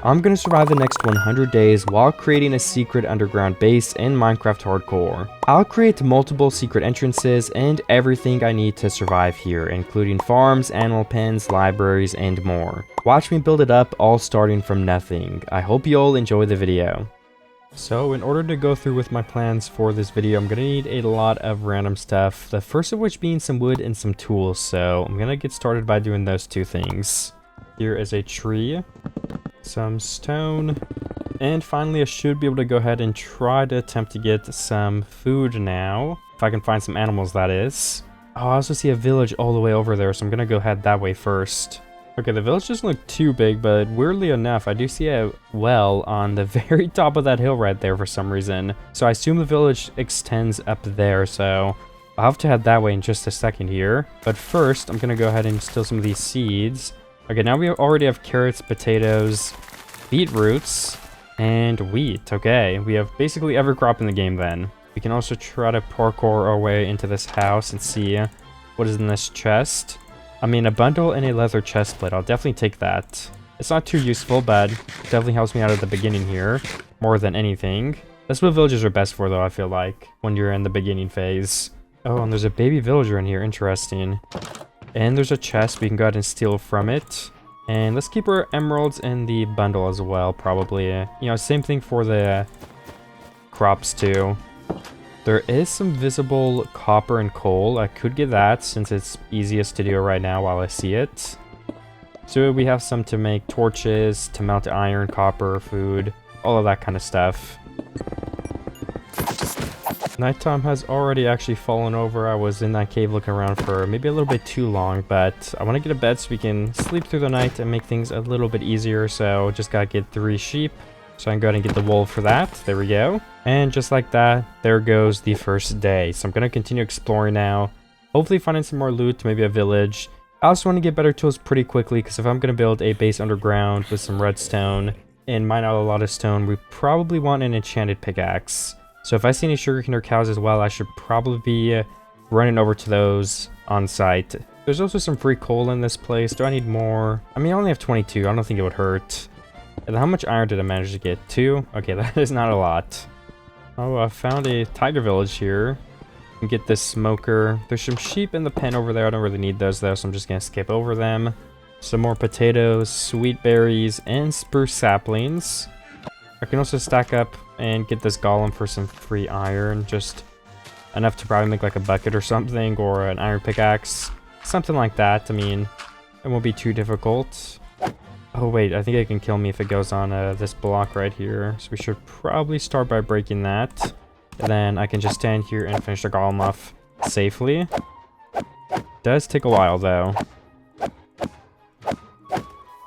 I'm gonna survive the next 100 days while creating a secret underground base in Minecraft Hardcore. I'll create multiple secret entrances and everything I need to survive here, including farms, animal pens, libraries, and more. Watch me build it up, all starting from nothing. I hope you all enjoy the video. So in order to go through with my plans for this video, I'm gonna need a lot of random stuff. The first of which being some wood and some tools. So I'm gonna get started by doing those two things. Here is a tree, some stone, and finally I should be able to go ahead and try to attempt to get some food now. If I can find some animals, that is. Oh, I also see a village all the way over there, so I'm gonna go head that way first. Okay, the village doesn't look too big, but weirdly enough, I do see a well on the very top of that hill right there for some reason. So I assume the village extends up there, so I'll have to head that way in just a second here. But first, I'm gonna go ahead and steal some of these seeds. Okay, now we already have carrots, potatoes, beetroots, and wheat. Okay, we have basically every crop in the game then. We can also try to parkour our way into this house and see what is in this chest. I mean, a bundle and a leather chest plate. I'll definitely take that. It's not too useful, but it definitely helps me out at the beginning here, more than anything. That's what villagers are best for, though, I feel like, when you're in the beginning phase. Oh, and there's a baby villager in here. Interesting. And there's a chest. We can go ahead and steal from it. And let's keep our emeralds in the bundle as well, probably. You know, same thing for the crops, too. There is some visible copper and coal. I could get that since it's easiest to do right now while I see it. So we have some to make torches, to melt iron, copper, food, all of that kind of stuff. Nighttime has already actually fallen over. I was in that cave looking around for maybe a little bit too long, but I want to get to bed so we can sleep through the night and make things a little bit easier. So just gotta get 3 sheep. So I can go ahead and get the wool for that. There we go. And just like that, there goes the first day. So I'm going to continue exploring now. Hopefully finding some more loot, maybe a village. I also want to get better tools pretty quickly, because if I'm going to build a base underground with some redstone and mine out a lot of stone, we probably want an enchanted pickaxe. So if I see any sugarcane or cows as well, I should probably be running over to those on site. There's also some free coal in this place. Do I need more? I mean, I only have 22. I don't think it would hurt. And how much iron did I manage to get? 2? Okay, that is not a lot. Oh, I found a tiger village here. You can get this smoker. There's some sheep in the pen over there. I don't really need those though, so I'm just gonna skip over them. Some more potatoes, sweet berries, and spruce saplings. I can also stack up and get this golem for some free iron. Just enough to probably make like a bucket or something, or an iron pickaxe. Something like that. I mean, it won't be too difficult. Oh wait, I think it can kill me if it goes on this block right here. So we should probably start by breaking that. And then I can just stand here and finish the golem off safely. Does take a while though.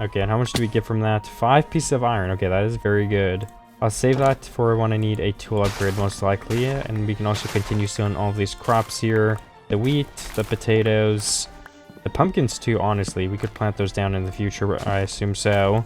Okay, and how much do we get from that? 5 pieces of iron. Okay, that is very good. I'll save that for when I need a tool upgrade most likely. And we can also continue sowing all of these crops here. The wheat, the potatoes. The pumpkins too, honestly. We could plant those down in the future, I assume so.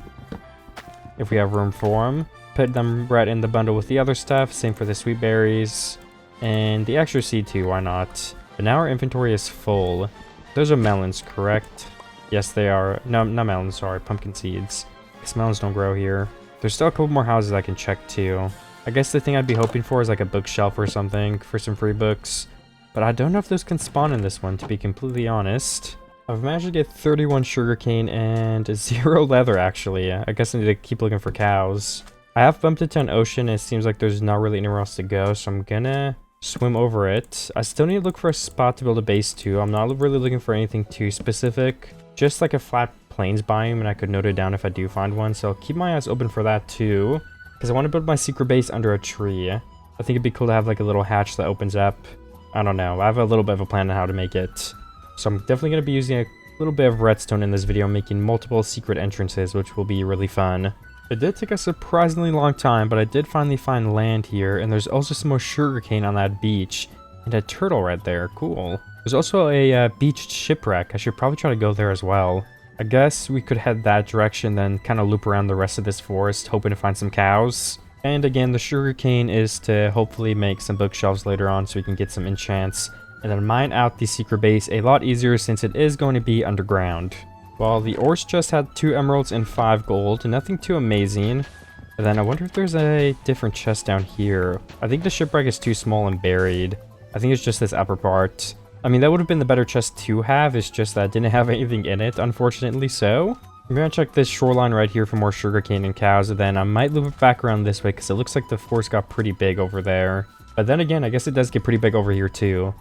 If we have room for them. Put them right in the bundle with the other stuff. Same for the sweet berries. And the extra seed too, why not? But now our inventory is full. Those are melons, correct? Yes, they are. No, not melons, sorry. Pumpkin seeds. Because melons don't grow here. There's still a couple more houses I can check too. I guess the thing I'd be hoping for is like a bookshelf or something for some free books. But I don't know if those can spawn in this one, to be completely honest. I've managed to get 31 sugarcane and 0 leather, actually. I guess I need to keep looking for cows. I have bumped into an ocean, and it seems like there's not really anywhere else to go, so I'm gonna swim over it. I still need to look for a spot to build a base to. I'm not really looking for anything too specific. Just like a flat plains biome, and I could note it down if I do find one, so I'll keep my eyes open for that too. Because I want to build my secret base under a tree. I think it'd be cool to have like a little hatch that opens up. I don't know. I have a little bit of a plan on how to make it. So I'm definitely going to be using a little bit of redstone in this video, making multiple secret entrances, which will be really fun. It did take a surprisingly long time, but I did finally find land here, and there's also some more sugarcane on that beach, and a turtle right there. Cool. There's also a beached shipwreck. I should probably try to go there as well. I guess we could head that direction, then kind of loop around the rest of this forest, hoping to find some cows. And again, the sugarcane is to hopefully make some bookshelves later on so we can get some enchants. And then mine out the secret base a lot easier since it is going to be underground. Well, the ores chest had 2 emeralds and 5 gold. Nothing too amazing. And then I wonder if there's a different chest down here. I think the shipwreck is too small and buried. I think it's just this upper part. I mean, that would have been the better chest to have. It's just that it didn't have anything in it, unfortunately, so I'm gonna check this shoreline right here for more sugarcane and cows, and then I might loop it back around this way because it looks like the forest got pretty big over there. But then again, I guess it does get pretty big over here too.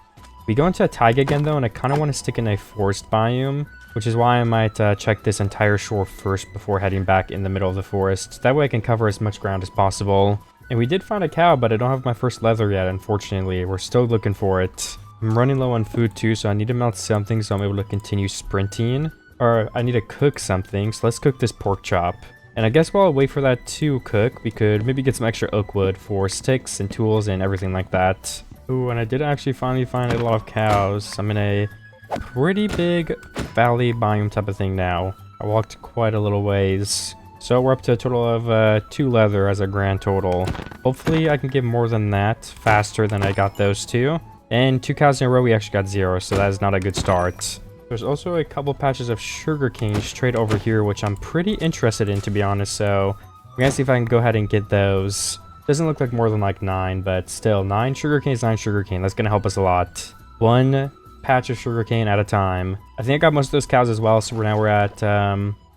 We go into a taiga again though, and I kind of want to stick in a forest biome, which is why I might check this entire shore first before heading back in the middle of the forest. That way I can cover as much ground as possible. And we did find a cow, but I don't have my first leather yet, unfortunately. We're still looking for it. I'm running low on food too, so I need to melt something so I'm able to continue sprinting. Or I need to cook something, so let's cook this pork chop. And I guess while I wait for that to cook, we could maybe get some extra oak wood for sticks and tools and everything like that. Ooh, and I did actually finally find a lot of cows. I'm in a pretty big valley biome type of thing now. I walked quite a little ways. So we're up to a total of 2 leather as a grand total. Hopefully I can get more than that faster than I got those 2. And 2 cows in a row, we actually got 0, so that is not a good start. There's also a couple patches of sugarcane straight over here, which I'm pretty interested in, to be honest, so we're gonna see if I can go ahead and get those. Doesn't look like more than like 9, but still, 9 sugarcane is 9 sugarcane. That's gonna help us a lot. 1 patch of sugarcane at a time. I think I got most of those cows as well, so now we're at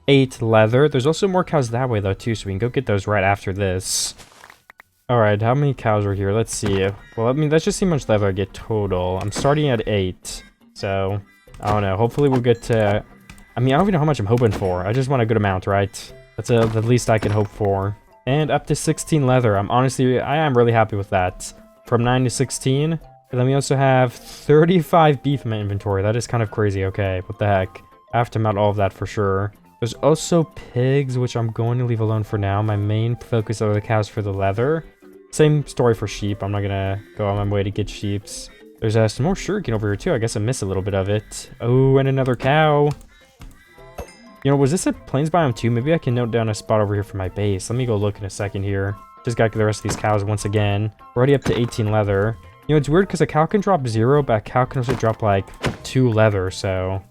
8 leather. There's also more cows that way, though, too, so we can go get those right after this. Alright, how many cows are here? Let's see. Well, I mean, let's just see how much leather I get total. I'm starting at 8, so I don't know. Hopefully we'll get to... I mean, I don't even know how much I'm hoping for. I just want a good amount, right? That's the least I can hope for. And up to 16 leather. I am really happy with that. From 9 to 16. And then we also have 35 beef in my inventory. That is kind of crazy. Okay, what the heck? I have to mount all of that for sure. There's also pigs, which I'm going to leave alone for now. My main focus are the cows for the leather. Same story for sheep. I'm not gonna go on my way to get sheeps. There's some more sugarcane over here too. I guess I missed a little bit of it. Oh, and another cow. You know, was this a plains biome too? Maybe I can note down a spot over here for my base. Let me go look in a second here. Just gotta get the rest of these cows once again. We're already up to 18 leather. You know, it's weird because a cow can drop 0, but a cow can also drop like 2 leather, so...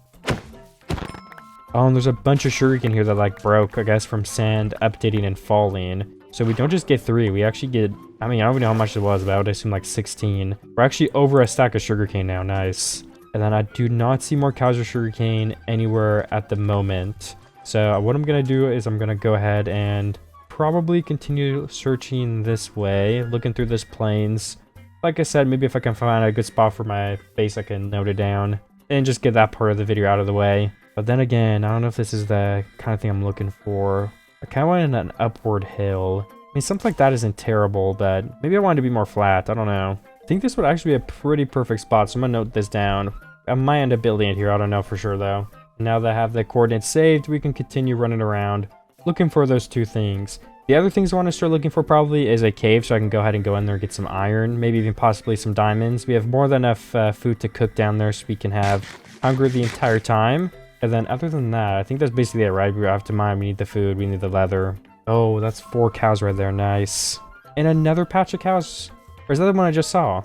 Oh, and there's a bunch of sugarcane here that like broke, I guess, from sand updating and falling. So we don't just get 3, we actually get... I mean, I don't even know how much it was, but I would assume like 16. We're actually over a stack of sugarcane now, nice. And then I do not see more cows or sugarcane anywhere at the moment. So what I'm going to do is I'm going to go ahead and probably continue searching this way, looking through this plains. Like I said, maybe if I can find a good spot for my base, I can note it down and just get that part of the video out of the way. But then again, I don't know if this is the kind of thing I'm looking for. I kind of want an upward hill. I mean, something like that isn't terrible, but maybe I want it to be more flat. I don't know. I think this would actually be a pretty perfect spot, so I'm going to note this down. I might end up building it here. I don't know for sure, though. Now that I have the coordinates saved, we can continue running around looking for those 2 things. The other things I want to start looking for probably is a cave, so I can go ahead and go in there and get some iron, maybe even possibly some diamonds. We have more than enough food to cook down there so we can have hunger the entire time. And then other than that, I think that's basically it, right? We have to mine, we need the food, we need the leather. Oh, that's 4 cows right there, nice. And another patch of cows? Or is that the one I just saw?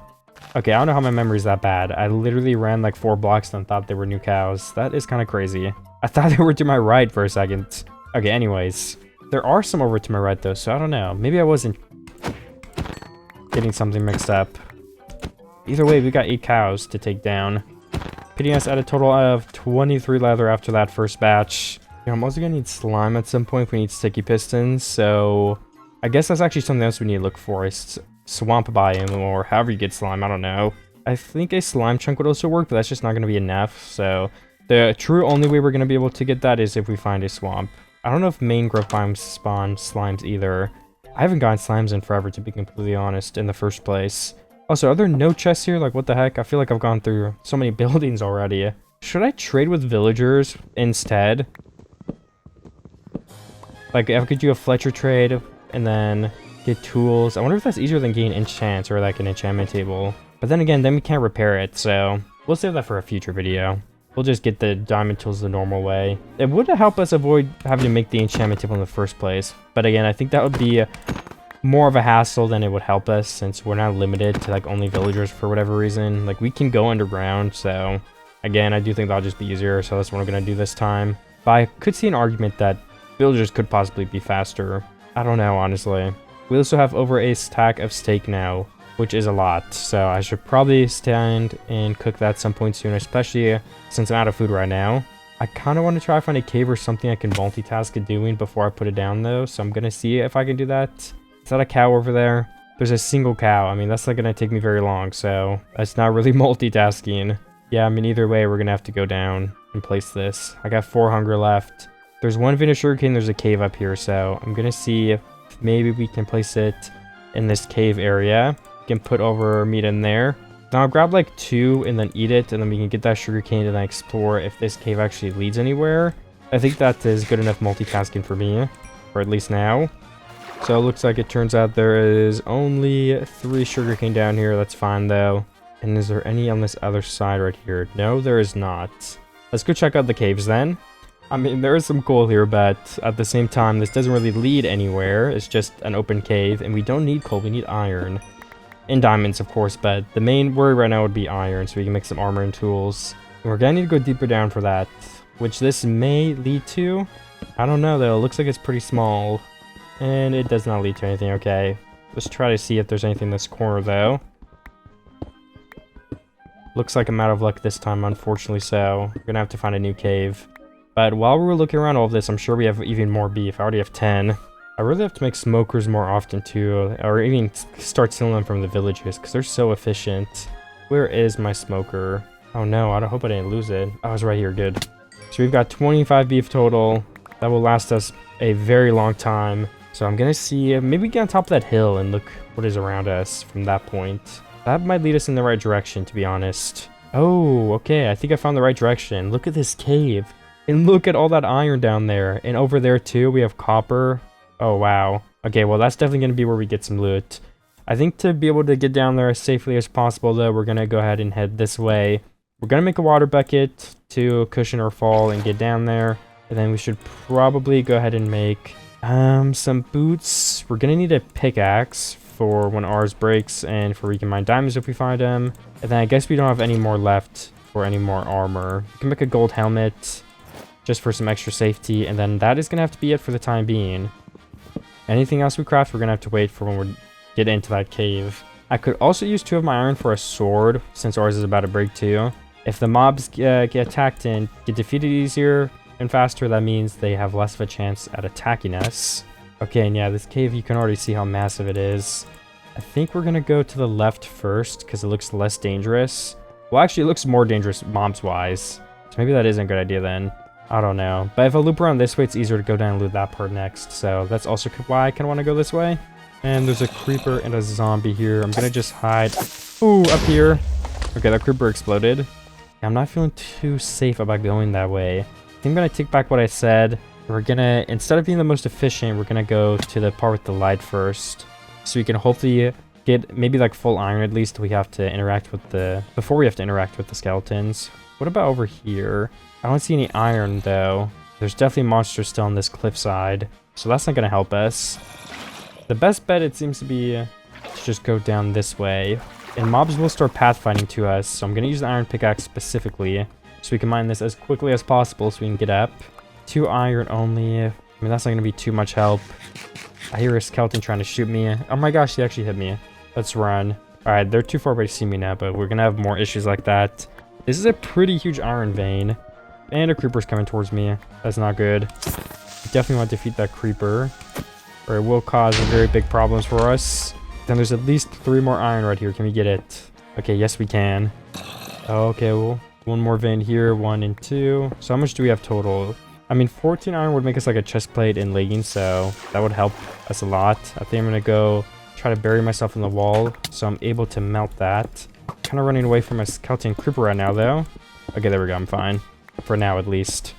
Okay, I don't know how my memory's that bad. I literally ran like 4 blocks and thought they were new cows. That is kind of crazy. I thought they were to my right for a second. Okay, anyways. There are some over to my right though, so I don't know. Maybe I wasn't getting something mixed up. Either way, we got 8 cows to take down. Pitting us at a total of 23 leather after that first batch. You know, I'm also gonna need slime at some point if we need sticky pistons, so I guess that's actually something else we need to look for, is swamp biome, or however you get slime, I don't know. I think a slime chunk would also work, but that's just not gonna be enough, so the true only way we're gonna be able to get that is if we find a swamp. I don't know if main growth biomes spawn slimes either. I haven't gotten slimes in forever, to be completely honest, in the first place. Also, are there no chests here? Like, what the heck? I feel like I've gone through so many buildings already. Should I trade with villagers instead? Like, if I could do a Fletcher trade and then get tools. I wonder if that's easier than getting enchants or like an enchantment table. But then again, then we can't repair it, so we'll save that for a future video. We'll just get the diamond tools the normal way. It would help us avoid having to make the enchantment table in the first place. But again, I think that would be more of a hassle than it would help us, since we're not limited to like only villagers for whatever reason. Like, we can go underground, so again, I do think that'll just be easier, so that's what we're gonna do this time. But I could see an argument that villagers could possibly be faster. I don't know, honestly. We also have over a stack of steak now, which is a lot. So I should probably stand and cook that some point soon, especially since I'm out of food right now. I kind of want to try to find a cave or something I can multitask at doing before I put it down though. So I'm going to see if I can do that. Is that a cow over there? There's a single cow. I mean, that's not going to take me very long. So that's not really multitasking. Yeah, I mean, either way, we're going to have to go down and place this. I got 4 hunger left. There's one vintage sugarcane. There's a cave up here. So I'm going to see if maybe we can place it in this cave area. We can put over meat in there. Now I'll grab like 2 and then eat it, and then we can get that sugarcane and then explore if this cave actually leads anywhere. I think that is good enough multitasking for me, or at least now. So it looks like it turns out there is only 3 sugarcane down here. That's fine though. And is there any on this other side right here? No, there is not. Let's go check out the caves then. I mean, there is some coal here, but at the same time, this doesn't really lead anywhere. It's just an open cave, and we don't need coal, we need iron. And diamonds, of course, but the main worry right now would be iron, so we can make some armor and tools. And we're gonna need to go deeper down for that, which this may lead to. I don't know, though. It looks like it's pretty small. And it does not lead to anything, okay. Let's try to see if there's anything in this corner, though. Looks like I'm out of luck this time, unfortunately, so we're gonna have to find a new cave. But while we're looking around all of this, I'm sure we have even more beef. I already have 10. I really have to make smokers more often too, or even start stealing them from the villages, because they're so efficient. Where is my smoker? Oh no, I hope I didn't lose it. Oh, it's right here, good. So we've got 25 beef total. That will last us a very long time. So I'm gonna see, maybe get on top of that hill and look what is around us from that point. That might lead us in the right direction, to be honest. Oh, okay, I think I found the right direction. Look at this cave. And look at all that iron down there. And over there too, we have copper. Oh, wow. Okay, well, that's definitely going to be where we get some loot. I think to be able to get down there as safely as possible, though, we're going to go ahead and head this way. We're going to make a water bucket to cushion our fall and get down there. And then we should probably go ahead and make some boots. We're going to need a pickaxe for when ours breaks and for we can mine diamonds if we find them. And then I guess we don't have any more left for any more armor. We can make a gold helmet just for some extra safety. And then that is going to have to be it for the time being. Anything else we craft, we're going to have to wait for when we get into that cave. I could also use 2 of my iron for a sword, since ours is about to break too. If the mobs get attacked and get defeated easier and faster, that means they have less of a chance at attacking us. Okay, and yeah, this cave, you can already see how massive it is. I think we're going to go to the left first, because it looks less dangerous. Well, actually, it looks more dangerous mobs-wise. So maybe that isn't a good idea then. I don't know. But if I loop around this way, it's easier to go down and loot that part next. So that's also why I kind of want to go this way. And there's a creeper and a zombie here. I'm going to just hide. Ooh, up here. Okay, that creeper exploded. I'm not feeling too safe about going that way. I think I'm going to take back what I said. We're going to, instead of being the most efficient, we're going to go to the part with the light first. So we can hopefully get maybe like full iron at least. We have to interact with before we have to interact with the skeletons. What about over here? I don't see any iron, though. There's definitely monsters still on this cliffside, so that's not going to help us. The best bet, it seems to be to just go down this way. And mobs will start pathfinding to us, so I'm going to use the iron pickaxe specifically, so we can mine this as quickly as possible so we can get up. 2 iron only. I mean, that's not going to be too much help. I hear a skeleton trying to shoot me. Oh my gosh, he actually hit me. Let's run. Alright, they're too far away to see me now, but we're going to have more issues like that. This is a pretty huge iron vein. And a creeper's coming towards me. That's not good. We definitely want to defeat that creeper, or it will cause very big problems for us. Then there's at least 3 more iron right here. Can we get it? Okay, yes we can. Okay, well, 1 more vein here, 1 and 2. So how much do we have total? I mean, 14 iron would make us like a chest plate and leggings, so that would help us a lot. I think I'm going to go try to bury myself in the wall, so I'm able to melt that. Kind of running away from a skeleton creeper right now, though. Okay, there we go. I'm fine. For now, at least.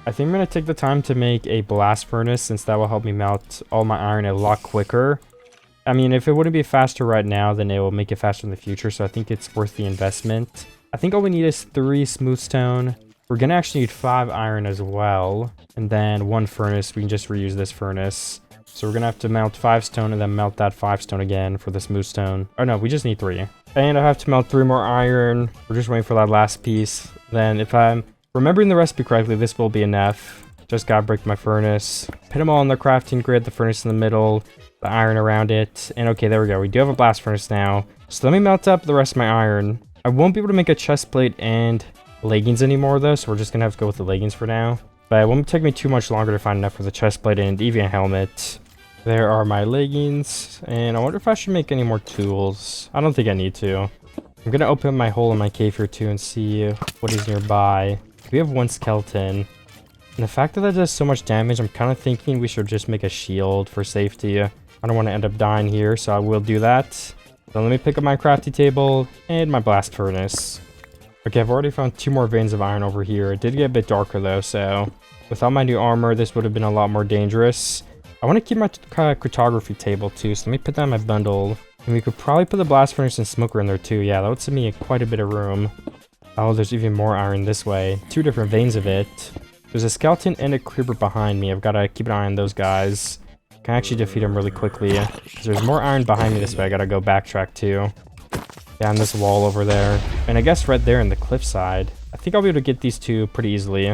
I think I'm going to take the time to make a blast furnace, since that will help me melt all my iron a lot quicker. I mean, if it wouldn't be faster right now, then it will make it faster in the future, so I think it's worth the investment. I think all we need is 3 smooth stone. We're going to actually need 5 iron as well, and then 1 furnace. We can just reuse this furnace. So we're going to have to melt 5 stone and then melt that 5 stone again for the smooth stone. Oh no, we just need 3. And I have to melt 3 more iron. We're just waiting for that last piece. Then if I'm Remembering the recipe correctly, this will be enough. Just gotta break my furnace. Put them all on the crafting grid, the furnace in the middle, the iron around it. And okay, there we go. We do have a blast furnace now. So let me melt up the rest of my iron. I won't be able to make a chest plate and leggings anymore though, so we're just gonna have to go with the leggings for now. But it won't take me too much longer to find enough for the chest plate and even a helmet. There are my leggings, and I wonder if I should make any more tools. I don't think I need to. I'm gonna open my hole in my cave here too and see what is nearby. We have one skeleton. And the fact that that does so much damage, I'm kind of thinking we should just make a shield for safety. I don't want to end up dying here, so I will do that. So let me pick up my crafty table and my blast furnace. Okay, I've already found 2 more veins of iron over here. It did get a bit darker though, so without my new armor, this would have been a lot more dangerous. I want to keep my cartography table too, so let me put that in my bundle. And we could probably put the blast furnace and smoker in there too. Yeah, that would save me quite a bit of room. Oh, there's even more iron this way. 2 different veins of it. There's a skeleton and a creeper behind me. I've got to keep an eye on those guys. Can actually defeat them really quickly. There's more iron behind me this way. I gotta go backtrack too. Down this wall over there. And I guess right there in the cliffside. I think I'll be able to get these 2 pretty easily.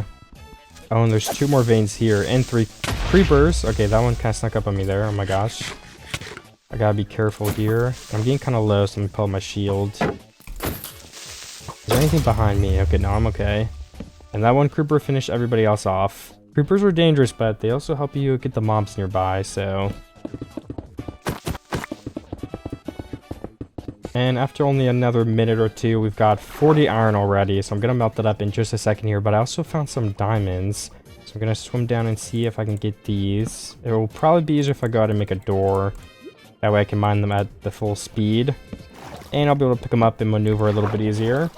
Oh, and there's 2 more veins here and 3 creepers. Okay, that one kind of snuck up on me there. Oh my gosh. I gotta be careful here. I'm getting kind of low, so let me pull out my shield. Is there anything behind me? Okay, no, I'm okay. And that one creeper finished everybody else off. Creepers are dangerous, but they also help you get the mobs nearby, so... And after only another minute or 2, we've got 40 iron already, so I'm gonna melt that up in just a second here, but I also found some diamonds. So I'm gonna swim down and see if I can get these. It will probably be easier if I go out and make a door. That way I can mine them at the full speed. And I'll be able to pick them up and maneuver a little bit easier.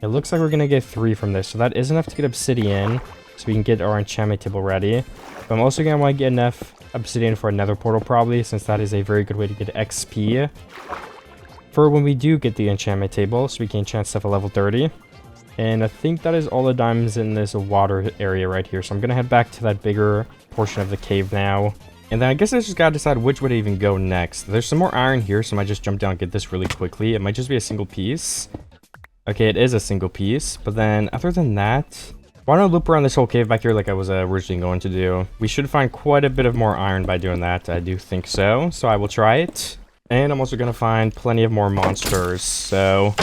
It looks like we're gonna get 3 from this, so that is enough to get obsidian, so we can get our enchantment table ready. But I'm also gonna want to get enough obsidian for another portal probably, since that is a very good way to get XP for when we do get the enchantment table, so we can enchant stuff at level 30. And I think that is all the diamonds in this water area right here, so I'm gonna head back to that bigger portion of the cave now. And then I guess I just gotta decide which way to even go next. There's some more iron here, so I might just jump down and get this really quickly. It might just be a single piece. Okay, it is a single piece, but then other than that, why don't I loop around this whole cave back here like I was originally going to do? We should find quite a bit of more iron by doing that. I do think so, so I will try it. And I'm also gonna find plenty of more monsters, so...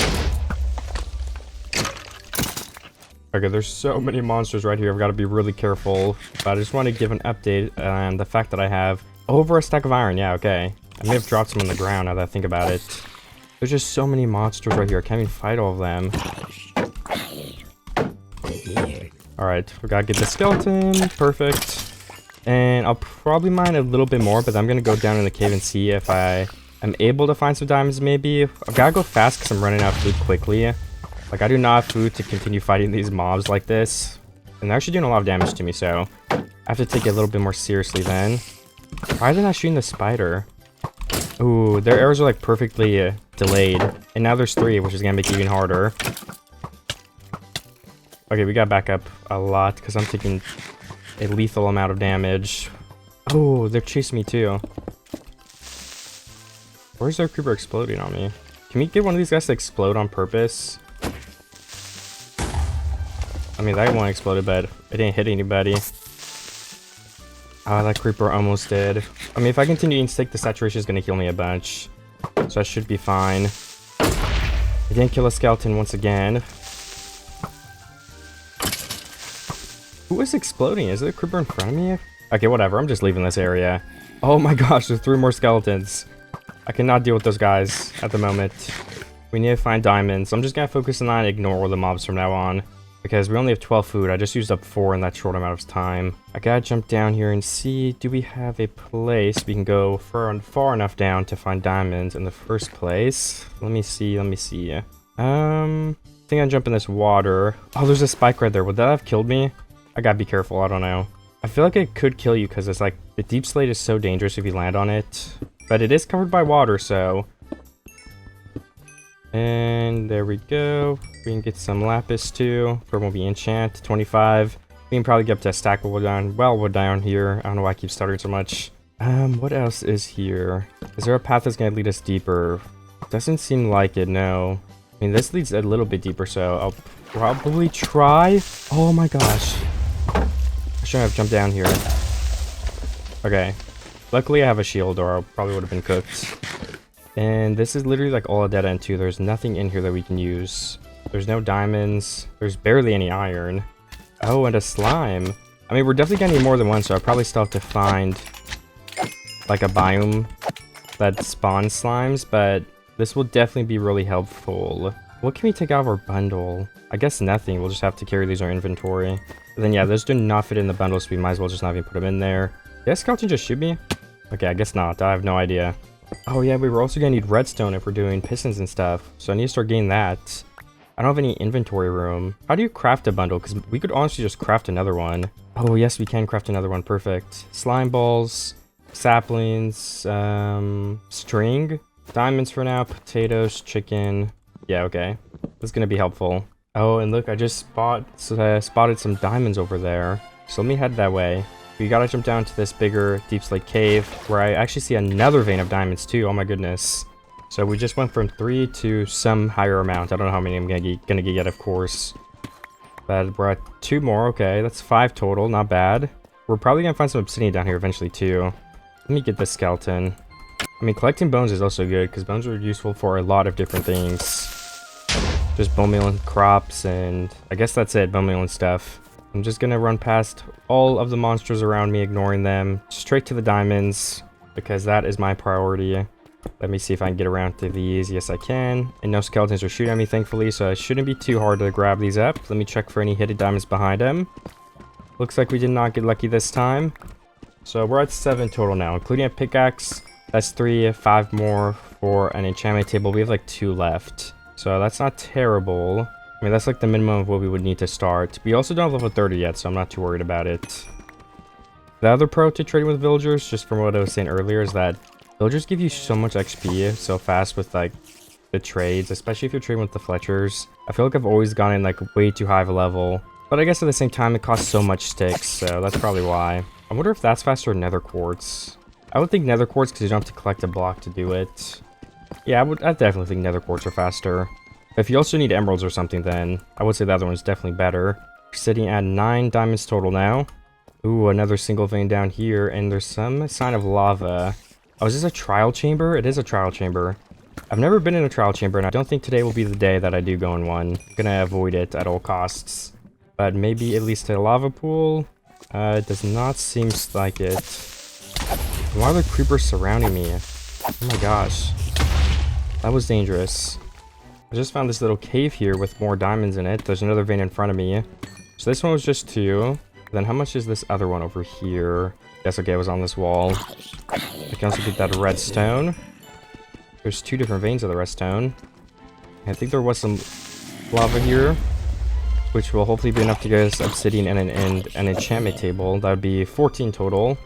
Okay, there's so many monsters right here. I've got to be really careful, but I just want to give an update on the fact that I have over a stack of iron. Yeah, okay. I may have dropped some on the ground now that I think about it. There's just so many monsters right here. I can't even fight all of them. Alright, we gotta get the skeleton. Perfect. And I'll probably mine a little bit more, but I'm gonna go down in the cave and see if I am able to find some diamonds maybe. I've gotta go fast because I'm running out of food quickly. Like, I do not have food to continue fighting these mobs like this. And they're actually doing a lot of damage to me, so I have to take it a little bit more seriously then. Why are they not shooting the spider? Ooh, their arrows are like perfectly delayed. And now there's 3, which is gonna make it even harder. Okay, we gotta back up a lot because I'm taking a lethal amount of damage. Oh, they're chasing me too. Where's their creeper exploding on me? Can we get one of these guys to explode on purpose? I mean, that one exploded, but it didn't hit anybody. Ah, that creeper almost did. I mean, if I continue eating steak, the saturation is going to heal me a bunch. So I should be fine. I didn't kill a skeleton once again. Who is exploding? Is it a creeper in front of me? Okay, whatever. I'm just leaving this area. Oh my gosh, there's 3 more skeletons. I cannot deal with those guys at the moment. We need to find diamonds. I'm just going to focus on ignore all the mobs from now on. Because we only have 12 food. I just used up 4 in that short amount of time. I gotta jump down here and see, do we have a place we can go far enough down to find diamonds in the first place? Let me see. I think I jump in this water. Oh, there's a spike right there. Would that have killed me? I gotta be careful. I don't know. I feel like it could kill you because it's like, the deep slate is so dangerous if you land on it. But it is covered by water, so... And there we go. We can get some lapis too for when we enchant. 25. We can probably get up to a stack of wood down here. I don't know why I keep stuttering so much. What else is here? Is there a path that's gonna lead us deeper? Doesn't seem like it, no. I mean, this leads a little bit deeper, so I'll probably try. Oh my gosh. I shouldn't have jumped down here. Okay. Luckily, I have a shield, or I probably would have been cooked. And this is literally like all a dead end too. There's nothing in here that we can use. There's no diamonds. There's barely any iron. Oh, and a slime. I mean, we're definitely gonna need more than one, so I probably still have to find like a biome that spawns slimes, but this will definitely be really helpful. What can we take out of our bundle? I guess nothing. We'll just have to carry these in our inventory. But then yeah, those do not fit in the bundle, so we might as well just not even put them in there. Did a skeleton just shoot me? Okay, I guess not. I have no idea. Oh yeah, we were also gonna need redstone if we're doing pistons and stuff, so I need to start getting that. I don't have any inventory room. How do you craft a bundle? Because we could honestly just craft another one. Oh yes, we can craft another one. Perfect. Slime balls, saplings, string, diamonds for now, potatoes, chicken. Yeah, okay. That's gonna be helpful. Oh, and look, I just spotted some diamonds over there. So let me head that way. We gotta jump down to this bigger deep slate cave where I actually see another vein of diamonds too. Oh my goodness. So we just went from 3 to some higher amount. I don't know how many I'm gonna get yet, of course. But we're at 2 more. Okay, that's 5 total. Not bad. We're probably gonna find some obsidian down here eventually too. Let me get this skeleton. I mean, collecting bones is also good because bones are useful for a lot of different things. Just bone meal and crops, and I guess that's it. Bone meal and stuff. I'm just gonna run past all of the monsters around me, ignoring them, straight to the diamonds, because that is my priority. Let me see if I can get around to these. Yes, I can. And no skeletons are shooting at me, thankfully, so it shouldn't be too hard to grab these up. Let me check for any hidden diamonds behind them. Looks like we did not get lucky this time. So we're at 7 total now, including a pickaxe. That's 3, 5 more for an enchantment table. We have like 2 left. So that's not terrible. I mean, that's like the minimum of what we would need to start. We also don't have level 30 yet, so I'm not too worried about it. The other pro to trading with villagers, just from what I was saying earlier, is that villagers give you so much XP so fast with like the trades, especially if you're trading with the Fletchers. I feel like I've always gone in like way too high of a level, but I guess at the same time it costs so much sticks, so that's probably why. I wonder if that's faster than nether quartz. I would think nether quartz because you don't have to collect a block to do it. Yeah, I definitely think nether quartz are faster. If you also need emeralds or something, then I would say the other one's definitely better. We're sitting at 9 diamonds total now. Ooh, another single vein down here, and there's some sign of lava. Oh, is this a trial chamber? It is a trial chamber. I've never been in a trial chamber, and I don't think today will be the day that I do go in one. I'm gonna avoid it at all costs. But maybe at least a lava pool? It does not seem like it. Why are there creepers surrounding me? Oh my gosh. That was dangerous. I just found this little cave here with more diamonds in it. There's another vein in front of me. So this one was just 2. Then how much is this other one over here? Yes, okay, it was on this wall. I can also get that redstone. There's 2 different veins of the redstone. I think there was some lava here, which will hopefully be enough to get us obsidian and an enchantment table. That would be 14 total.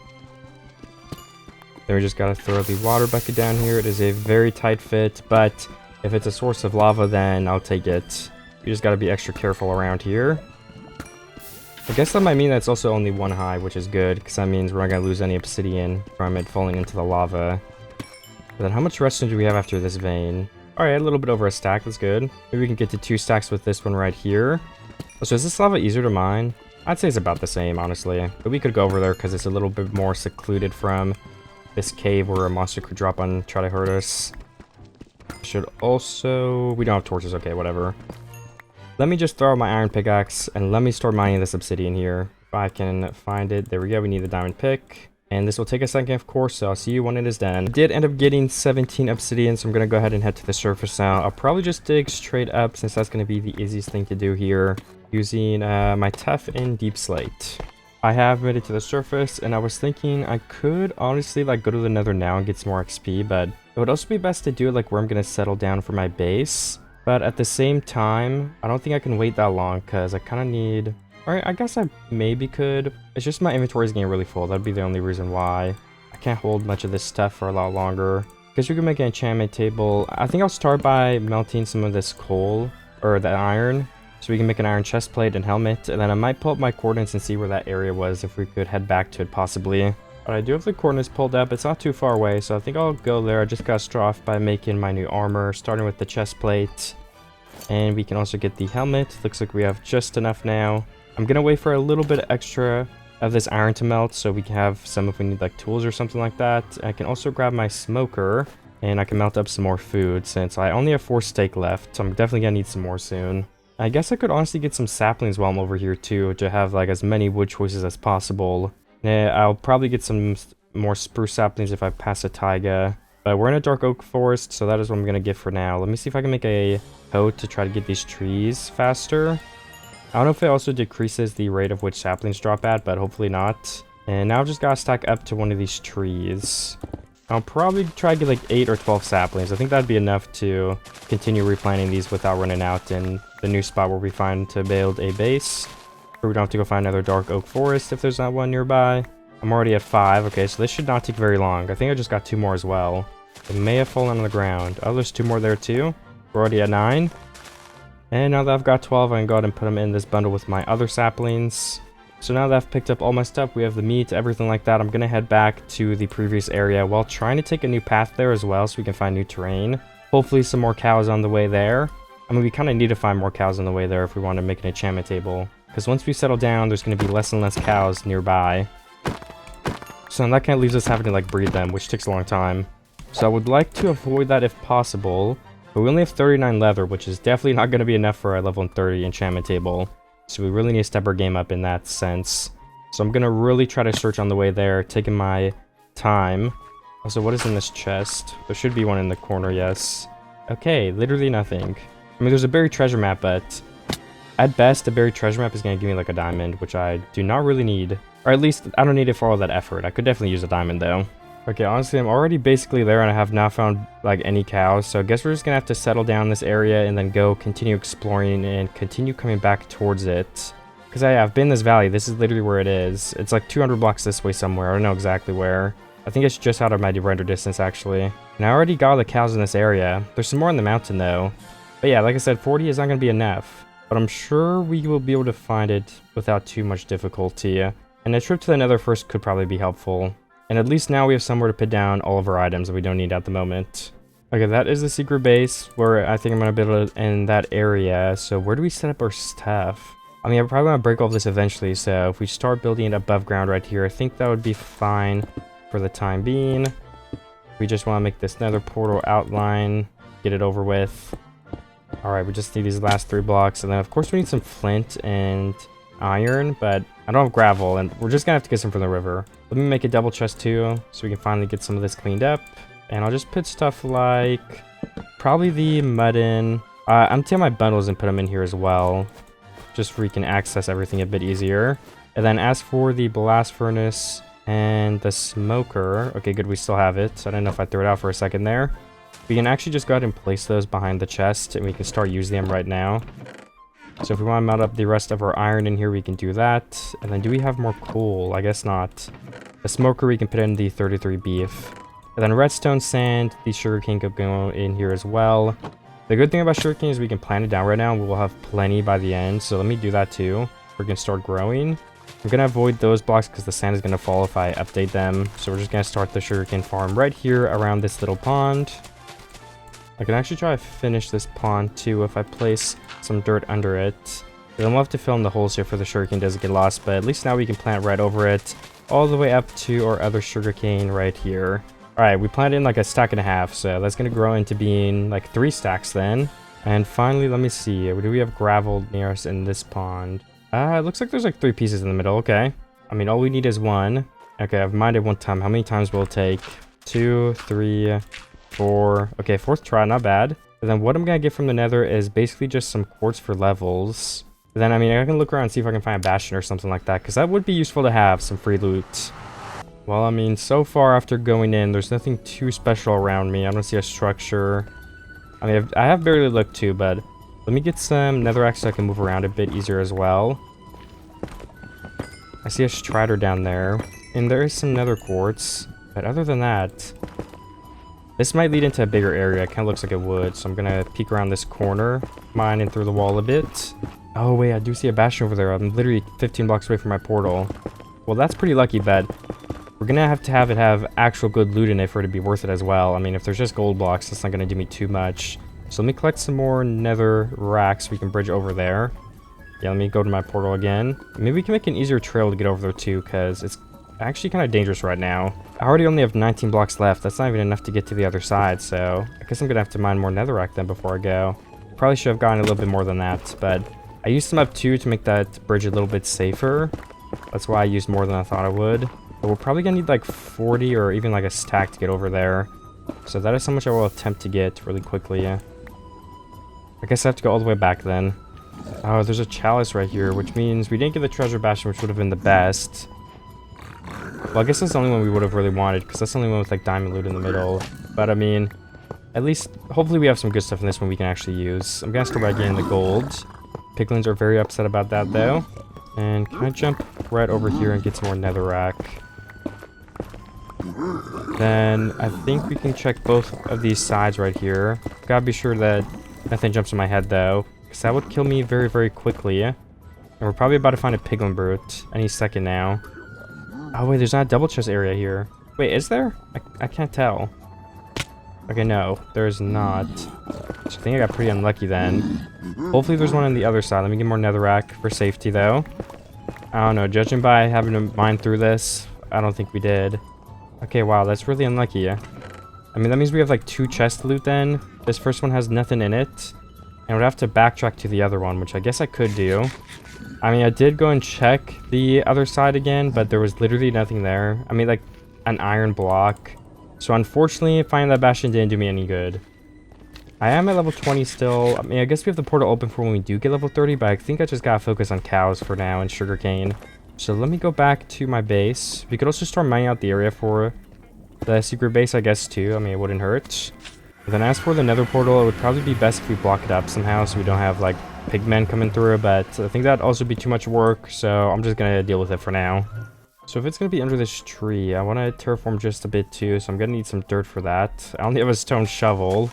Then we just gotta throw the water bucket down here. It is a very tight fit, but if it's a source of lava, then I'll take it. You just gotta be extra careful around here. I guess that might mean that's also only 1 high, which is good, because that means we're not gonna lose any obsidian from it falling into the lava. But then how much redstone do we have after this vein? Alright, a little bit over a stack, that's good. Maybe we can get to 2 stacks with this one right here. Oh, so is this lava easier to mine? I'd say it's about the same, honestly. But we could go over there because it's a little bit more secluded from this cave where a monster could drop on and try to hurt us. Should also... we don't have torches, okay, whatever. Let me just throw out my iron pickaxe and let me start mining this obsidian here. If I can find it. There we go, we need the diamond pick. And this will take a second, of course, so I'll see you when it is done. I did end up getting 17 obsidian, so I'm going to go ahead and head to the surface now. I'll probably just dig straight up since that's going to be the easiest thing to do here, using my Tuff and Deep Slate. I have made it to the surface, and I was thinking I could honestly like go to the nether now and get some more XP, but it would also be best to do it like where I'm going to settle down for my base. But at the same time, I don't think I can wait that long because I kind of need... Alright, I guess I maybe could. It's just my inventory is getting really full. That'd be the only reason why. I can't hold much of this stuff for a lot longer. Guess we can make an enchantment table. I think I'll start by melting some of this coal, or the iron, so we can make an iron chest plate and helmet. And then I might pull up my coordinates and see where that area was, if we could head back to it possibly. But I do have the coordinates pulled up. It's not too far away, so I think I'll go there. I just gotta start off by making my new armor, starting with the chest plate. And we can also get the helmet. Looks like we have just enough now. I'm gonna wait for a little bit extra of this iron to melt so we can have some if we need like tools or something like that. I can also grab my smoker and I can melt up some more food since I only have 4 steak left. So I'm definitely gonna need some more soon. I guess I could honestly get some saplings while I'm over here too to have like as many wood choices as possible. I'll probably get some more spruce saplings if I pass a taiga. But we're in a dark oak forest, so that is what I'm gonna get for now. Let me see if I can make a coat to try to get these trees faster. I don't know if it also decreases the rate of which saplings drop at, but hopefully not. And now I've just gotta stack up to one of these trees. I'll probably try to get like 8 or 12 saplings. I think that'd be enough to continue replanting these without running out in the new spot where we find to build a base. Or we don't have to go find another dark oak forest if there's not one nearby. I'm already at 5. Okay, so this should not take very long. I think I just got 2 more as well. It may have fallen on the ground. Oh, there's 2 more there too. We're already at 9. And now that I've got 12, I can go ahead and put them in this bundle with my other saplings. So now that I've picked up all my stuff, we have the meat, everything like that, I'm going to head back to the previous area while trying to take a new path there as well so we can find new terrain. Hopefully some more cows on the way there. I mean, we kind of need to find more cows on the way there if we want to make an enchantment table. Because once we settle down, there's going to be less and less cows nearby. So that kind of leaves us having to like breed them, which takes a long time. So I would like to avoid that if possible. But we only have 39 leather, which is definitely not going to be enough for our level 30 enchantment table. So we really need to step our game up in that sense. So I'm going to really try to search on the way there, taking my time. Also, what is in this chest? There should be one in the corner, yes. Okay, literally nothing. I mean, there's a buried treasure map, but at best, a buried treasure map is going to give me like a diamond, which I do not really need. Or at least, I don't need it for all that effort. I could definitely use a diamond, though. Okay, honestly, I'm already basically there and I have not found like any cows, so I guess we're just gonna have to settle down this area and then go continue exploring and continue coming back towards it. Because I've been in this valley, this is literally where it is. It's like 200 blocks this way somewhere, I don't know exactly where. I think it's just out of my render distance actually. And I already got all the cows in this area. There's some more on the mountain though. But yeah, like I said, 40 is not gonna be enough. But I'm sure we will be able to find it without too much difficulty. And a trip to the nether first could probably be helpful. And at least now we have somewhere to put down all of our items that we don't need at the moment. Okay, that is the secret base where I think I'm going to be able to end that area. So where do we set up our stuff? I mean, I probably want to break all of this eventually. So if we start building it above ground right here, I think that would be fine for the time being. We just want to make this nether portal outline, get it over with. All right, we just need these last 3 blocks. And then of course we need some flint and iron, but I don't have gravel and we're just gonna have to get some from the river. Let me make a double chest too so we can finally get some of this cleaned up, and I'll just put stuff like probably the mud in. I'm taking my bundles and put them in here as well, just so we can access everything a bit easier. And then as for the blast furnace and the smoker, okay, good, we still have it. I don't know if I threw it out for a second there. We can actually just go ahead and place those behind the chest and we can start using them right now. So if we want to mount up the rest of our iron in here, we can do that. And then do we have more coal? I guess not. The smoker, we can put in the 33 beef. And then redstone sand, the sugarcane could go in here as well. The good thing about sugarcane is we can plant it down right now and we will have plenty by the end. So let me do that too. We're going to start growing. I'm going to avoid those blocks because the sand is going to fall if I update them. So we're just going to start the sugarcane farm right here around this little pond. I can actually try to finish this pond too if I place some dirt under it. I'd love to fill in the holes here for the sugarcane doesn't get lost, but at least now we can plant right over it, all the way up to our other sugarcane right here. Alright, we planted in like a stack and a half, so that's going to grow into being like 3 stacks then. And finally, let me see, do we have gravel near us in this pond? It looks like there's like 3 pieces in the middle, okay. I mean, all we need is 1. Okay, I've minded 1 time. How many times will it take? 2, 3... 4. Okay, 4th try, not bad. And then what I'm gonna get from the nether is basically just some quartz for levels. And then, I mean, I can look around and see if I can find a bastion or something like that, because that would be useful to have, some free loot. Well, I mean, so far after going in, there's nothing too special around me. I don't see a structure. I mean, I have barely looked too, but let me get some netherrack so I can move around a bit easier as well. I see a strider down there, and there is some nether quartz, but other than that, this might lead into a bigger area. It kind of looks like it would, so I'm going to peek around this corner, mine in through the wall a bit. Oh, wait, I do see a bastion over there. I'm literally 15 blocks away from my portal. Well, that's pretty lucky, but we're going to have actual good loot in it for it to be worth it as well. I mean, if there's just gold blocks, that's not going to do me too much. So let me collect some more nether racks so we can bridge over there. Yeah, let me go to my portal again. Maybe we can make an easier trail to get over there too, because it's actually kind of dangerous right now. I already only have 19 blocks left. That's not even enough to get to the other side, so I guess I'm gonna have to mine more netherrack then before I go. Probably should have gotten a little bit more than that, but I used some up too to make that bridge a little bit safer. That's why I used more than I thought I would. But we're probably gonna need like 40 or even like a stack to get over there. So that is how much I will attempt to get really quickly. I guess I have to go all the way back then. Oh, there's a chalice right here, which means we didn't get the treasure bastion, which would have been the best. Well, I guess that's the only one we would have really wanted, because that's the only one with like diamond loot in the middle. But I mean, at least, hopefully we have some good stuff in this one we can actually use. I'm gonna start by getting the gold. Piglins are very upset about that though. And can I jump right over here and get some more netherrack? Then I think we can check both of these sides right here. Gotta be sure that nothing jumps in my head though, because that would kill me very, very quickly. And we're probably about to find a piglin brute any second now. Oh wait, there's not a double chest area here. Wait, is there? I can't tell. Okay, no, there's not. So I think I got pretty unlucky then. Hopefully there's one on the other side. Let me get more netherrack for safety though. I don't know, judging by having to mine through this, I don't think we did. Okay, wow, that's really unlucky. I mean, that means we have like 2 chests to loot then. This first one has nothing in it. And we'd have to backtrack to the other one, which I guess I could do. I mean, I did go and check the other side again, but there was literally nothing there. I mean, like, an iron block. So unfortunately, finding that bastion didn't do me any good. I am at level 20 still. I mean, I guess we have the portal open for when we do get level 30, but I think I just gotta focus on cows for now and sugarcane. So let me go back to my base. We could also start mining out the area for the secret base, I guess, too. I mean, it wouldn't hurt. But then as for the nether portal, it would probably be best if we block it up somehow so we don't have, like, pigmen coming through. But I think that'd also be too much work, so I'm just gonna deal with it for now. So if it's gonna be under this tree, I want to terraform just a bit too, so I'm gonna need some dirt for that. I only have a stone shovel.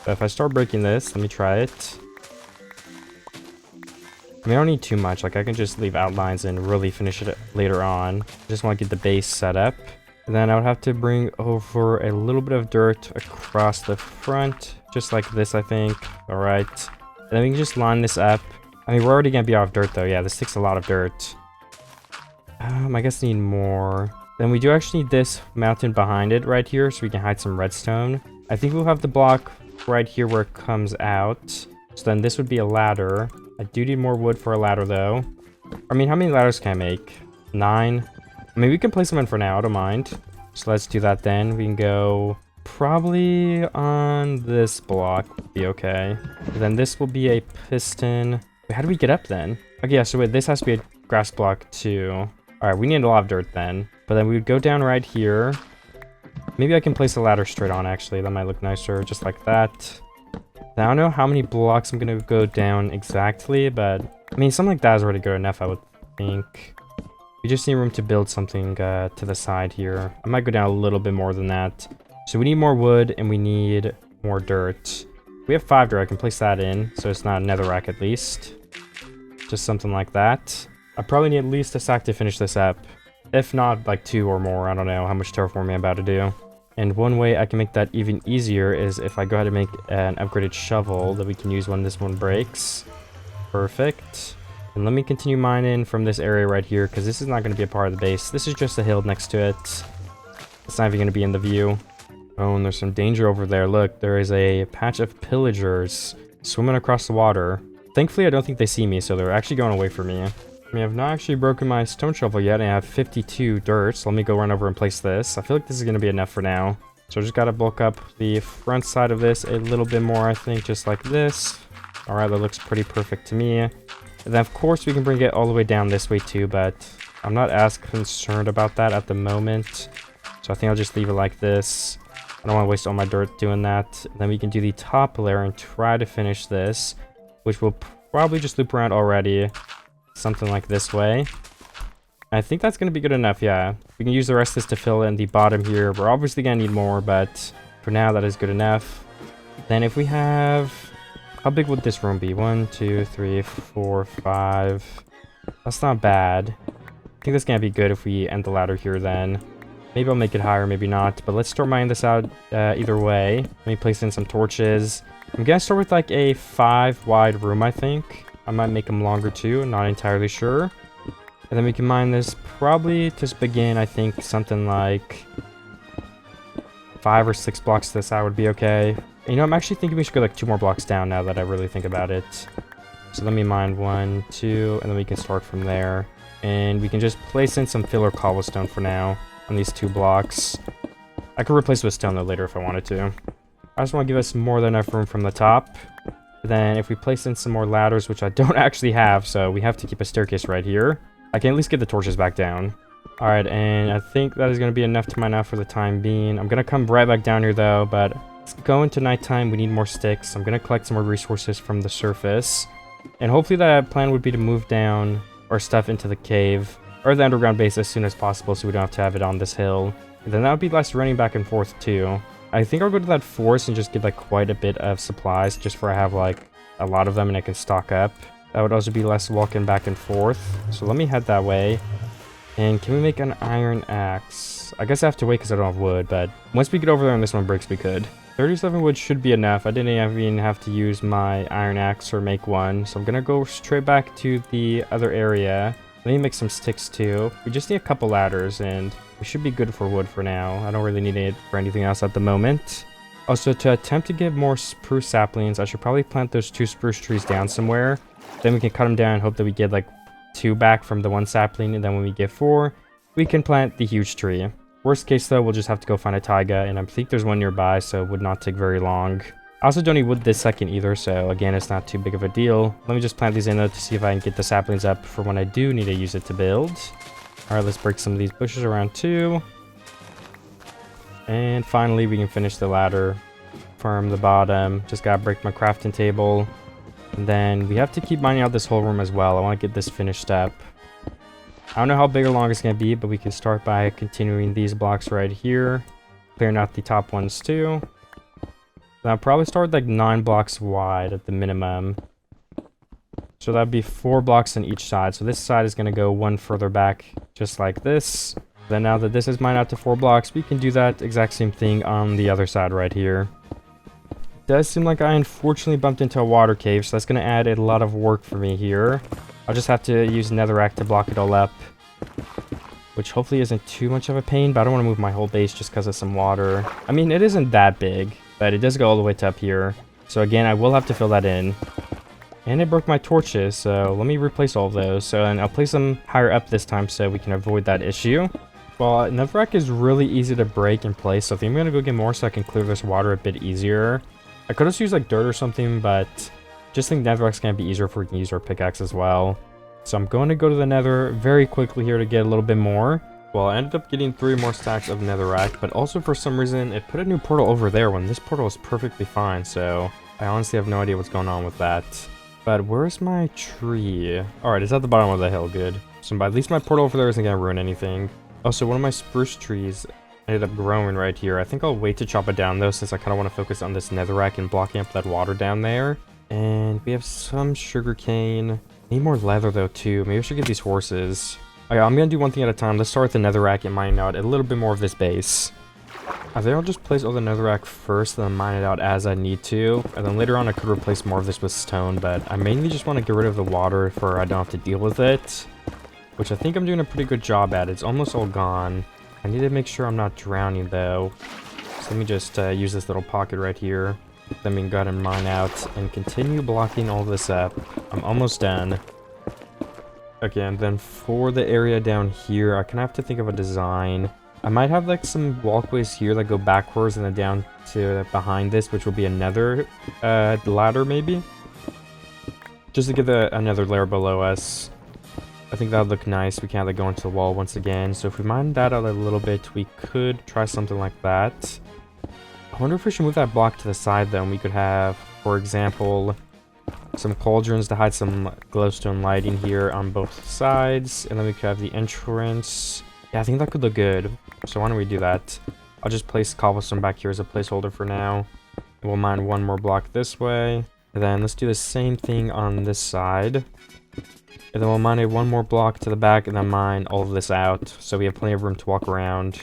But if I start breaking this, let me try it. I mean, I don't need too much. Like, I can just leave outlines and really finish it later on. I just want to get the base set up. And then I would have to bring over a little bit of dirt across the front. Just like this, I think. Alright. And then we can just line this up. I mean, we're already going to be out of dirt, though. Yeah, this takes a lot of dirt. I guess I need more. Then we do actually need this mountain behind it right here, so we can hide some redstone. I think we'll have the block right here where it comes out. So then this would be a ladder. I do need more wood for a ladder though. I mean, how many ladders can I make? 9? I mean, we can place them in for now, I don't mind. So let's do that then. We can go probably on this block. Would be okay. And then this will be a piston. Wait, how do we get up then? Okay, yeah, so wait, this has to be a grass block too. Alright, we need a lot of dirt then. But then we would go down right here. Maybe I can place a ladder straight on, actually. That might look nicer, just like that. Now, I don't know how many blocks I'm going to go down exactly, but... I mean, something like that is already good enough, I would think. We just need room to build something to the side here. I might go down a little bit more than that. So we need more wood, and we need more dirt. We have 5 dirt, I can place that in, so it's not a netherrack at least. Just something like that. I probably need at least a stack to finish this up. If not, like 2 or more. I don't know how much terraforming I'm about to do. And one way I can make that even easier is if I go ahead and make an upgraded shovel that we can use when this one breaks. Perfect. And let me continue mining from this area right here, because this is not going to be a part of the base. This is just a hill next to it. It's not even going to be in the view. Oh, and there's some danger over there. Look, there is a patch of pillagers swimming across the water. Thankfully, I don't think they see me, so they're actually going away from me. I mean, I've not actually broken my stone shovel yet, and I have 52 dirt, so let me go run over and place this. I feel like this is going to be enough for now. So I just got to bulk up the front side of this a little bit more, I think, just like this. Alright, that looks pretty perfect to me. And then, of course, we can bring it all the way down this way, too, but I'm not as concerned about that at the moment. So I think I'll just leave it like this. I don't want to waste all my dirt doing that. And then we can do the top layer and try to finish this, which will probably just loop around already. Something like this way. I think that's going to be good enough, yeah. We can use the rest of this to fill in the bottom here. We're obviously going to need more, but for now that is good enough. Then if we have... How big would this room be? 1, 2, 3, 4, 5. That's not bad. I think that's going to be good if we end the ladder here then. Maybe I'll make it higher, maybe not. But let's start mining this out either way. Let me place in some torches. I'm gonna start with like a 5 wide room, I think. I might make them longer too, not entirely sure. And then we can mine this probably to begin, I think something like 5 or 6 blocks to the side would be okay. You know, I'm actually thinking we should go like 2 more blocks down now that I really think about it. So let me mine 1, 2, and then we can start from there. And we can just place in some filler cobblestone for now on these 2 blocks. I could replace it with stone though later if I wanted to. I just want to give us more than enough room from the top. Then if we place in some more ladders, which I don't actually have, so we have to keep a staircase right here. I can at least get the torches back down. Alright, and I think that is going to be enough to mine out for the time being. I'm going to come right back down here though, but it's going to nighttime. We need more sticks. I'm going to collect some more resources from the surface. And hopefully that plan would be to move down our stuff into the cave or the underground base as soon as possible so we don't have to have it on this hill. And then that would be less running back and forth too. I think I'll go to that forest and just get like quite a bit of supplies just for I have like a lot of them and I can stock up. That would also be less walking back and forth. So let me head that way. And can we make an iron axe? I guess I have to wait because I don't have wood, but once we get over there and this one breaks, we could. 37 wood should be enough. I didn't even have to use my iron axe or make one. So I'm going to go straight back to the other area. Let me make some sticks too. We just need a couple ladders and we should be good for wood for now. I don't really need it for anything else at the moment. Also, to attempt to get more spruce saplings, I should probably plant those 2 spruce trees down somewhere. Then we can cut them down and hope that we get like 2 back from the 1 sapling. And then when we get 4, we can plant the huge tree. Worst case though, we'll just have to go find a taiga. And I think there's one nearby, so it would not take very long. I also don't need wood this second either, so again, it's not too big of a deal. Let me just plant these in though to see if I can get the saplings up for when I do need to use it to build. Alright, let's break some of these bushes around too. And finally, we can finish the ladder from the bottom. Just gotta break my crafting table. And then we have to keep mining out this whole room as well. I want to get this finished up. I don't know how big or long it's going to be, but we can start by continuing these blocks right here. Clearing out the top ones too. Then I'll probably start like 9 blocks wide at the minimum. So that'd be 4 blocks on each side. So this side is going to go 1 further back, just like this. Then now that this is mined out to 4 blocks, we can do that exact same thing on the other side right here. It does seem like I unfortunately bumped into a water cave, so that's going to add a lot of work for me here. I'll just have to use netherrack to block it all up, which hopefully isn't too much of a pain, but I don't want to move my whole base just because of some water. I mean, it isn't that big, but it does go all the way to up here. So again, I will have to fill that in. And it broke my torches, so let me replace all of those. So and I'll place them higher up this time so we can avoid that issue. Well, netherrack is really easy to break and place, so I think I'm going to go get more so I can clear this water a bit easier. I could just use like dirt or something, but just think netherrack's going to be easier if we can use our pickaxe as well. So I'm going to go to the nether very quickly here to get a little bit more. Well, I ended up getting 3 more stacks of netherrack, but also for some reason it put a new portal over there when this portal is perfectly fine, so I honestly have no idea what's going on with that. But where's my tree? Alright, it's at the bottom of the hill, good. So at least my portal over there isn't going to ruin anything. Also, one of my spruce trees ended up growing right here. I think I'll wait to chop it down though, since I kind of want to focus on this netherrack and blocking up that water down there. And we have some sugarcane. Need more leather though too. Maybe I should get these horses. Okay, I'm gonna do one thing at a time. Let's start with the netherrack and mine out a little bit more of this base. I think I'll just place all the netherrack first, then mine it out as I need to. And then later on I could replace more of this with stone, but I mainly just want to get rid of the water for I don't have to deal with it. Which I think I'm doing a pretty good job at. It's almost all gone. I need to make sure I'm not drowning though. So let me just use this little pocket right here. Then we can go ahead and mine out and continue blocking all this up. I'm almost done. Okay, and then for the area down here, I kind of have to think of a design. I might have like some walkways here that go backwards and then down to behind this, which will be another ladder maybe. Just to get another layer below us. I think that would look nice. We can have that go into the wall once again. So if we mine that out a little bit, we could try something like that. I wonder if we should move that block to the side though, and we could have, for example, some cauldrons to hide some glowstone lighting here on both sides. And then we could have the entrance. Yeah, I think that could look good. So why don't we do that? I'll just place cobblestone back here as a placeholder for now. We'll mine 1 more block this way. And then let's do the same thing on this side. And then we'll mine 1 more block to the back and then mine all of this out. So we have plenty of room to walk around.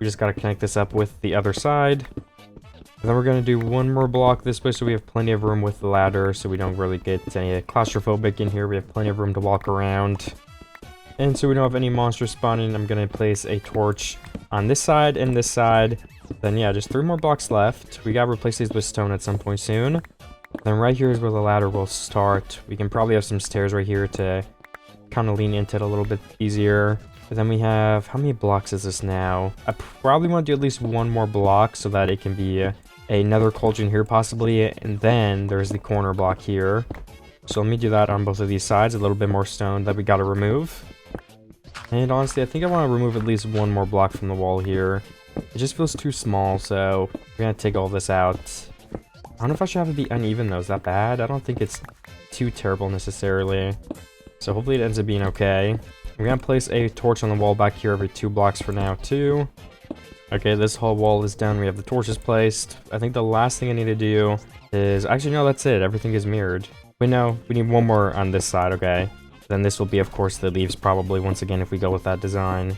We just gotta connect this up with the other side. And then we're gonna do one more block this way so we have plenty of room with the ladder so we don't really get any claustrophobic in here. We have plenty of room to walk around. And so we don't have any monsters spawning, I'm gonna place a torch on this side and this side. Then yeah, just 3 more blocks left. We gotta replace these with stone at some point soon. Then right here is where the ladder will start. We can probably have some stairs right here to kind of lean into it a little bit easier. But then we have, how many blocks is this now? I probably want to do at least 1 more block so that it can be another cauldron here possibly. And then there's the corner block here. So let me do that on both of these sides. A little bit more stone that we got to remove. And honestly, I think I want to remove at least 1 more block from the wall here. It just feels too small, so we're going to take all this out. I don't know if I should have it be uneven though. Is that bad? I don't think it's too terrible necessarily. So hopefully it ends up being okay. We're going to place a torch on the wall back here every 2 blocks for now too. Okay, this whole wall is done. We have the torches placed. I think the last thing I need to do is... Actually, no, that's it. Everything is mirrored. Wait, no. We need 1 more on this side, okay. Then this will be, of course, the leaves probably once again if we go with that design.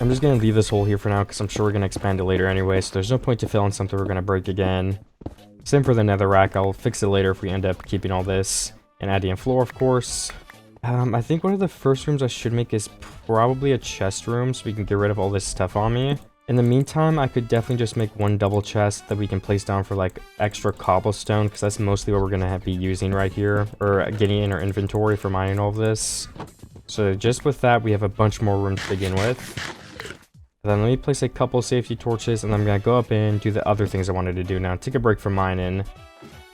I'm just going to leave this hole here for now because I'm sure we're going to expand it later anyway, so there's no point to fill in something we're going to break again. Same for the netherrack. I'll fix it later if we end up keeping all this. And adding a floor, of course. I think one of the first rooms I should make is probably a chest room so we can get rid of all this stuff on me. In the meantime, I could definitely just make 1 double chest that we can place down for like extra cobblestone because that's mostly what we're going to be using right here, or getting in our inventory for mining all of this. So just with that, we have a bunch more room to begin with. Then let me place a couple safety torches and I'm going to go up and do the other things I wanted to do now. Take a break from mining.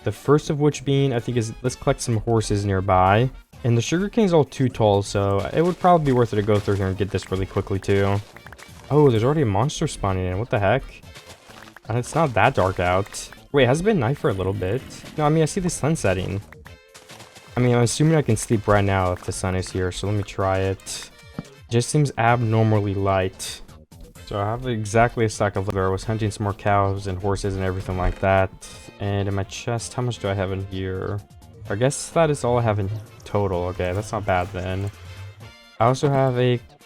The first of which being, I think, is let's collect some horses nearby. And the sugarcane's all too tall, so it would probably be worth it to go through here and get this really quickly too. Oh, there's already a monster spawning in. What the heck? And it's not that dark out. Wait, has it been night for a little bit? No, I mean, I see the sun setting. I mean, I'm assuming I can sleep right now if the sun is here, so let me try it. It just seems abnormally light. So I have exactly a stack of liver. I was hunting some more cows and horses and everything like that. And in my chest, how much do I have in here? I guess that is all I have in total. Okay, that's not bad then. I also have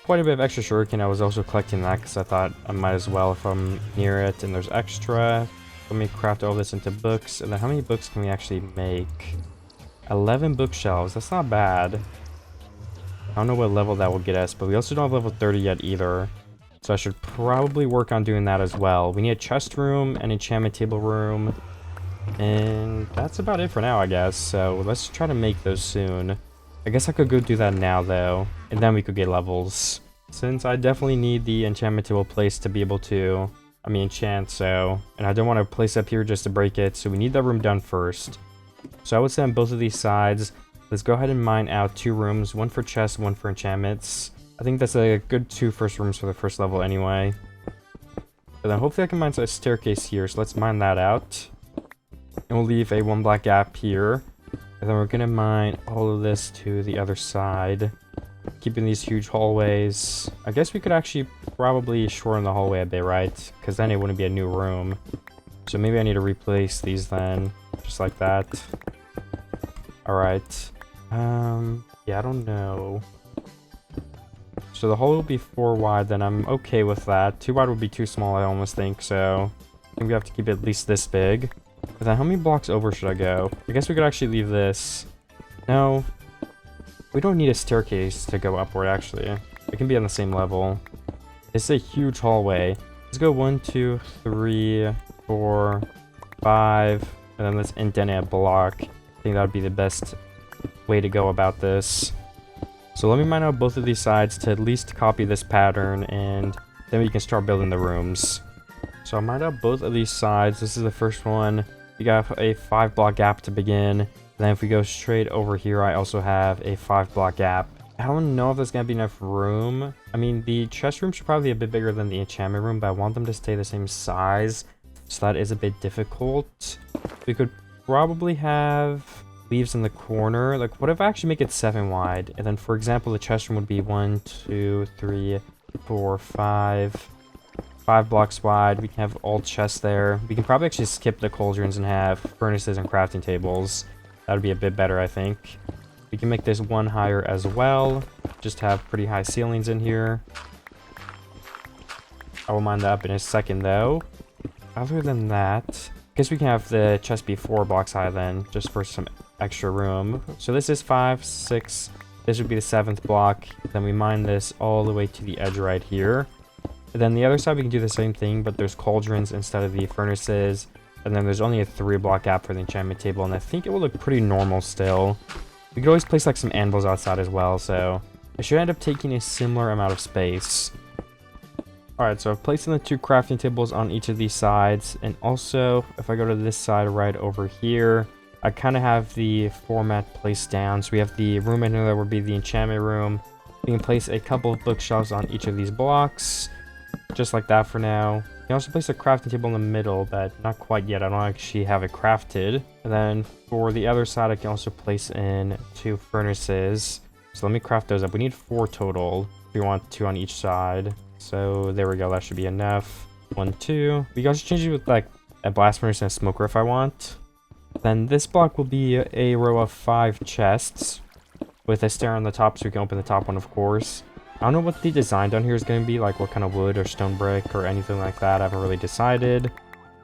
quite a bit of extra sugarcane. I was also collecting that because I thought I might as well if I'm near it. And there's extra. Let me craft all this into books. And then how many books can we actually make? 11 bookshelves. That's not bad. I don't know what level that will get us, but we also don't have level 30 yet either. So I should probably work on doing that as well. We need a chest room, an enchantment table room, and that's about it for now, I guess. So let's try to make those soon. I guess I could go do that now, though, and then we could get levels. Since I definitely need the enchantment table place to be able to, enchant, so... And I don't want to place up here just to break it, so we need that room done first. So I would say on both of these sides, let's go ahead and mine out 2 rooms, 1 for chests, 1 for enchantments. I think that's a good 2 first rooms for the first level anyway. But then hopefully I can mine a staircase here, so let's mine that out. And we'll leave a 1 black gap here. And then we're gonna mine all of this to the other side. Keeping these huge hallways. I guess we could actually probably shorten the hallway a bit, right? Because then it wouldn't be a new room. So maybe I need to replace these then. Just like that. Alright. Yeah, I don't know. So the hole will be 4 wide, then I'm okay with that. 2 wide would be too small, I almost think, so I think we have to keep it at least this big. But then how many blocks over should I go? I guess we could actually leave this. No. We don't need a staircase to go upward, actually. It can be on the same level. It's a huge hallway. Let's go 1, 2, 3, 4, 5, and then let's indent it a block. I think that would be the best way to go about this. So let me mine out both of these sides to at least copy this pattern, and then we can start building the rooms. So I mined out both of these sides. This is the first one. We got a 5 block gap to begin. And then if we go straight over here, I also have a 5 block gap. I don't know if there's gonna be enough room. I mean, the chest room should probably be a bit bigger than the enchantment room, but I want them to stay the same size. So that is a bit difficult. We could probably have leaves in the corner. Like, what if I actually make it 7 wide? And then, for example, the chest room would be 1, 2, 3, 4, 5. 5 blocks wide. We can have all chests there. We can probably actually skip the cauldrons and have furnaces and crafting tables. That would be a bit better, I think. We can make this 1 higher as well. Just have pretty high ceilings in here. I will mine that up in a second though. Other than that, I guess we can have the chest be 4 blocks high then, just for some extra room. So this is 5, 6. This would be the 7th block. Then we mine this all the way to the edge right here. And then the other side we can do the same thing, but there's cauldrons instead of the furnaces. And then there's only a 3 block gap for the enchantment table, and I think it will look pretty normal still. We could always place like some anvils outside as well, so it should end up taking a similar amount of space. Alright, so I've placed the 2 crafting tables on each of these sides, and also if I go to this side right over here, I kind of have the format placed down. So we have the room in here that would be the enchantment room. We can place a couple of bookshelves on each of these blocks, just like that for now. You can also place a crafting table in the middle, but not quite yet. I don't actually have it crafted. And then for the other side, I can also place in 2 furnaces. So let me craft those up. We need 4 total. We want 2 on each side. So there we go. That should be enough. 1, 2. We can also change it with like a blast furnace and a smoker if I want. Then this block will be a row of 5 chests with a stair on the top, so we can open the top one, of course. I don't know what the design down here is going to be, like what kind of wood or stone brick or anything like that. I haven't really decided.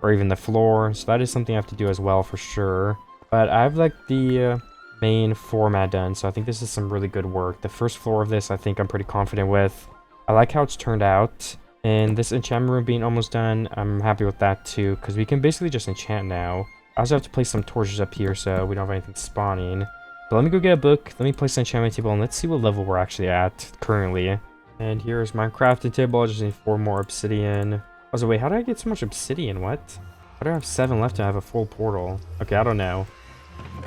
Or even the floor. So that is something I have to do as well for sure. But I have like the main format done, so I think this is some really good work. The first floor of this I think I'm pretty confident with. I like how it's turned out. And this enchantment room being almost done, I'm happy with that too, because we can basically just enchant now. I also have to place some torches up here so we don't have anything spawning. But let me go get a book, let me place an enchantment table, and let's see what level we're actually at currently. And here's my crafting table. I just need 4 more obsidian. Also, wait, how did I get so much obsidian? What? How do I have 7 left and I have a full portal? Okay, I don't know.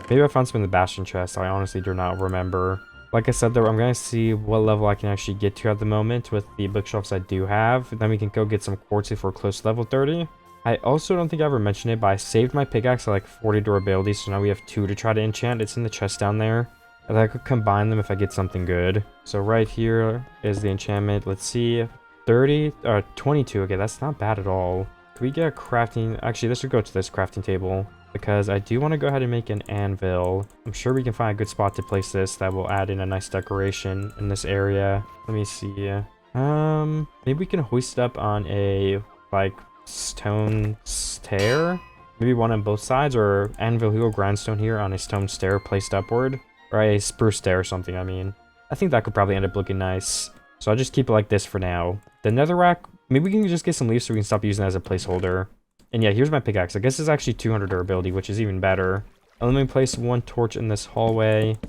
Maybe I found some in the bastion chest. I honestly do not remember. Like I said though, I'm going to see what level I can actually get to at the moment with the bookshelves I do have. Then we can go get some quartz if we're close to level 30. I also don't think I ever mentioned it, but I saved my pickaxe at like 40 durability, so now we have 2 to try to enchant. It's in the chest down there. And I could combine them if I get something good. So right here is the enchantment. Let's see. 22. Okay, that's not bad at all. Can we get a crafting? Actually, this should go to this crafting table, because I do want to go ahead and make an anvil. I'm sure we can find a good spot to place this that will add in a nice decoration in this area. Let me see. Maybe we can hoist it up on a like stone stair, maybe one on both sides, or anvil here, grindstone here on a stone stair placed upward, or a spruce stair or something. I mean, I think that could probably end up looking nice, so I'll just keep it like this for now. The netherrack, maybe we can just get some leaves so we can stop using it as a placeholder. And yeah, here's my pickaxe. I guess it's actually 200 durability, which is even better. And let me place 1 torch in this hallway,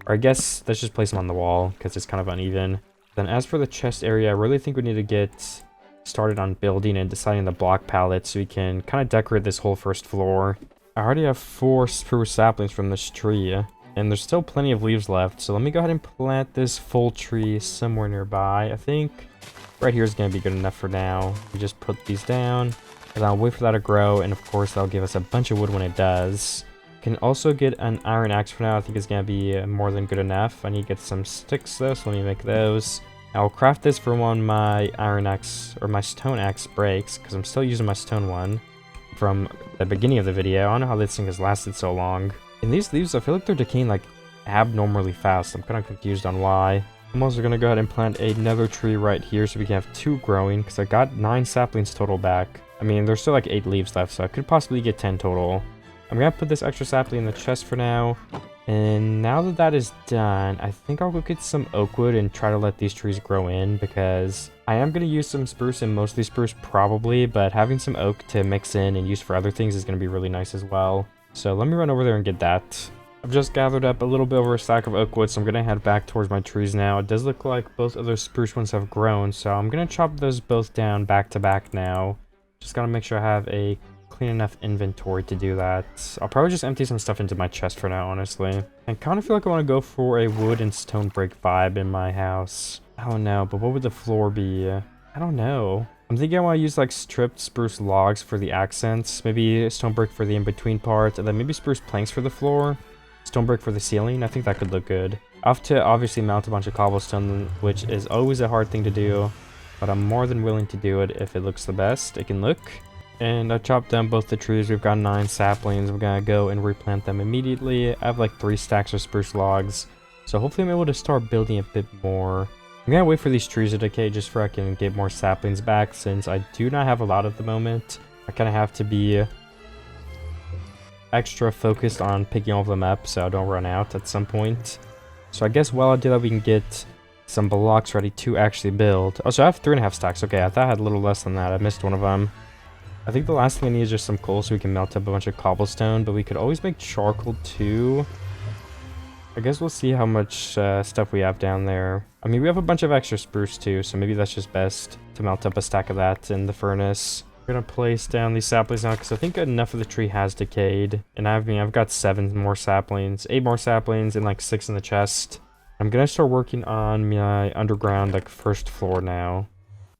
or I guess let's just place them on the wall because it's kind of uneven. Then as for the chest area, I really think we need to get started on building and deciding the block palette so we can kind of decorate this whole first floor. I already have 4 spruce saplings from this tree, and there's still plenty of leaves left, so let me go ahead and plant this full tree somewhere nearby. I think right here is going to be good enough for now. We just put these down, and I'll wait for that to grow, and of course that'll give us a bunch of wood when it does. Can also get an iron axe for now. I think it's going to be more than good enough. I need to get some sticks though, so let me make those. I'll craft this for when my iron axe or my stone axe breaks, because I'm still using my stone one from the beginning of the video. I don't know how this thing has lasted so long. And these leaves, I feel like they're decaying like abnormally fast. I'm kind of confused on why. I'm also going to go ahead and plant another tree right here so we can have 2 growing, because I got 9 saplings total back. I mean, there's still like 8 leaves left, so I could possibly get 10 total. I'm going to put this extra sapling in the chest for now. And now that that is done, I think I'll go get some oak wood and try to let these trees grow in, because I am going to use some spruce and mostly spruce probably, but having some oak to mix in and use for other things is going to be really nice as well. So let me run over there and get that. I've just gathered up a little bit over a stack of oak wood, so I'm going to head back towards my trees now. It does look like both of those spruce ones have grown, so I'm going to chop those both down back to back now. Just got to make sure I have a clean enough inventory to do that. I'll probably just empty some stuff into my chest for now, honestly. I kind of feel like I want to go for a wood and stone brick vibe in my house. I don't know, but what would the floor be? I don't know. I'm thinking I want to use like stripped spruce logs for the accents, maybe stone brick for the in-between part, and then maybe spruce planks for the floor, stone brick for the ceiling. I think that could look good. I have to obviously mount a bunch of cobblestone, which is always a hard thing to do, but I'm more than willing to do it if it looks the best it can look. And I chopped down both the trees. We've got 9 saplings. We're gonna go and replant them immediately. I have like 3 stacks of spruce logs, so hopefully I'm able to start building a bit more. I'm gonna wait for these trees to decay just so I can get more saplings back, since I do not have a lot at the moment. I kind of have to be extra focused on picking all of them up so I don't run out at some point. So I guess while I do that, we can get some blocks ready to actually build. Oh, so I have 3.5 stacks. Okay, I thought I had a little less than that. I missed one of them. I think the last thing I need is just some coal so we can melt up a bunch of cobblestone, but we could always make charcoal too. I guess we'll see how much stuff we have down there. I mean, we have a bunch of extra spruce too, so maybe that's just best to melt up a stack of that in the furnace. We're gonna place down these saplings now because I think enough of the tree has decayed. And I've got 7 more saplings, 8 more saplings, and like 6 in the chest. I'm gonna start working on my underground like first floor now.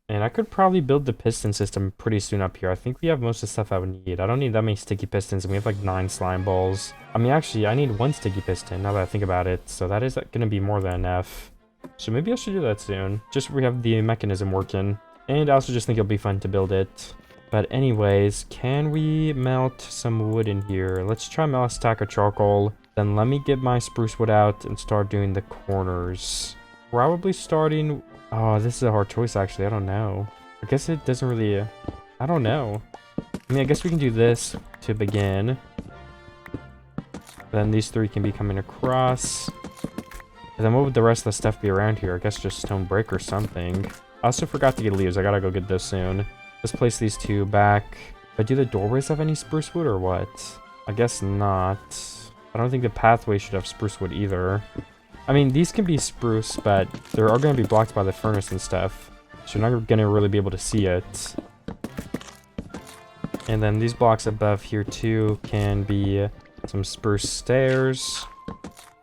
And I could probably build the piston system pretty soon up here. I think we have most of the stuff I would need. I don't need that many sticky pistons, and we have like 9 slime balls. I mean, actually, I need 1 sticky piston now that I think about it. So that is gonna be more than enough. So maybe I should do that soon. Just so we have the mechanism working. And I also just think it'll be fun to build it. But anyways, can we melt some wood in here? Let's try melt a stack of charcoal. Then let me get my spruce wood out and start doing the corners. Probably starting... Oh, this is a hard choice, actually. I don't know. I guess it doesn't really... I don't know. I mean, I guess we can do this to begin. Then these 3 can be coming across. And then what would the rest of the stuff be around here? I guess just stone brick or something. I also forgot to get leaves. I gotta go get those soon. Let's place these 2 back. But do the doorways have any spruce wood or what? I guess not. I don't think the pathway should have spruce wood either. I mean, these can be spruce, but they're all going to be blocked by the furnace and stuff. So you're not going to really be able to see it. And then these blocks above here too can be some spruce stairs.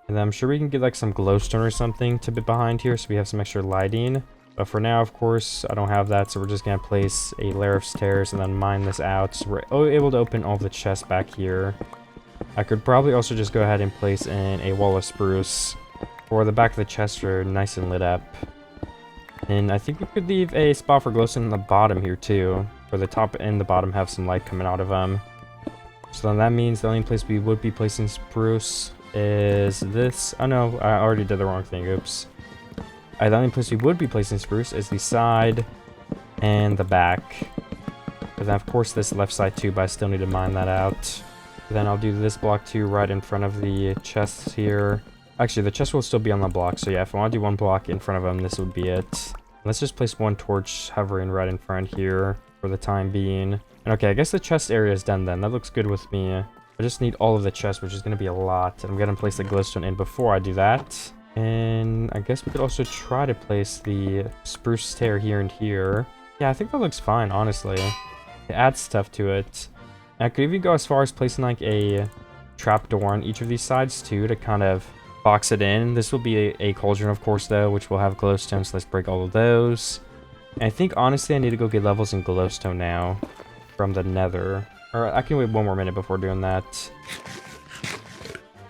And then I'm sure we can get like some glowstone or something to be behind here so we have some extra lighting. But for now, of course, I don't have that, so we're just going to place a layer of stairs and then mine this out. So we're able to open all the chests back here. I could probably also just go ahead and place in a wall of spruce. For the back of the chest are nice and lit up. And I think we could leave a spot for glowstone in the bottom here too. For the top and the bottom have some light coming out of them. So then that means the only place we would be placing spruce is this. Oh no, I already did the wrong thing. Oops. The only place we would be placing spruce is the side and the back. But then of course this left side too, but I still need to mine that out. Then I'll do this block too right in front of the chests here. Actually, the chest will still be on the block, so yeah, if I want to do 1 block in front of them, this would be it. Let's just place 1 torch hovering right in front here for the time being. And okay, I guess the chest area is done then. That looks good with me. I just need all of the chests, which is going to be a lot. And I'm going to place the glowstone in before I do that. And I guess we could also try to place the spruce stair here and here. Yeah, I think that looks fine, honestly. It adds stuff to it. And I could even go as far as placing like a trapdoor on each of these sides too to kind of box it in. This will be a cauldron, of course, though, which will have glowstone, so let's break all of those. And I think, honestly, I need to go get levels in glowstone now from the nether. Or I can wait 1 more minute before doing that.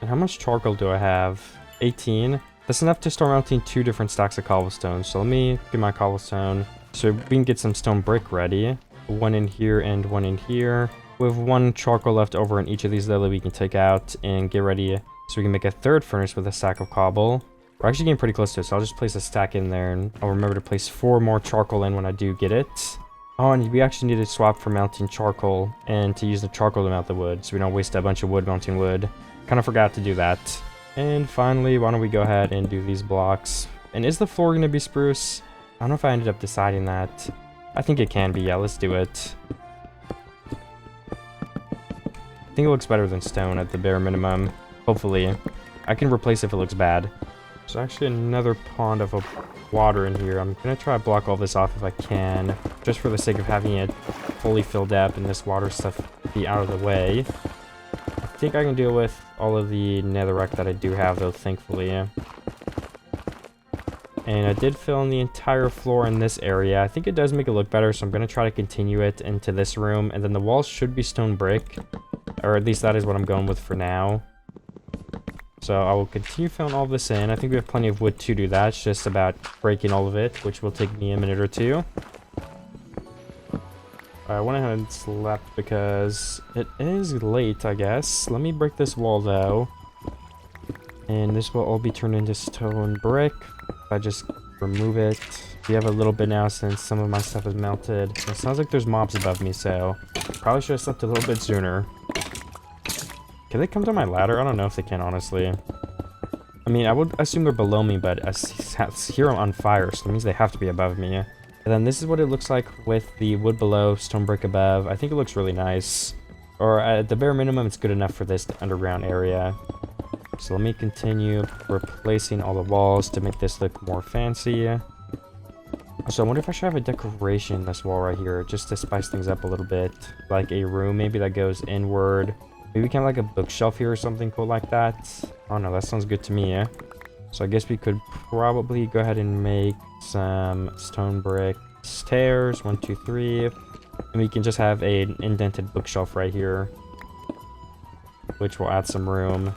And how much charcoal do I have? 18. That's enough to start melting 2 different stacks of cobblestone. So let me get my cobblestone so we can get some stone brick ready. 1 in here and 1 in here. We have 1 charcoal left over in each of these, though, that we can take out and get ready so we can make a 3rd furnace with a stack of cobble. We're actually getting pretty close to it, so I'll just place a stack in there, and I'll remember to place 4 more charcoal in when I do get it. Oh, and we actually need to swap for melting charcoal and to use the charcoal to melt the wood, so we don't waste a bunch of wood melting wood. Kind of forgot to do that. And finally, why don't we go ahead and do these blocks. And is the floor going to be spruce? I don't know if I ended up deciding that. I think it can be, yeah, let's do it. I think it looks better than stone at the bare minimum. Hopefully. I can replace it if it looks bad. There's actually another pond of water in here. I'm going to try to block all this off if I can. Just for the sake of having it fully filled up and this water stuff be out of the way. I think I can deal with all of the netherrack that I do have, though, thankfully. And I did fill in the entire floor in this area. I think it does make it look better, so I'm going to try to continue it into this room. And then the walls should be stone brick. Or at least that is what I'm going with for now. So I will continue filling all this in. I think we have plenty of wood to do that. It's just about breaking all of it, which will take me a minute or 2. I went ahead and slept because it is late, I guess. Let me break this wall, though. And this will all be turned into stone brick. I just remove it. We have a little bit now since some of my stuff is melted. It sounds like there's mobs above me, so probably should have slept a little bit sooner. Can they come down my ladder? I don't know if they can, honestly. I mean, I would assume they're below me, but I hear them on fire, so that means they have to be above me. And then this is what it looks like with the wood below, stone brick above. I think it looks really nice. Or at the bare minimum, it's good enough for this underground area. So let me continue replacing all the walls to make this look more fancy. So I wonder if I should have a decoration in this wall right here, just to spice things up a little bit. Like a room maybe that goes inward. Maybe kind of like a bookshelf here or something cool like that. Oh no, that sounds good to me, eh? So I guess we could probably go ahead and make some stone brick stairs. 1, 2, 3. And we can just have an indented bookshelf right here, which will add some room.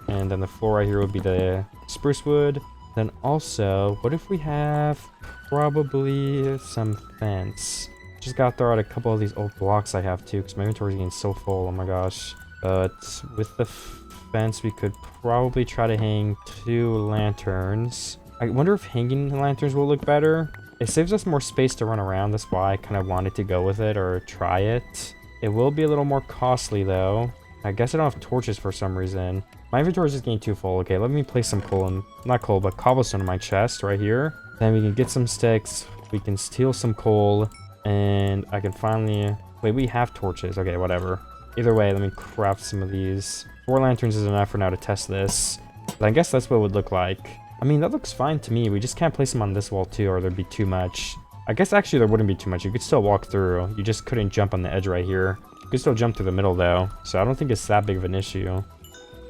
And then the floor right here would be the spruce wood. Then also, what if we have probably some fence? Just gotta throw out a couple of these old blocks I have too, because my inventory is getting so full. Oh my gosh. But with the fence, we could probably try to hang 2 lanterns. I wonder if hanging lanterns will look better. It saves us more space to run around. That's why I kind of wanted to go with it or try it. It will be a little more costly though. I guess I don't have torches for some reason. My inventory is just getting too full. Okay, let me place some coal not coal, but cobblestone in my chest right here. Then we can get some sticks. We can steal some coal. And I can finally... Wait, we have torches. Okay, whatever. Either way, let me craft some of these. 4 lanterns is enough for now to test this. But I guess that's what it would look like. I mean, that looks fine to me. We just can't place them on this wall too, or there'd be too much. I guess actually there wouldn't be too much. You could still walk through. You just couldn't jump on the edge right here. You could still jump through the middle though. So I don't think it's that big of an issue.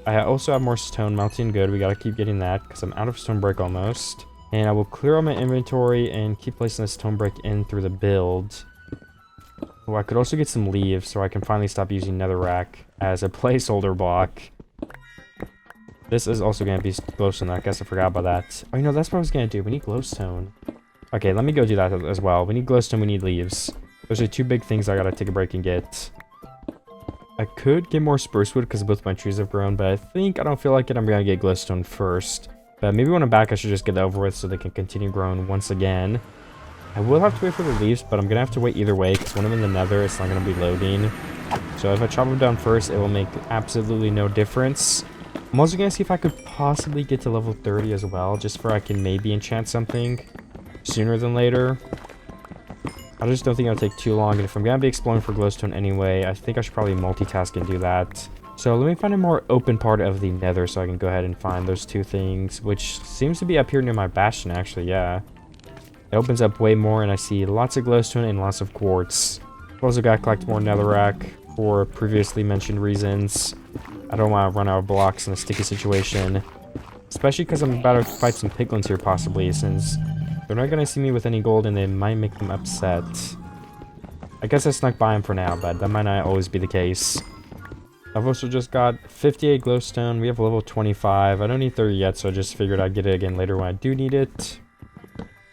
I also have more stone melting. Good. We gotta keep getting that because I'm out of stone brick almost. And I will clear out my inventory and keep placing the stone brick in through the build. Oh, I could also get some leaves so I can finally stop using netherrack as a placeholder block. This is also going to be glowstone. I guess I forgot about that. Oh, you know, that's what I was going to do. We need glowstone. Okay, let me go do that as well. We need glowstone, we need leaves. Those are 2 big things I got to take a break and get. I could get more spruce wood because both my trees have grown, but I don't feel like it. I'm going to get glowstone first. But maybe when I'm back, I should just get that over with so they can continue growing once again. I will have to wait for the leaves, but I'm going to have to wait either way because when I'm in the nether, it's not going to be loading. So if I chop them down first, it will make absolutely no difference. I'm also going to see if I could possibly get to level 30 as well, just for I can maybe enchant something sooner than later. I just don't think it'll take too long, and if I'm going to be exploring for glowstone anyway, I think I should probably multitask and do that. So let me find a more open part of the nether so I can go ahead and find those 2 things, which seems to be up here near my bastion actually, yeah. It opens up way more, and I see lots of glowstone and lots of quartz. I've also got to collect more netherrack for previously mentioned reasons. I don't want to run out of blocks in a sticky situation. Especially because I'm about to fight some piglins here possibly, since they're not going to see me with any gold and they might make them upset. I guess I snuck by them for now, but that might not always be the case. I've also just got 58 glowstone. We have level 25. I don't need 30 yet, so I just figured I'd get it again later when I do need it.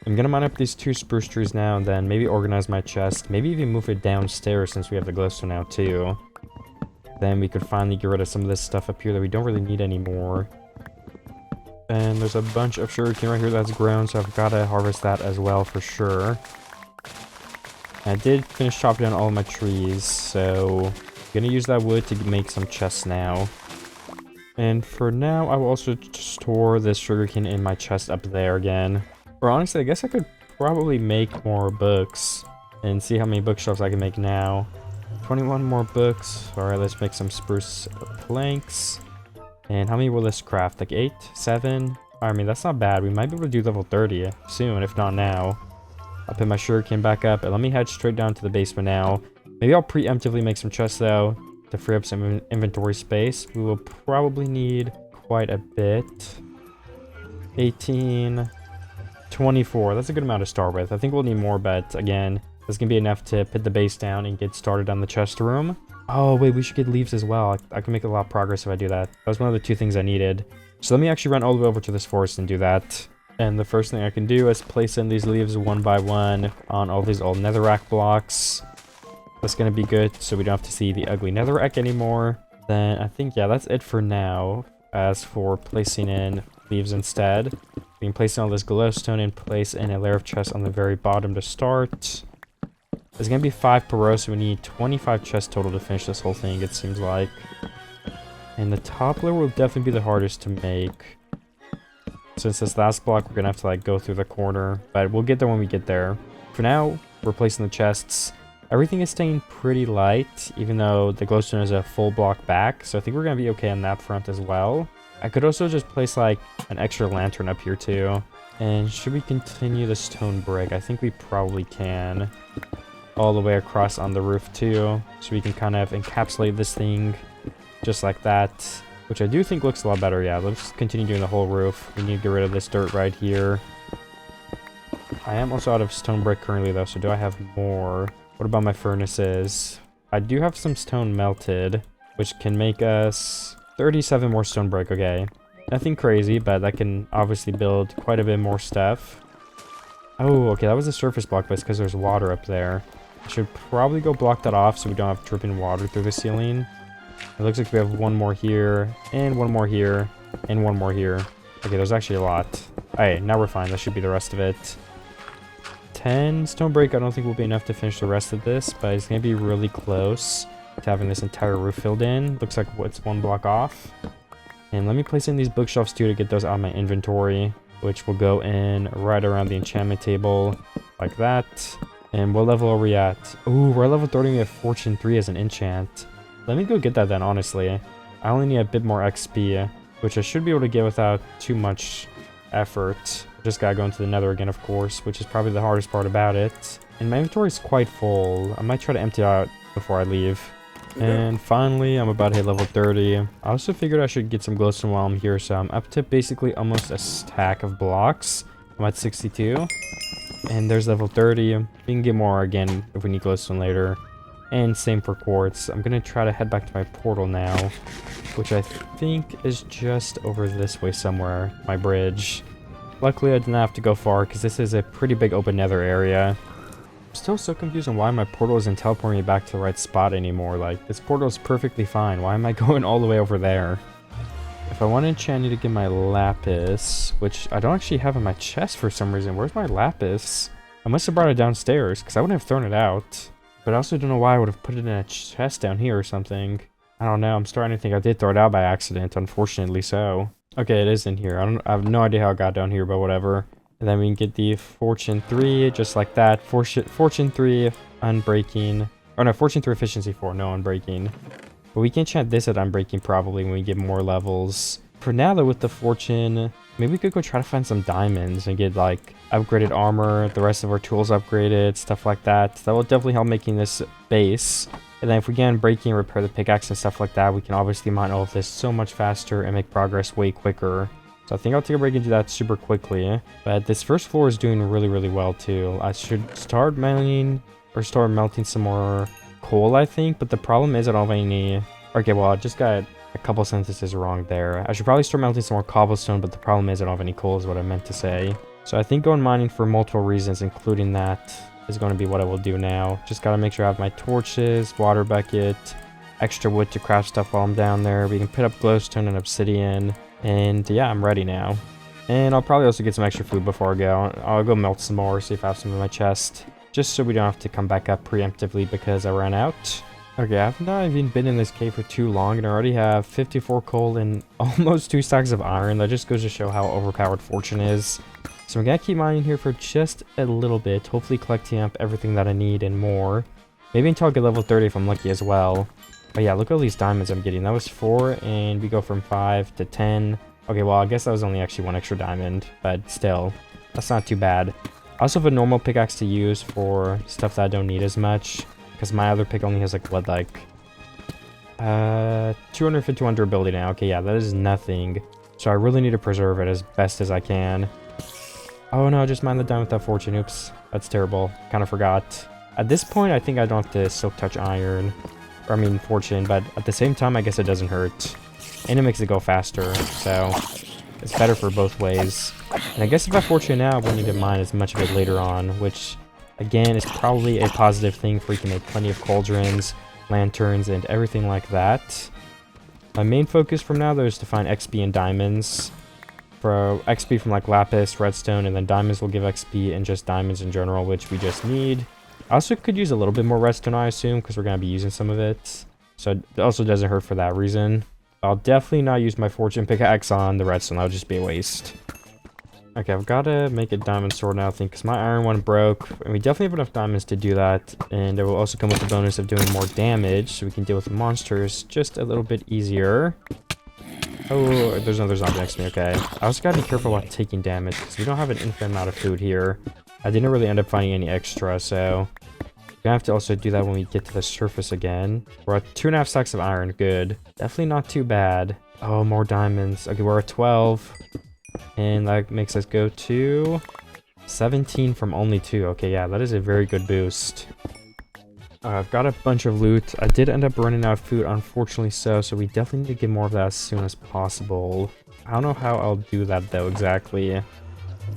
I'm gonna mine up these 2 spruce trees now and then maybe organize my chest. Maybe even move it downstairs since we have the glowstone now too. Then we could finally get rid of some of this stuff up here that we don't really need anymore. And there's a bunch of sugarcane right here that's grown, so I've got to harvest that as well for sure. I did finish chopping down all of my trees, so I'm gonna use that wood to make some chests now. And for now, I will also store this sugarcane in my chest up there again. Or honestly, I guess I could probably make more books and see how many bookshelves I can make now. 21 more books. Alright, let's make some spruce planks. And how many will this craft? Like 8? 7? I mean, that's not bad. We might be able to do level 30 soon, if not now. I'll put my sugarcane back up, and let me head straight down to the basement now. Maybe I'll preemptively make some chests, though, to free up some inventory space. We will probably need quite a bit. 18... 24. That's a good amount to start with. I think we'll need more, but again, this can be enough to put the base down and get started on the chest room. Oh, wait, we should get leaves as well. I can make a lot of progress if I do that. That was one of the 2 things I needed. So let me actually run all the way over to this forest and do that. And the first thing I can do is place in these leaves 1 by 1 on all these old netherrack blocks. That's going to be good, so we don't have to see the ugly netherrack anymore. Then I think, yeah, that's it for now. as for placing in leaves instead. We can place all this glowstone in place in a layer of chests on the very bottom to start. There's gonna be 5 per row, so we need 25 chests total to finish this whole thing, it seems like. And the top layer will definitely be the hardest to make. Since this last block, we're gonna have to like go through the corner, but we'll get there when we get there. For now, we're placing the chests. Everything is staying pretty light, even though the glowstone is a full block back, so I think we're gonna be okay on that front as well. I could also just place like an extra lantern up here too. And should we continue the stone brick? I think we probably can. All the way across on the roof too, so we can kind of encapsulate this thing just like that, which I do think looks a lot better. Yeah, let's continue doing the whole roof. We need to get rid of this dirt right here. I am also out of stone brick currently though, so do I have more? What about my furnaces? I do have some stone melted, which can make us 37 more stone brick. Okay, nothing crazy, but that can obviously build quite a bit more stuff. Oh, okay, that was a surface block, but it's because there's water up there. I should probably go block that off so we don't have dripping water through the ceiling. It looks like we have one more here, and one more here, and one more here. Okay, there's actually a lot. Alright, now we're fine. That should be the rest of it. 10 stone break, I don't think will be enough to finish the rest of this, but it's going to be really close to having this entire roof filled in. Looks like it's one block off. And let me place in these bookshelves too to get those out of my inventory, which will go in right around the enchantment table, like that. And what level are we at? Ooh, we're at level 30, we have Fortune 3 as an enchant. Let me go get that then, honestly. I only need a bit more XP, which I should be able to get without too much effort. Just gotta go into the nether again, of course, which is probably the hardest part about it. And my inventory is quite full. I might try to empty it out before I leave. And finally, I'm about to hit level 30. I also figured I should get some glowstone while I'm here, so I'm up to basically almost a stack of blocks. I'm at 62. And there's level 30. We can get more again if we need glowstone later. And same for quartz. I'm gonna try to head back to my portal now, which I think is just over this way somewhere, my bridge. Luckily, I didn't have to go far because this is a pretty big open nether area. I'm still so confused on why my portal isn't teleporting me back to the right spot anymore. Like, this portal is perfectly fine. Why am I going all the way over there? If I want to enchant, I need to get my lapis, which I don't actually have in my chest for some reason. Where's my lapis? I must have brought it downstairs because I wouldn't have thrown it out. But I also don't know why I would have put it in a chest down here or something. I don't know. I'm starting to think I did throw it out by accident, unfortunately so. Okay, it is in here. I have no idea how it got down here, but whatever. And then we can get the Fortune 3, just like that. Fortune 3, Unbreaking. Or no, Fortune 3, Efficiency 4, no Unbreaking. But we can enchant this at Unbreaking probably when we get more levels. For now though, with the Fortune, maybe we could go try to find some diamonds and get like upgraded armor, the rest of our tools upgraded, stuff like that. That will definitely help making this base. And then if we get Unbreaking, repair the pickaxe and stuff like that, we can obviously mine all of this so much faster and make progress way quicker. So I think I'll take a break and do that super quickly. But this first floor is doing really, really well too. I should start mining or start melting some more coal, I think. But the problem is I don't have any... Okay, well, I just got a couple sentences wrong there. I should probably start melting some more cobblestone, but the problem is I don't have any coal is what I meant to say. So I think going mining for multiple reasons, including that, is going to be what I will do now. Just got to make sure I have my torches, water bucket, extra wood to craft stuff while I'm down there. We can put up glowstone and obsidian. And yeah, I'm ready now. And I'll probably also get some extra food before I go. I'll go melt some more, see if I have some in my chest. Just so we don't have to come back up preemptively because I ran out. Okay, I've not even been in this cave for too long, and I already have 54 coal and almost 2 stacks of iron. That just goes to show how overpowered Fortune is. So I'm gonna keep mining here for just a little bit, hopefully collecting up everything that I need and more. Maybe until I get level 30 if I'm lucky as well. But yeah, look at all these diamonds I'm getting. That was 4, and we go from 5 to 10. Okay, well, I guess that was only actually 1 extra diamond, but still, that's not too bad. I also have a normal pickaxe to use for stuff that I don't need as much, because my other pick only has like, what, like 251 durability now. Okay, yeah, that is nothing. So I really need to preserve it as best as I can. Oh no, I just mined the diamond without Fortune. Oops, that's terrible. Kind of forgot. At this point, I think I don't have to silk touch iron. Or I mean Fortune, but at the same time, I guess it doesn't hurt. And it makes it go faster, so it's better for both ways. And I guess if I Fortune now, I won't need to mine as much of it later on, which again is probably a positive thing for you to make plenty of cauldrons, lanterns, and everything like that. My main focus from now, though, is to find XP and diamonds. For XP from like lapis, redstone, and then diamonds will give XP and just diamonds in general, which we just need. I also could use a little bit more redstone, I assume, because we're going to be using some of it. So it also doesn't hurt for that reason. I'll definitely not use my fortune pickaxe on the redstone. That would just be a waste. Okay, I've got to make a diamond sword now, I think, because my iron one broke. And we definitely have enough diamonds to do that. And it will also come with the bonus of doing more damage, so we can deal with the monsters just a little bit easier. Oh, there's another zombie next to me. Okay. I also gotta be careful about taking damage, because we don't have an infinite amount of food here. I didn't really end up finding any extra, so... we're gonna have to also do that when we get to the surface again. We're at 2.5 stacks of iron. Good. Definitely not too bad. Oh, more diamonds. Okay, we're at 12. And that makes us go to 17 from only 2. Okay, yeah, that is a very good boost. I've got a bunch of loot. I did end up running out of food, unfortunately so we definitely need to get more of that as soon as possible. I don't know how I'll do that, though, exactly.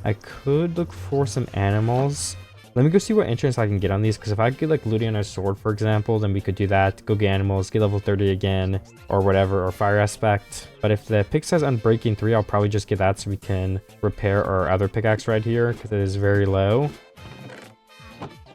I could look for some animals. Let me go see what entrance I can get on these, because if I get, like, looting on a sword, for example, then we could do that. Go get animals, get level 30 again, or whatever, or fire aspect. But if the pick says Unbreaking 3, I'll probably just get that so we can repair our other pickaxe right here, because it is very low.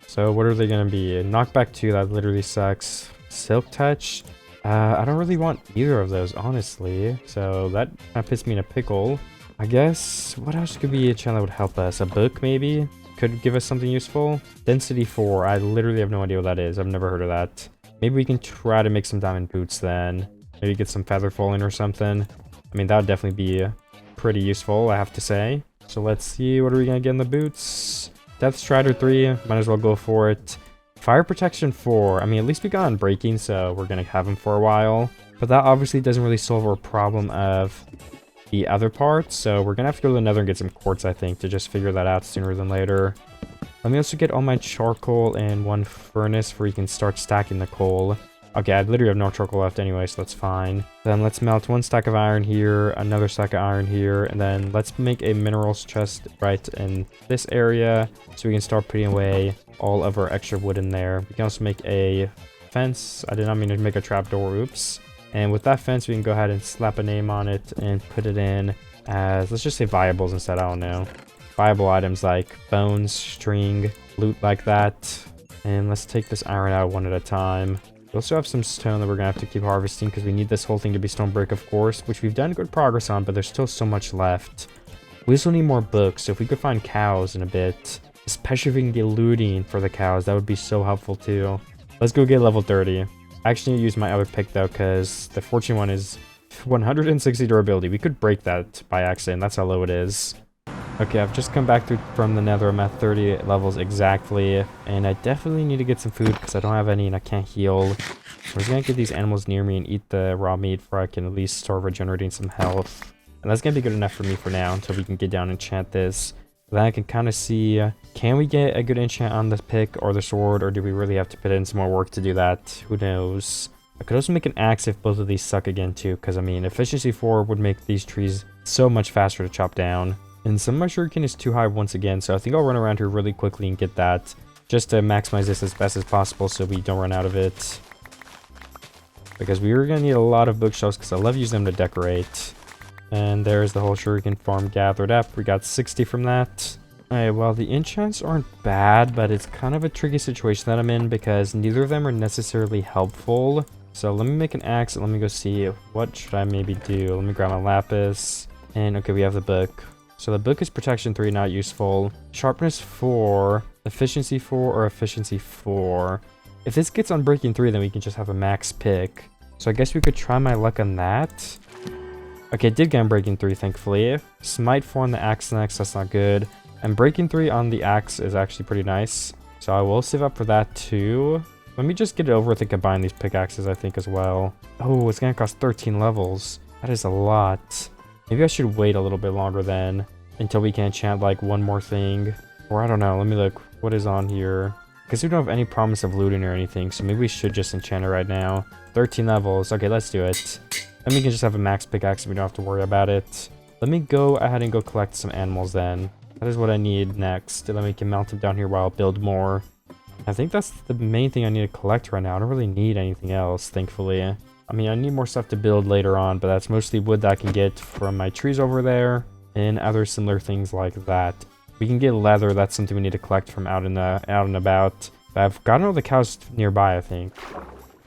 So what are they going to be? Knockback 2, that literally sucks. Silk Touch? I don't really want either of those, honestly. So that kind of puts me in a pickle. I guess, what else could be a channel that would help us? A book, maybe? Could give us something useful. Density 4, I literally have no idea what that is. I've never heard of that. Maybe we can try to make some diamond boots then. Maybe get some feather falling or something. I mean, that would definitely be pretty useful, I have to say. So let's see, what are we going to get in the boots? Death Strider 3, might as well go for it. Fire Protection 4, I mean, at least we got Unbreaking, so we're going to have him for a while. But that obviously doesn't really solve our problem of the other parts, so we're going to have to go to the Nether and get some quartz, I think, to just figure that out sooner than later. Let me also get all my charcoal and one furnace where you can start stacking the coal. Okay, I literally have no charcoal left anyway, so that's fine. Then let's melt 1 stack of iron here, another stack of iron here, and then let's make a minerals chest right in this area so we can start putting away all of our extra wood in there. We can also make a fence. I did not mean to make a trapdoor, oops. And with that fence, we can go ahead and slap a name on it and put it in as, let's just say viables instead, I don't know. Viable items like bones, string, loot like that. And let's take this iron out one at a time. We also have some stone that we're going to have to keep harvesting because we need this whole thing to be stone brick, of course, which we've done good progress on, but there's still so much left. We also need more books, so if we could find cows in a bit, especially if we can get looting for the cows, that would be so helpful too. Let's go get level 30. I actually need to use my other pick though, because the fortune one is 160 durability. We could break that by accident, that's how low it is. Okay, I've just come back from the Nether. I'm at 30 levels exactly, and I definitely need to get some food because I don't have any and I can't heal. So I'm just gonna get these animals near me and eat the raw meat where I can at least start regenerating some health. And that's gonna be good enough for me for now until we can get down and enchant this. Then I can kind of see, can we get a good enchant on the pick or the sword, or do we really have to put in some more work to do that? Who knows? I could also make an axe if both of these suck again too, because I mean, efficiency 4 would make these trees so much faster to chop down. And some of my sugarcane is too high once again, so I think I'll run around here really quickly and get that, just to maximize this as best as possible so we don't run out of it. Because we are going to need a lot of bookshelves, because I love using them to decorate. And there's the whole sugarcane farm gathered up. We got 60 from that. Alright, well, the enchants aren't bad, but it's kind of a tricky situation that I'm in, because neither of them are necessarily helpful. So let me make an axe, and let me go see what should I maybe do. Let me grab my lapis. And okay, we have the book. So the book is protection 3, not useful. Sharpness 4, efficiency 4, or efficiency 4. If this gets Unbreaking 3, then we can just have a max pick. So I guess we could try my luck on that. Okay, it did get Unbreaking 3, thankfully. Smite 4 on the axe next, that's not good. And Breaking 3 on the axe is actually pretty nice. So I will save up for that too. Let me just get it over with and combine these pickaxes, I think, as well. Oh, it's gonna cost 13 levels. That is a lot. Maybe I should wait a little bit longer then, until we can enchant like one more thing. Or I don't know, let me look what is on here. Because we don't have any promise of looting or anything, so maybe we should just enchant it right now. 13 levels, okay, let's do it. Then we can just have a max pickaxe and we don't have to worry about it. Let me go ahead and go collect some animals then. That is what I need next. And then we can mount them down here while I'll build more. I think that's the main thing I need to collect right now. I don't really need anything else, thankfully. I mean, I need more stuff to build later on, but that's mostly wood that I can get from my trees over there and other similar things like that. We can get leather. That's something we need to collect from out and about. But I've gotten all the cows nearby, I think.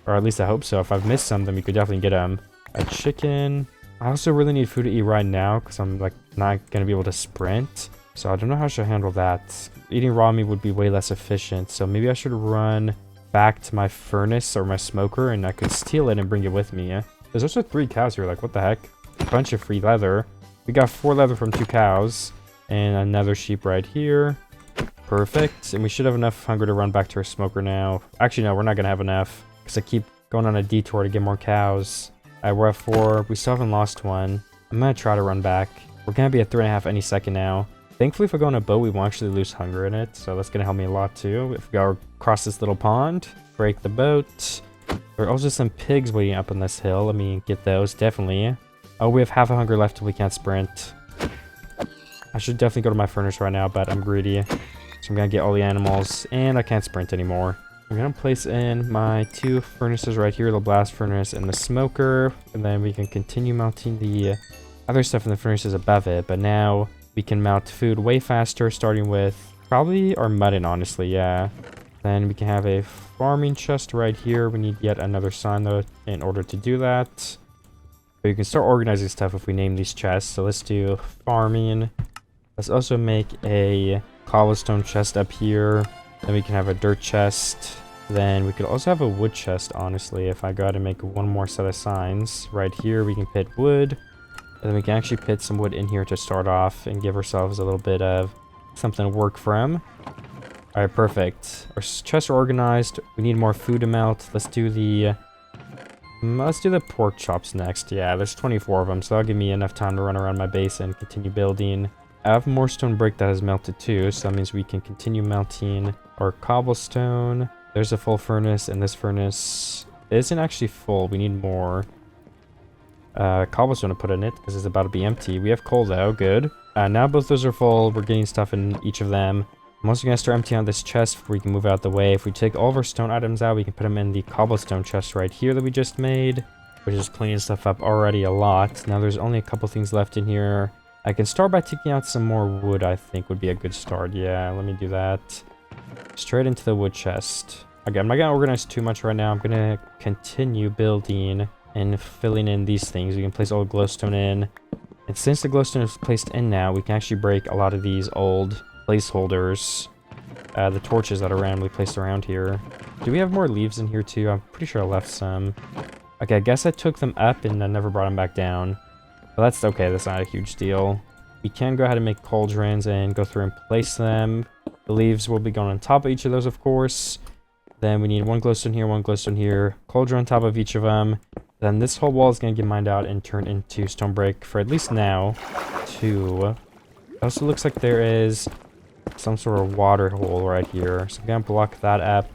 Or at least I hope so. If I've missed some, then we could definitely get them. A chicken. I also really need food to eat right now because I'm like not going to be able to sprint. So I don't know how I should handle that. Eating raw meat would be way less efficient. So maybe I should run back to my furnace or my smoker and I could steal it and bring it with me. There's also 3 cows here. Like, what the heck? A bunch of free leather. We got 4 leather from 2 cows. And another sheep right here. Perfect. And we should have enough hunger to run back to our smoker now. Actually, no, we're not going to have enough. Because I keep going on a detour to get more cows. Alright, we're at 4. We still haven't lost one. I'm going to try to run back. We're going to be at 3.5 any second now. Thankfully, if I go on a boat, we won't actually lose hunger in it. So that's going to help me a lot too. If we go across this little pond, break the boat. There are also some pigs waiting up on this hill. Let me get those, definitely. Oh, we have half a hunger left if we can't sprint. I should definitely go to my furnace right now, but I'm greedy. So I'm going to get all the animals, and I can't sprint anymore. I'm going to place in my 2 furnaces right here, the blast furnace and the smoker. And then we can continue mounting the other stuff in the furnaces above it. But now we can mount food way faster, starting with probably our mutton, honestly, yeah. Then we can have a farming chest right here. We need yet another sign, though, in order to do that. But you can start organizing stuff if we name these chests. So let's do farming. Let's also make a cobblestone chest up here. Then we can have a dirt chest. Then we could also have a wood chest, honestly, if I go ahead and make one more set of signs. Right here, we can pit wood. And then we can actually put some wood in here to start off and give ourselves a little bit of something to work from. Alright, perfect. Our chests are organized. We need more food to melt. Let's do the pork chops next. Yeah, there's 24 of them, so that'll give me enough time to run around my base and continue building. I have more stone brick that has melted too, so that means we can continue melting our cobblestone. There's a full furnace, and this furnace isn't actually full. We need more cobblestone to put in it because it's about to be empty. We have coal though, good. Now both those are full. We're getting stuff in each of them. I'm also going to start emptying out this chest before we can move out the way. If we take all of our stone items out, we can put them in the cobblestone chest right here that we just made, which is cleaning stuff up already a lot. Now there's only a couple things left in here. I can start by taking out some more wood, I think would be a good start. Yeah, let me do that. Straight into the wood chest. Okay, I'm not going to organize too much right now. I'm going to continue building and filling in these things. We can place all the glowstone in. And since the glowstone is placed in now, we can actually break a lot of these old placeholders. The torches that are randomly placed around here. Do we have more leaves in here too? I'm pretty sure I left some. Okay, I guess I took them up and I never brought them back down. But that's okay, that's not a huge deal. We can go ahead and make cauldrons and go through and place them. The leaves will be going on top of each of those, of course. Then we need one glowstone here, cauldron on top of each of them. Then this whole wall is going to get mined out and turned into stone brick for at least now. 2. It also looks like there is some sort of water hole right here. So I'm going to block that up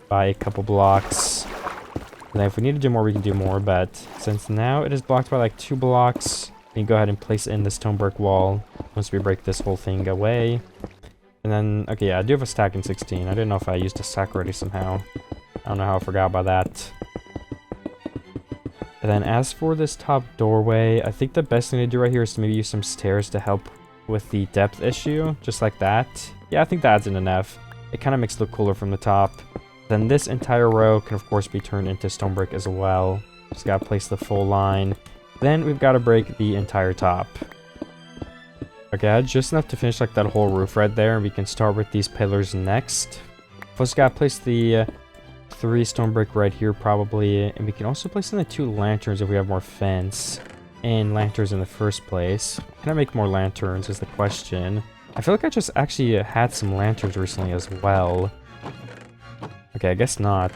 by a couple blocks. And then if we need to do more, we can do more. But since now it is blocked by like 2 blocks, we can go ahead and place in the stone brick wall once we break this whole thing away. And then, okay, yeah, I do have a stack in 16. I didn't know if I used a stack already somehow. I don't know how I forgot about that. And then as for this top doorway, I think the best thing to do right here is to maybe use some stairs to help with the depth issue, just like that. Yeah, I think that adds in enough. It kind of makes it look cooler from the top. Then this entire row can of course be turned into stone brick as well. Just gotta place the full line. Then we've got to break the entire top. Okay, I had just enough to finish like that whole roof right there, and we can start with these pillars next. First gotta place the 3 stone brick right here probably, and we can also place in the 2 lanterns if we have more fence and lanterns in the first place. Can I make more lanterns is the question. I feel like I just actually had some lanterns recently as well. Okay, I guess not.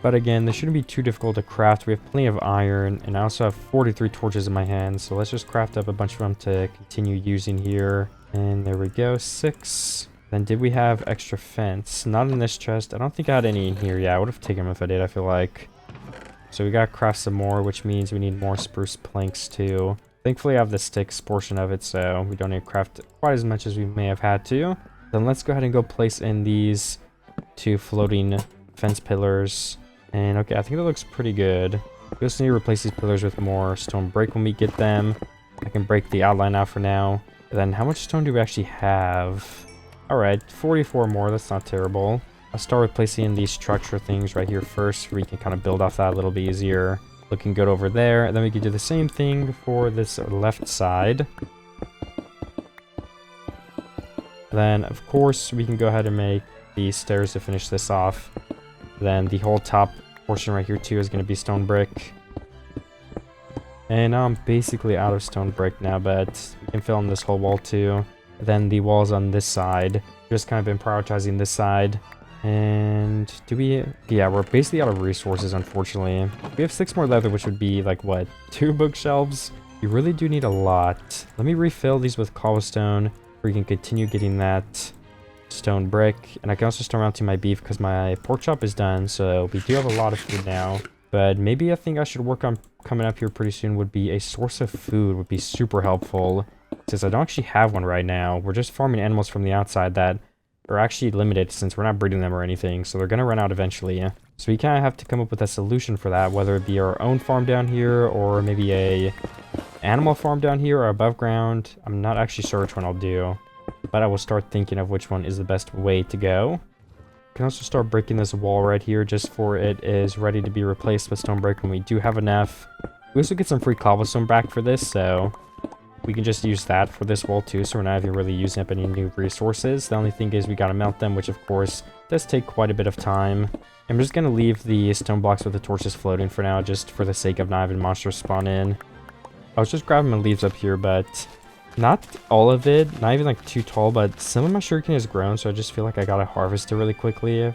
But again, this shouldn't be too difficult to craft. We have plenty of iron, and I also have 43 torches in my hands, so let's just craft up a bunch of them to continue using here. And there we go, 6. Then did we have extra fence? Not in this chest. I don't think I had any in here. Yeah, I would have taken them if I did, I feel like. So we gotta craft some more, which means we need more spruce planks too. Thankfully I have the sticks portion of it, so we don't need to craft quite as much as we may have had to. Then let's go ahead and go place in these 2 floating fence pillars. And okay, I think that looks pretty good. We also need to replace these pillars with more stone brick when we get them. I can break the outline out for now. And then how much stone do we actually have? Alright, 44 more, that's not terrible. I'll start with placing these structure things right here first, where we can kind of build off that a little bit easier. Looking good over there. And then we can do the same thing for this left side. Then, of course, we can go ahead and make the stairs to finish this off. Then the whole top portion right here too is going to be stone brick. And now I'm basically out of stone brick now, but we can fill in this whole wall too. Then the walls on this side. Just kind of been prioritizing this side. And do we... yeah, we're basically out of resources, unfortunately. We have 6 more leather, which would be like, what, 2 bookshelves? You really do need a lot. Let me refill these with cobblestone. We can continue getting that stone brick. And I can also start mounting my beef because my pork chop is done. So we do have a lot of food now. But maybe a thing I should work on coming up here pretty soon would be a source of food. Would be super helpful. Since I don't actually have one right now. We're just farming animals from the outside that are actually limited since we're not breeding them or anything. So they're going to run out eventually. So we kind of have to come up with a solution for that. Whether it be our own farm down here or maybe a animal farm down here or above ground. I'm not actually sure which one I'll do. But I will start thinking of which one is the best way to go. Can also start breaking this wall right here just for it is ready to be replaced with stone brick when we do have enough. We also get some free cobblestone back for this, so we can just use that for this wall too, so we're not even really using up any new resources. The only thing is we gotta melt them, which of course does take quite a bit of time. I'm just gonna leave the stone blocks with the torches floating for now, just for the sake of not having monsters spawn in. I was just grabbing my leaves up here, but not all of it, not even like too tall, but some of my sugarcane has grown, so I just feel like I gotta harvest it really quickly.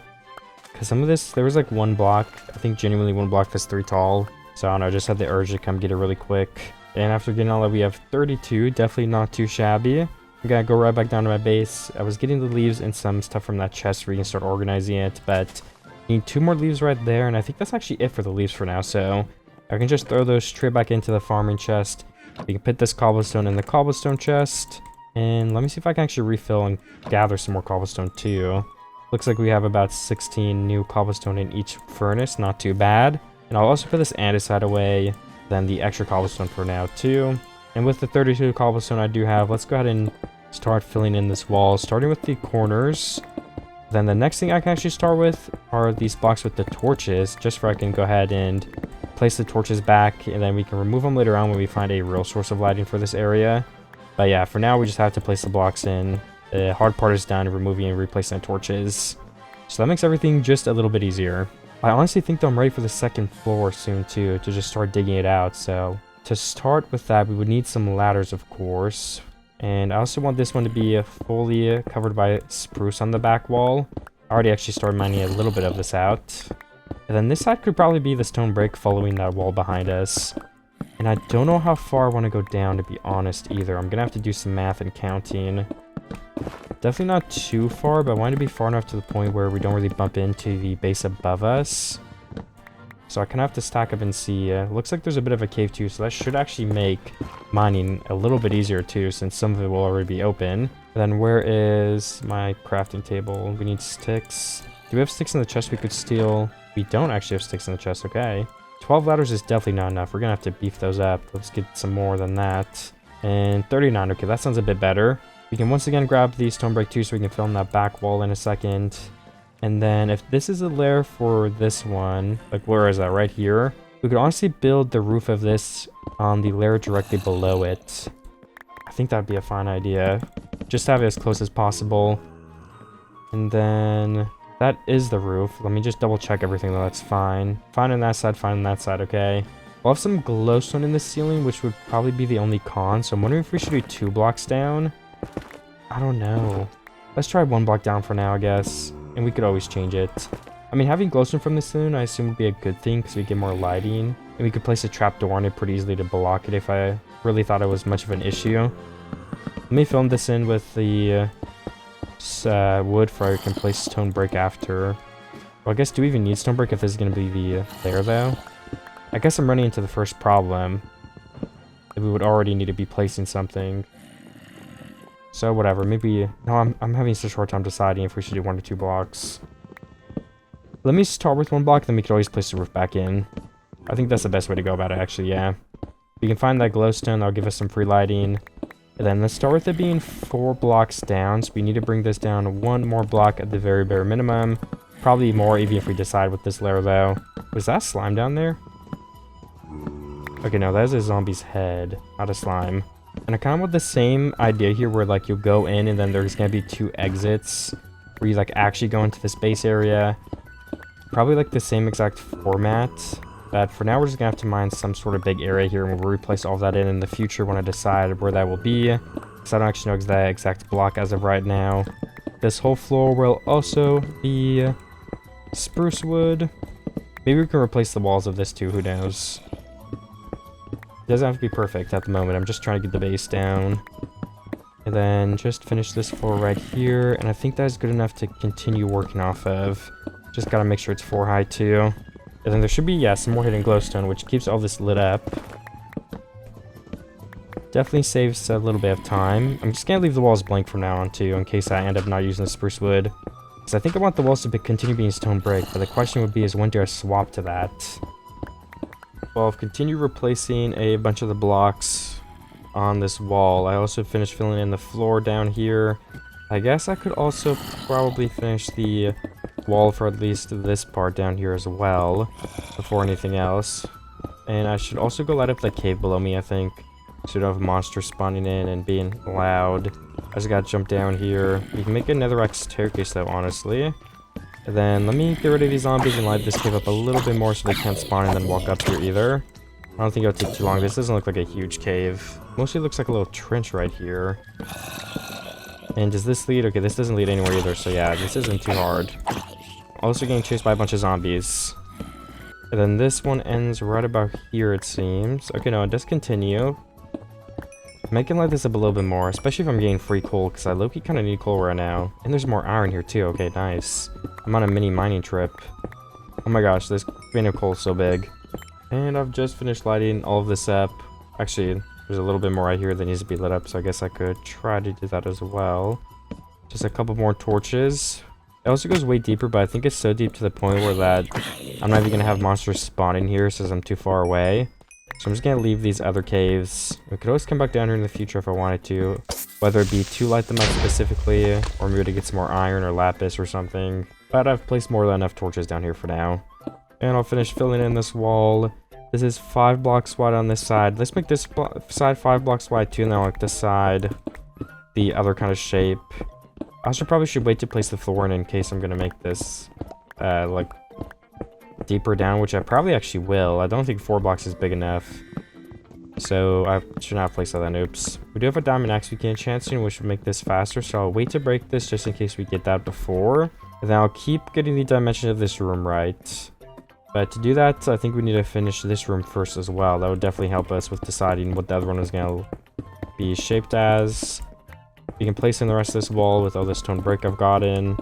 Because some of this, there was like one block, I think genuinely one block that's 3 tall. So I don't know, I just had the urge to come get it really quick. And after getting all that, we have 32, definitely not too shabby. I'm gonna go right back down to my base. I was getting the leaves and some stuff from that chest where you can start organizing it, but I need 2 more leaves right there, and I think that's actually it for the leaves for now, so I can just throw those straight back into the farming chest. We can put this cobblestone in the cobblestone chest. And let me see if I can actually refill and gather some more cobblestone too. Looks like we have about 16 new cobblestone in each furnace. Not too bad. And I'll also put this andesite away. Then the extra cobblestone for now too. And with the 32 cobblestone I do have, let's go ahead and start filling in this wall. Starting with the corners. Then the next thing I can actually start with are these blocks with the torches. Just so I can go ahead and place the torches back, and then we can remove them later on when we find a real source of lighting for this area. But yeah, for now we just have to place the blocks in. The hard part is done, removing and replacing the torches. So that makes everything just a little bit easier. I honestly think that I'm ready for the second floor soon too, to just start digging it out. So to start with that, we would need some ladders, of course. And I also want this one to be fully covered by spruce on the back wall. I already actually started mining a little bit of this out. And then this side could probably be the stone brick following that wall behind us. And I don't know how far I want to go down, to be honest, either. I'm going to have to do some math and counting. Definitely not too far, but I want to be far enough to the point where we don't really bump into the base above us. So I kind of have to stack up and see. Looks like there's a bit of a cave too, so that should actually make mining a little bit easier too, since some of it will already be open. And then where is my crafting table? We need sticks. Do we have sticks in the chest we could steal? We don't actually have sticks in the chest, okay. 12 ladders is definitely not enough. We're gonna have to beef those up. Let's get some more than that. And 39, okay, that sounds a bit better. We can once again grab the stone brick too, so we can fill in that back wall in a second. And then if this is a lair for this one, like where is that, right here? We could honestly build the roof of this on the lair directly below it. I think that'd be a fine idea. Just have it as close as possible. And then that is the roof. Let me just double check everything though, that's fine. Fine on that side, fine on that side, okay. We'll have some glowstone in the ceiling, which would probably be the only con. So I'm wondering if we should do 2 blocks down. I don't know. Let's try 1 block down for now, I guess. And we could always change it. I mean, having glowstone from the ceiling, I assume would be a good thing because we get more lighting. And we could place a trapdoor on it pretty easily to block it if I really thought it was much of an issue. Let me film this in with the wood for I can place stone brick after. Well, I guess do we even need stone brick if this is going to be the lair though? I guess I'm running into the first problem. That we would already need to be placing something. So whatever, maybe... No, I'm having such a short time deciding if we should do 1 or 2 blocks. Let me start with 1 block, then we can always place the roof back in. I think that's the best way to go about it, actually, yeah. We can find that glowstone, that'll give us some free lighting. And then let's start with it being 4 blocks down, so we need to bring this down 1 more block at the very bare minimum. Probably more, even if we decide with this layer, though. Was that slime down there? Okay, no, that is a zombie's head, not a slime. And I kind of want the same idea here, where, like, you'll go in, and then there's gonna be 2 exits, where you, like, actually go into this base area. Probably, like, the same exact format. But for now, we're just gonna have to mine some sort of big area here, and we'll replace all of that in the future when I decide where that will be. Because I don't actually know the exact block as of right now. This whole floor will also be spruce wood. Maybe we can replace the walls of this too, who knows. It doesn't have to be perfect at the moment, I'm just trying to get the base down. And then just finish this floor right here, and I think that's good enough to continue working off of. Just gotta make sure it's 4 high too. And then there should be, yeah, some more hidden glowstone, which keeps all this lit up. Definitely saves a little bit of time. I'm just gonna leave the walls blank from now on too, in case I end up not using the spruce wood. Because I think I want the walls to continue being stone brick, but the question would be is when do I swap to that? Well, I've continued replacing a bunch of the blocks on this wall. I also finished filling in the floor down here. I guess I could also probably finish the wall for at least this part down here as well, before anything else. And I should also go light up the cave below me, I think. So we don't have monsters spawning in and being loud. I just gotta jump down here. We can make a netherrack staircase though, honestly. And then let me get rid of these zombies and light this cave up a little bit more so they can't spawn and then walk up here either. I don't think it'll take too long. This doesn't look like a huge cave. Mostly looks like a little trench right here. And does this lead? Okay, this doesn't lead anywhere either, so yeah, this isn't too hard. Also getting chased by a bunch of zombies. And then this one ends right about here, it seems. Okay, no, it does continue. Making light this up a little bit more, especially if I'm getting free coal, because I low-key kind of need coal right now. And there's more iron here too. Okay, nice. I'm on a mini mining trip. Oh my gosh, this vein of coal is so big. And I've just finished lighting all of this up. Actually, there's a little bit more right here that needs to be lit up, so I guess I could try to do that as well. Just a couple more torches. It also goes way deeper, but I think it's so deep to the point where that I'm not even going to have monsters spawning here since I'm too far away. So I'm just going to leave these other caves. We could always come back down here in the future if I wanted to. Whether it be to light them up specifically, or maybe to get some more iron or lapis or something. But I've placed more than enough torches down here for now. And I'll finish filling in this wall. This is 5 blocks wide on this side. Let's make this side 5 blocks wide too, and then I'll like this side the other kind of shape. I also probably should wait to place the floor in case I'm going to make this like deeper down, which I probably actually will. I don't think 4 blocks is big enough. So I should not place that then. Oops. We do have a diamond axe we can enchant soon, which would make this faster. So I'll wait to break this just in case we get that before. And then I'll keep getting the dimensions of this room right. But to do that, I think we need to finish this room first as well. That would definitely help us with deciding what the other one is going to be shaped as. We can place in the rest of this wall with all this stone brick I've gotten.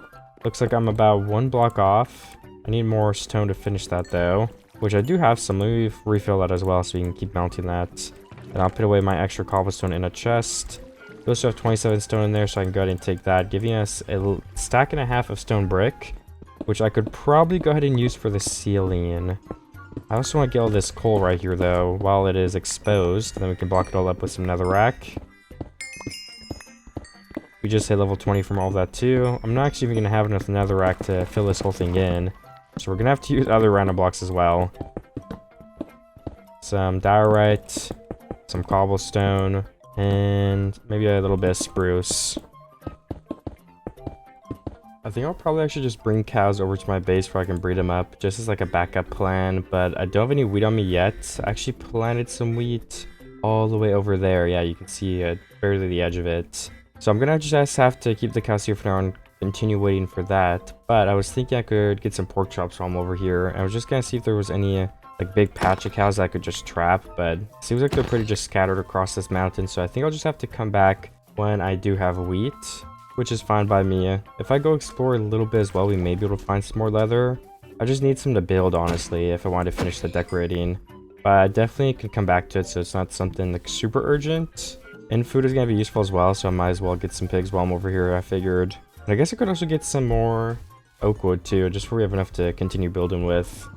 Looks like I'm about 1 block off. I need more stone to finish that though, which I do have some. Let me refill that as well so we can keep mounting that. And I'll put away my extra cobblestone in a chest. We also have 27 stone in there, so I can go ahead and take that, giving us a stack and a half of stone brick, which I could probably go ahead and use for the ceiling. I also want to get all this coal right here though, while it is exposed. Then we can block it all up with some netherrack. We just hit level 20 from all of that too. I'm not actually even going to have enough netherrack to fill this whole thing in. So we're going to have to use other random blocks as well. Some diorite, some cobblestone, and maybe a little bit of spruce. I think I'll probably actually just bring cows over to my base where I can breed them up, just as like a backup plan, but I don't have any wheat on me yet. I actually planted some wheat all the way over there. Yeah, you can see barely the edge of it. So I'm gonna just have to keep the cows here for now and continue waiting for that. But I was thinking I could get some pork chops while I'm over here. I was just gonna see if there was any like big patch of cows that I could just trap, but it seems like they're pretty just scattered across this mountain. So I think I'll just have to come back when I do have wheat, which is fine by me. If I go explore a little bit as well, we may be able to find some more leather. I just need some to build, honestly, if I want to finish the decorating. But I definitely could come back to it, so it's not something like super urgent. And food is going to be useful as well, so I might as well get some pigs while I'm over here, I figured. And I guess I could also get some more oak wood too, just so we have enough to continue building with.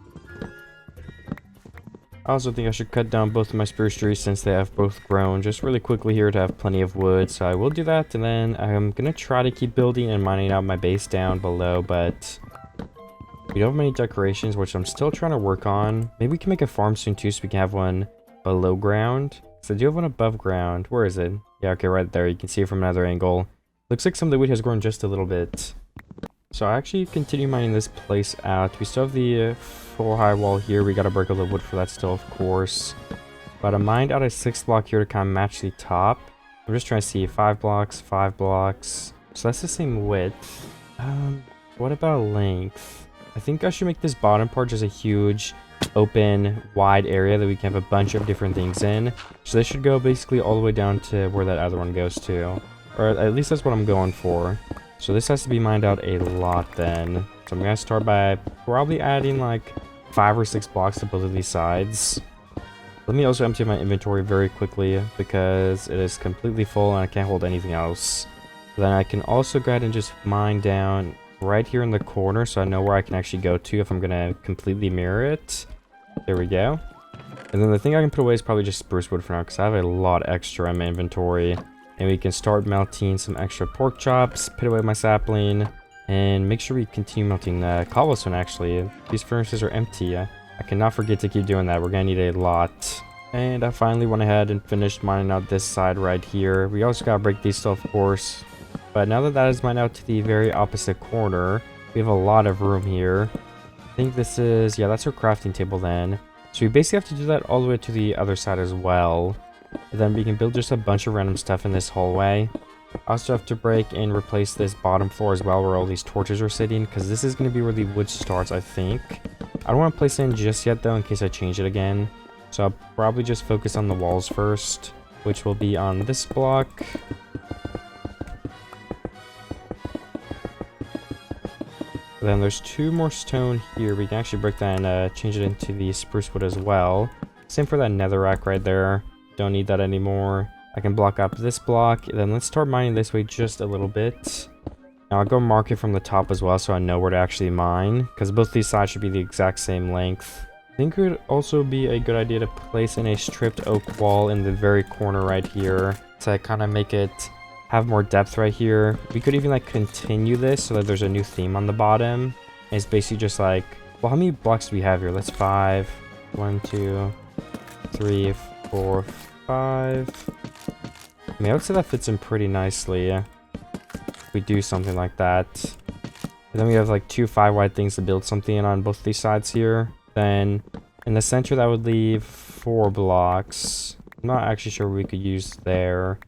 I also think I should cut down both of my spruce trees since they have both grown just really quickly here to have plenty of wood. So I will do that, and then I'm gonna try to keep building and mining out my base down below, but we don't have many decorations, which I'm still trying to work on. Maybe we can make a farm soon too, so we can have one below ground. So I do have one above ground. Where is it? Yeah, okay, right there. You can see it from another angle. Looks like some of the wood has grown just a little bit. So I actually continue mining this place out. We still have the full high wall here. We gotta break all the wood for that still, of course. But I mined out a 6th block here to kind of match the top. I'm just trying to see 5 blocks, 5 blocks. So that's the same width. What about length? I think I should make this bottom part just a huge, open, wide area that we can have a bunch of different things in. So this should go basically all the way down to where that other one goes to. Or at least that's what I'm going for. So this has to be mined out a lot then. So I'm going to start by probably adding like 5 or 6 blocks to both of these sides. Let me also empty my inventory very quickly because it is completely full and I can't hold anything else. Then I can also go ahead and just mine down right here in the corner so I know where I can actually go to if I'm going to completely mirror it. There we go. And then the thing I can put away is probably just spruce wood for now because I have a lot extra in my inventory. And we can start melting some extra pork chops, put away my sapling, and make sure we continue melting cobblestone actually. These furnaces are empty. I cannot forget to keep doing that. We're going to need a lot. And I finally went ahead and finished mining out this side right here. We also got to break these still, of course. But now that that is mined out to the very opposite corner, we have a lot of room here. I think this is, yeah, that's our crafting table then. So we basically have to do that all the way to the other side as well. And then we can build just a bunch of random stuff in this hallway. I also have to break and replace this bottom floor as well where all these torches are sitting, because this is going to be where the wood starts, I think. I don't want to place it in just yet though in case I change it again. So I'll probably just focus on the walls first, which will be on this block. Then there's 2 more stone here. We can actually break that and change it into the spruce wood as well. Same for that netherrack right there. Don't need that anymore. I can block up this block. Then let's start mining this way just a little bit. Now I'll go mark it from the top as well so I know where to actually mine, because both these sides should be the exact same length. I think it would also be a good idea to place in a stripped oak wall in the very corner right here to kind of make it have more depth right here. We could even like continue this so that there's a new theme on the bottom. And it's basically just like, well, how many blocks do we have here? That's 5. 1, 2, 3, 4, 5. I mean, I would say that fits in pretty nicely if we do something like that. And then we have like 2 5-wide things to build something in on both these sides here. Then in the center that would leave 4 blocks. I'm not actually sure what we could use there.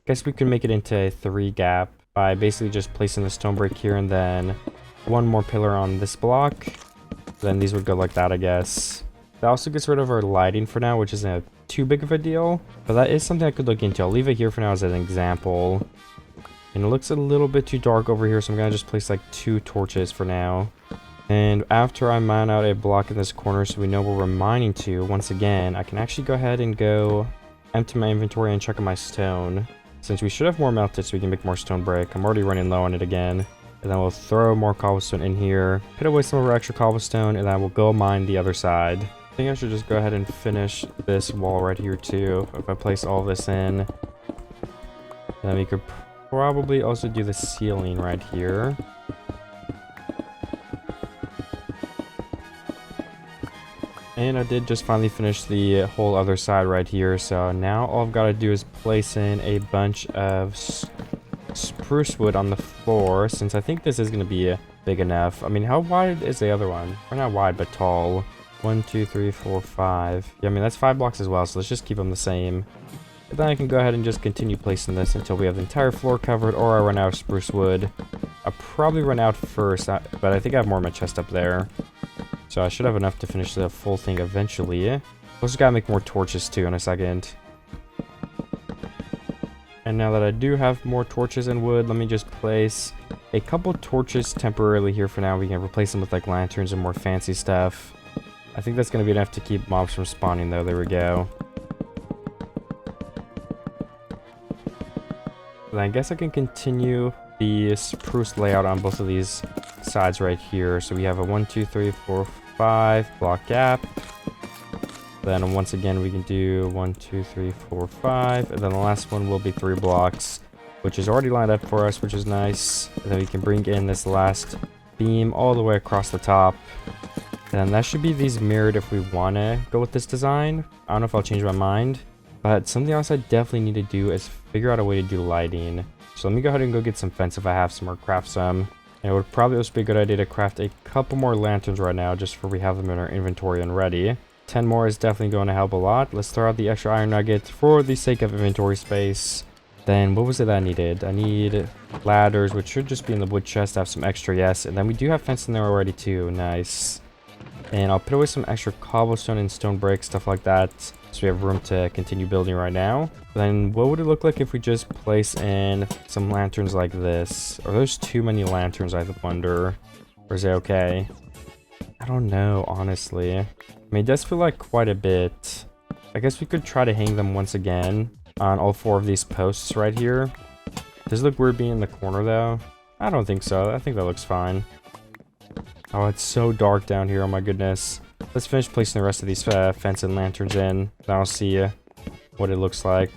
Guess we could make it into a 3 gap by basically just placing the stone brick here and then 1 more pillar on this block. Then these would go like that, I guess. That also gets rid of our lighting for now, which isn't too big of a deal. But that is something I could look into. I'll leave it here for now as an example. And it looks a little bit too dark over here, so I'm going to just place like 2 torches for now. And after I mine out a block in this corner so we know where we're mining to, once again, I can actually go ahead and go empty my inventory and check on my stone. Since we should have more melted so we can make more stone brick. I'm already running low on it again. And then we'll throw more cobblestone in here, put away some of our extra cobblestone, and then we'll go mine the other side. I think I should just go ahead and finish this wall right here too. If I place all this in, then we could probably also do the ceiling right here. And I did just finally finish the whole other side right here. So now all I've got to do is place in a bunch of spruce wood on the floor, since I think this is going to be big enough. I mean, how wide is the other one? Or not wide, but tall. 1, 2, 3, 4, 5. Yeah, I mean, that's 5 blocks as well, so let's just keep them the same. But then I can go ahead and just continue placing this until we have the entire floor covered, or I run out of spruce wood. I'll probably run out first, but I think I have more in my chest up there. So I should have enough to finish the full thing eventually. Also gotta make more torches too in a second. And now that I do have more torches and wood, let me just place a couple torches temporarily here for now. We can replace them with like lanterns and more fancy stuff. I think that's gonna be enough to keep mobs from spawning though. There we go. Then I guess I can continue the spruce layout on both of these sides right here. So we have a 1, 2, 3, 4, 5 block gap. Then once again, we can do 1, 2, 3, 4, 5. And then the last one will be 3 blocks, which is already lined up for us, which is nice. And then we can bring in this last beam all the way across the top. And that should be these mirrored if we want to go with this design. I don't know if I'll change my mind. But something else I definitely need to do is figure out a way to do lighting. So let me go ahead and go get some fence if I have some, or craft some. And it would probably also be a good idea to craft a couple more lanterns right now, just for we have them in our inventory and ready. 10 more is definitely going to help a lot. Let's throw out the extra iron nugget for the sake of inventory space. Then what was it that I needed? I need ladders, which should just be in the wood chest. I have some extra, yes. And then we do have fence in there already too. Nice. And I'll put away some extra cobblestone and stone bricks, stuff like that, so we have room to continue building right now. Then what would it look like if we just place in some lanterns like this? Are those too many lanterns, I wonder? Or is it okay? I don't know, honestly. I mean, it does feel like quite a bit. I guess we could try to hang them once again on all 4 of these posts right here. Does it look weird being in the corner, though? I don't think so. I think that looks fine. Oh, it's so dark down here. Oh, my goodness. Let's finish placing the rest of these fence and lanterns in. Then I'll see what it looks like.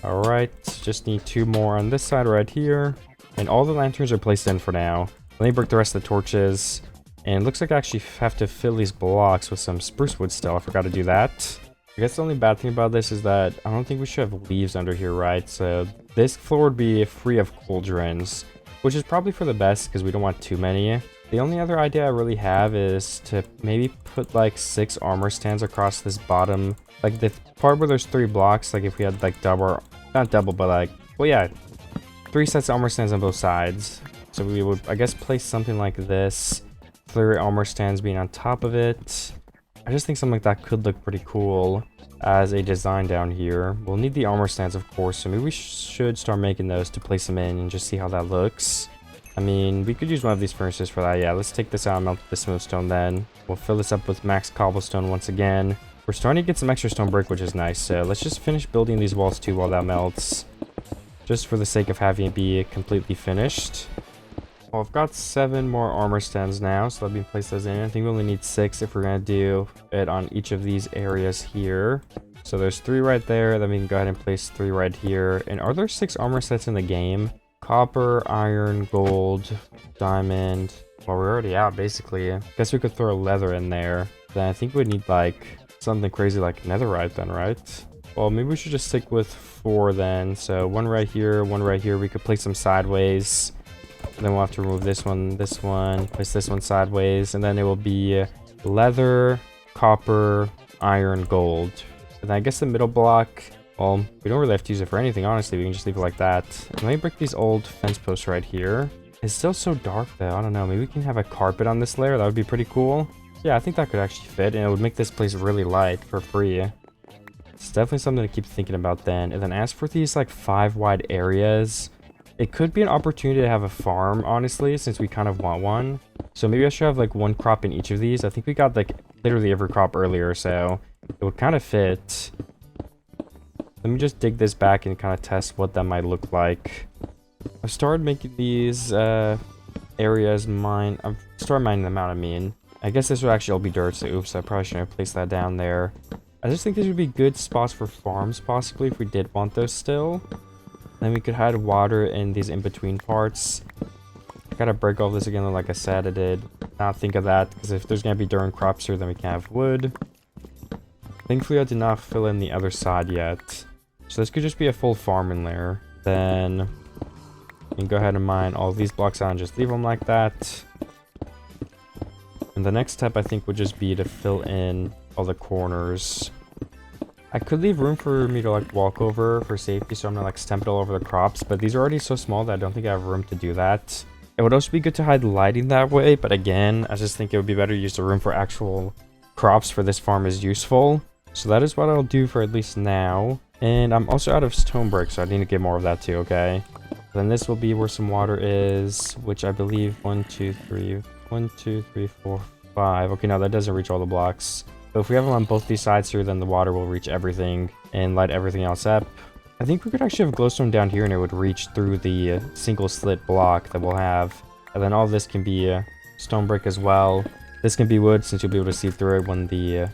All right. Just need 2 more on this side right here. And all the lanterns are placed in for now. Let me break the rest of the torches. And it looks like I actually have to fill these blocks with some spruce wood still. I forgot to do that. I guess the only bad thing about this is that I don't think we should have leaves under here, right? So this floor would be free of cauldrons, which is probably for the best because we don't want too many. The only other idea I really have is to maybe put like 6 armor stands across this bottom, like the part where there's 3 blocks. Like if we had like double, not double, but like, well, yeah, 3 sets of armor stands on both sides. So we would, I guess, place something like this, 3 armor stands being on top of it. I just think something like that could look pretty cool as a design down here. We'll need the armor stands, of course, so maybe we should start making those to place them in and just see how that looks. I mean, we could use one of these furnaces for that. Yeah, let's take this out and melt the smooth stone then. We'll fill this up with max cobblestone once again. We're starting to get some extra stone brick, which is nice. So let's just finish building these walls too while that melts, just for the sake of having it be completely finished. Well, I've got 7 more armor stands now, so let me place those in. I think we only need 6 if we're going to do it on each of these areas here. So there's 3 right there. Then we can go ahead and place 3 right here. And are there 6 armor sets in the game? Copper, iron, gold, diamond. Well, we're already out, basically. I guess we could throw leather in there. Then I think we'd need, like, something crazy like netherite then, right? Well, maybe we should just stick with 4 then. So 1 right here, 1 right here. We could place them sideways. And then we'll have to remove this one, place this one sideways. And then it will be leather, copper, iron, gold. And then I guess the middle block, well, we don't really have to use it for anything, honestly. We can just leave it like that. And let me break these old fence posts right here. It's still so dark, though. I don't know. Maybe we can have a carpet on this layer. That would be pretty cool. Yeah, I think that could actually fit. And it would make this place really light for free. It's definitely something to keep thinking about then. And then as for these, like, 5 wide areas, it could be an opportunity to have a farm, honestly, since we kind of want one. So maybe I should have, like, 1 crop in each of these. I think we got, like, literally every crop earlier, so it would kind of fit. Let me just dig this back and kind of test what that might look like. I've started making these areas mine. I've started mining them out, I mean. I guess this would actually all be dirt, so oops, I probably shouldn't have placed that down there. I just think these would be good spots for farms, possibly, if we did want those still. Then we could hide water in these in-between parts. I gotta break all this again, like I said. I did not think of that, because if there's gonna be dirt crops here, then we can't have wood. Thankfully, I did not fill in the other side yet. So this could just be a full farm in there. Then you can go ahead and mine all these blocks out and just leave them like that. And the next step, I think, would just be to fill in all the corners. I could leave room for me to, like, walk over for safety, so I'm not, like, stamping all over the crops. But these are already so small that I don't think I have room to do that. It would also be good to hide lighting that way. But again, I just think it would be better to use the room for actual crops for this farm is useful. So that is what I'll do for at least now. And I'm also out of stone brick, so I need to get more of that too, okay? Then this will be where some water is, which I believe 1, 2, 3, 4, 5. Okay, no, that doesn't reach all the blocks. But if we have them on both these sides here, then the water will reach everything and light everything else up. I think we could actually have glowstone down here and it would reach through the single slit block that we'll have. And then all this can be stone brick as well. This can be wood since you'll be able to see through it when the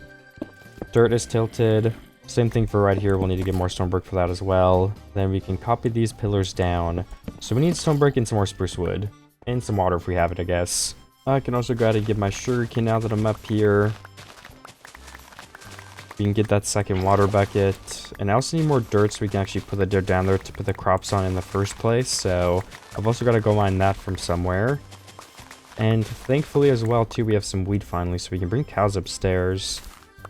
dirt is tilted. Same thing for right here. We'll need to get more stone brick for that as well. Then we can copy these pillars down. So we need stone brick and some more spruce wood. And some water if we have it, I guess. I can also go ahead and get my sugarcane now that I'm up here. We can get that second water bucket. And I also need more dirt so we can actually put the dirt down there to put the crops on in the first place. So I've also got to go mine that from somewhere. And thankfully as well too, we have some wheat finally, so we can bring cows upstairs.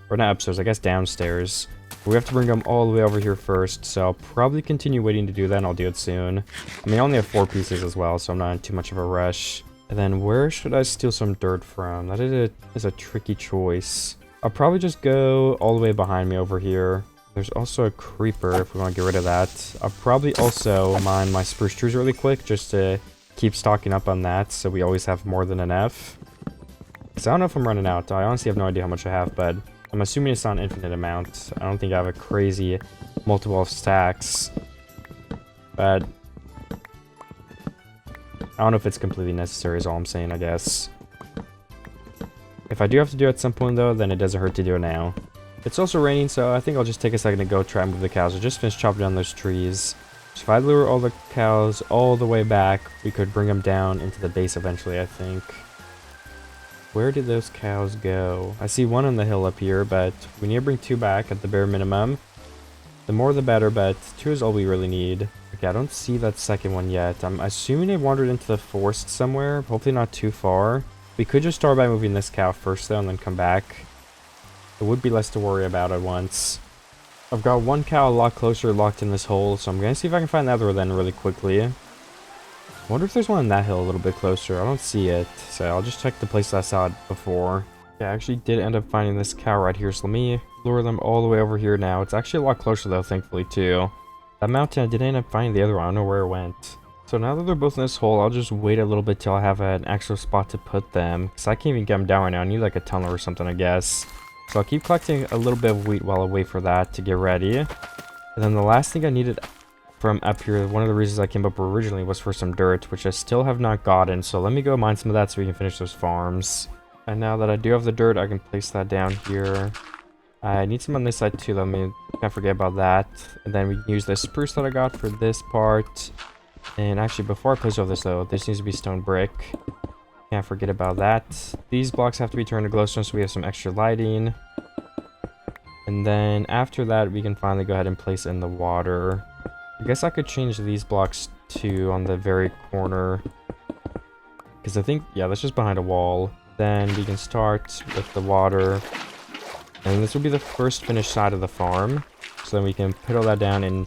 Or not upstairs, I guess downstairs. We have to bring them all the way over here first, so I'll probably continue waiting to do that, and I'll do it soon. I mean, I only have 4 pieces as well, so I'm not in too much of a rush. And then where should I steal some dirt from? That is a tricky choice. I'll probably just go all the way behind me over here. There's also a creeper if we want to get rid of that. I'll probably also mine my spruce trees really quick just to keep stocking up on that so we always have more than enough. So I don't know if I'm running out. I honestly have no idea how much I have, but I'm assuming it's not an infinite amount. I don't think I have a crazy multiple of stacks. But I don't know if it's completely necessary is all I'm saying, I guess. If I do have to do it at some point though, then it doesn't hurt to do it now. It's also raining, so I think I'll just take a second to go try and move the cows. I just finished chopping down those trees. So if I lure all the cows all the way back, we could bring them down into the base eventually, I think. Where did those cows go? I see one on the hill up here, but we need to bring 2 back at the bare minimum. The more the better, but 2 is all we really need. Okay, I don't see that second one yet. I'm assuming they wandered into the forest somewhere, hopefully not too far. We could just start by moving this cow first though, and then come back. It would be less to worry about at once. I've got 1 cow a lot closer locked in this hole, so I'm going to see if I can find the other one then really quickly. I wonder if there's one on that hill a little bit closer. I don't see it, so I'll just check the place I saw it before. Yeah, I actually did end up finding this cow right here, so let me lure them all the way over here now. It's actually a lot closer though, thankfully, too. That mountain, I did end up finding the other one. I don't know where it went. So now that they're both in this hole, I'll just wait a little bit till I have an actual spot to put them. Because I can't even get them down right now. I need like a tunnel or something, I guess. So I'll keep collecting a little bit of wheat while I wait for that to get ready. And then the last thing I needed from up here, one of the reasons I came up originally was for some dirt, which I still have not gotten. So let me go mine some of that so we can finish those farms. And now that I do have the dirt, I can place that down here. I need some on this side too, let me can't forget about that. And then we can use the spruce that I got for this part. And actually, before I place all this though, this needs to be stone brick. Can't forget about that. These blocks have to be turned to glowstone so we have some extra lighting. And then after that, we can finally go ahead and place in the water. I guess I could change these blocks too on the very corner. Because I think, yeah, that's just behind a wall. Then we can start with the water. And this will be the first finished side of the farm. So then we can put all that down and...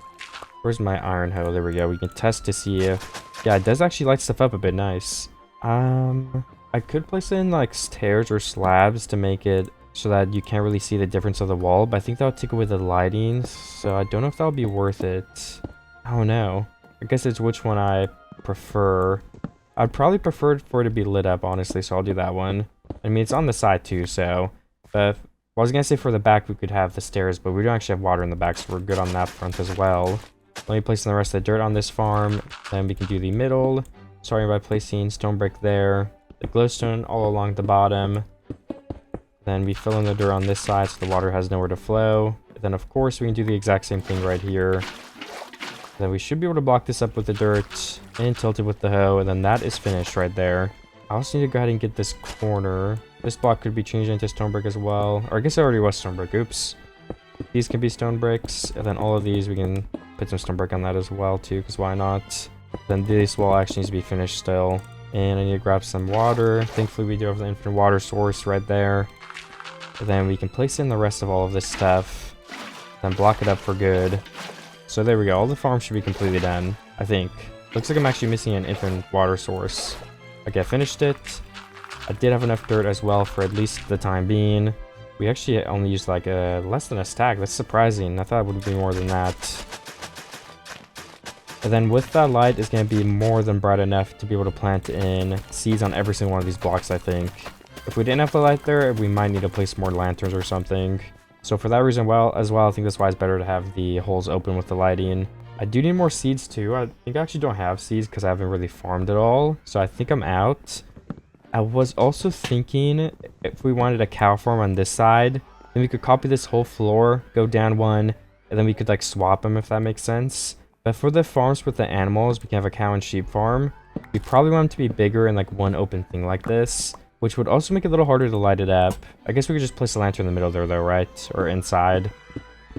Where's my iron hoe? There we go. We can test to see if... Yeah, it does actually light stuff up a bit nice. I could place in like stairs or slabs to make it so that you can't really see the difference of the wall, but I think that would take away the lighting, so I don't know if that would be worth it. I don't know. I guess it's which one I prefer. I'd probably prefer for it to be lit up, honestly, so I'll do that one. I mean, it's on the side too, so... But I was gonna say for the back we could have the stairs, but we don't actually have water in the back, so we're good on that front as well. Let me place the rest of the dirt on this farm, then we can do the middle. Starting by placing stone brick there, the glowstone all along the bottom. Then we fill in the dirt on this side so the water has nowhere to flow. Then of course we can do the exact same thing right here. Then we should be able to block this up with the dirt and tilt it with the hoe, and then that is finished right there. I also need to go ahead and get this corner. This block could be changed into stone brick as well. Or I guess it already was stone brick, oops. These can be stone bricks, and then all of these we can put some stone brick on that as well too, because why not? Then this wall actually needs to be finished still. And I need to grab some water. Thankfully we do have the infinite water source right there. And then we can place in the rest of all of this stuff. Then block it up for good. So there we go. All the farms should be completely done, I think. Looks like I'm actually missing an infinite water source. Okay, I finished it. I did have enough dirt as well for at least the time being. We actually only used like less than a stack. That's surprising. I thought it would be more than that. And then with that light, it's going to be more than bright enough to be able to plant in seeds on every single one of these blocks, I think. If we didn't have the light there, we might need to place more lanterns or something. So for that reason, I think that's why it's better to have the holes open with the lighting. I do need more seeds too. I think I actually don't have seeds because I haven't really farmed at all. So I think I'm out. I was also thinking if we wanted a cow farm on this side, then we could copy this whole floor, go down one, and then we could like swap them if that makes sense. But for the farms with the animals, we can have a cow and sheep farm. We probably want them to be bigger in like one open thing like this, which would also make it a little harder to light it up. I guess we could just place a lantern in the middle there though, right? Or inside.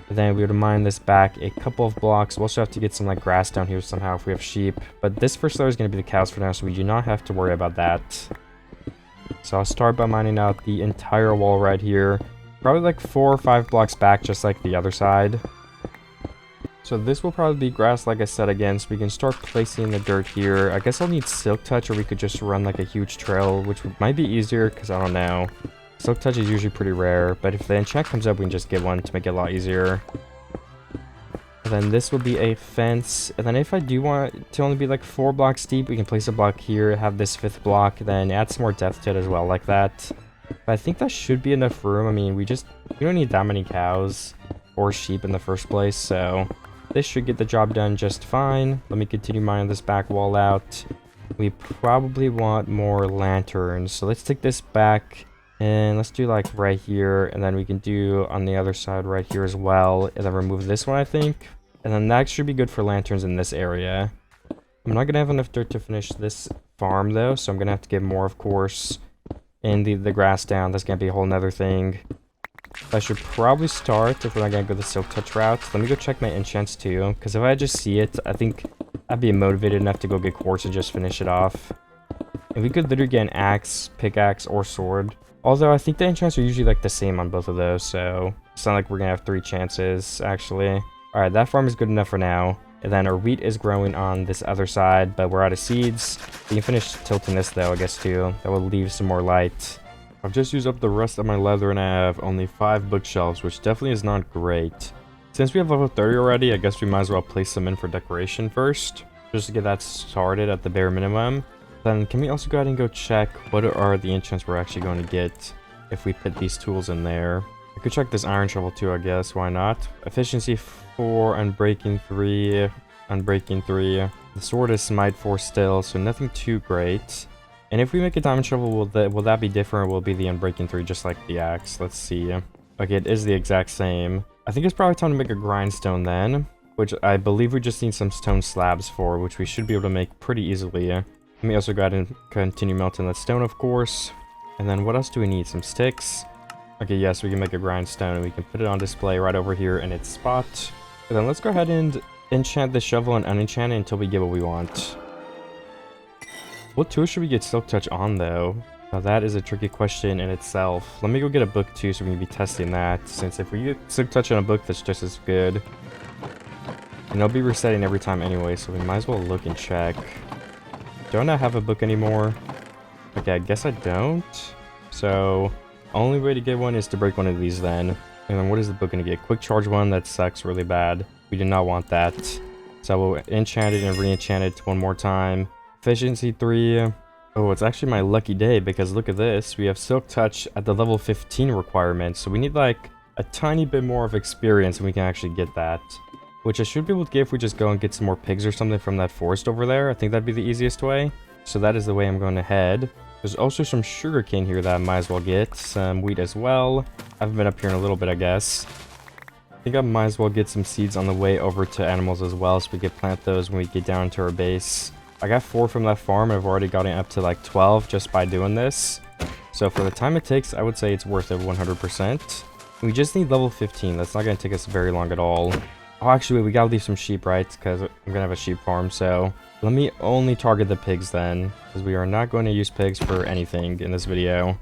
And then we would mine this back a couple of blocks. We'll also have to get some like grass down here somehow if we have sheep. But this first layer is going to be the cows for now, so we do not have to worry about that. So I'll start by mining out the entire wall right here. Probably like 4 or 5 blocks back, just like the other side. So this will probably be grass, like I said again, so we can start placing the dirt here. I guess I'll need Silk Touch, or we could just run like a huge trail, which might be easier, because I don't know. Silk Touch is usually pretty rare, but if the enchant comes up, we can just get one to make it a lot easier. And then this will be a fence, and then if I do want it to only be like 4 blocks deep, we can place a block here, have this 5th block, then add some more depth to it as well, like that. But I think that should be enough room. I mean, we don't need that many cows or sheep in the first place, so this should get the job done just fine. Let me continue mining this back wall out. We probably want more lanterns, so let's take this back. And let's do like right here, and then we can do on the other side right here as well, and then remove this one, I think. And then that should be good for lanterns in this area. I'm not gonna have enough dirt to finish this farm though, so I'm gonna have to get more, of course. And the grass down, that's gonna be a whole nother thing. I should probably start if we're not gonna go the Silk Touch route. Let me go check my enchants too, because if I just see it, I think I'd be motivated enough to go get quartz and just finish it off. And we could literally get an axe, pickaxe, or sword. Although I think the enchants are usually like the same on both of those, so it's not like we're gonna have 3 chances, actually. Alright, that farm is good enough for now. And then our wheat is growing on this other side, but we're out of seeds. We can finish tilting this though, I guess, too. That will leave some more light. I've just used up the rest of my leather and I have only 5 bookshelves, which definitely is not great. Since we have level 30 already, I guess we might as well place some in for decoration first, just to get that started at the bare minimum. Then can we also go ahead and go check what are the enchants we're actually going to get if we put these tools in there. I could check this iron shovel too, I guess, why not? Efficiency 4, unbreaking 3, unbreaking 3. The sword is smite 4 still, so nothing too great. And if we make a diamond shovel, will that be different, or will it be the unbreaking 3 just like the axe? Let's see. Okay, it is the exact same. I think it's probably time to make a grindstone then, which I believe we just need some stone slabs for, which we should be able to make pretty easily. Let me also go ahead and continue melting that stone, of course. And then what else do we need? Some sticks. Okay, yes, we can make a grindstone, and we can put it on display right over here in its spot. And then let's go ahead and enchant the shovel and unenchant it until we get what we want. What tool should we get Silk Touch on, though? Now, that is a tricky question in itself. Let me go get a book, too, so we can be testing that, since if we get Silk Touch on a book, that's just as good. And it'll be resetting every time anyway, so we might as well look and check. Don't I have a book anymore? Okay, I guess I don't. So, only way to get one is to break one of these then. And then what is the book going to get? Quick charge 1, that sucks really bad. We do not want that. So we'll enchant it and re-enchant it one more time. Efficiency 3. Oh, it's actually my lucky day because look at this. We have Silk Touch at the level 15 requirement. So we need like a tiny bit more of experience and we can actually get that. Which I should be able to get if we just go and get some more pigs or something from that forest over there. I think that'd be the easiest way. So that is the way I'm going to head. There's also some sugarcane here that I might as well get. Some wheat as well. I haven't been up here in a little bit, I guess. I think I might as well get some seeds on the way over to animals as well, so we can plant those when we get down to our base. I got 4 from that farm. I've already gotten up to like 12 just by doing this. So for the time it takes, I would say it's worth it 100%. We just need level 15. That's not going to take us very long at all. Oh, actually, wait, we gotta leave some sheep, right? Because I'm gonna have a sheep farm, so let me only target the pigs then, because we are not going to use pigs for anything in this video.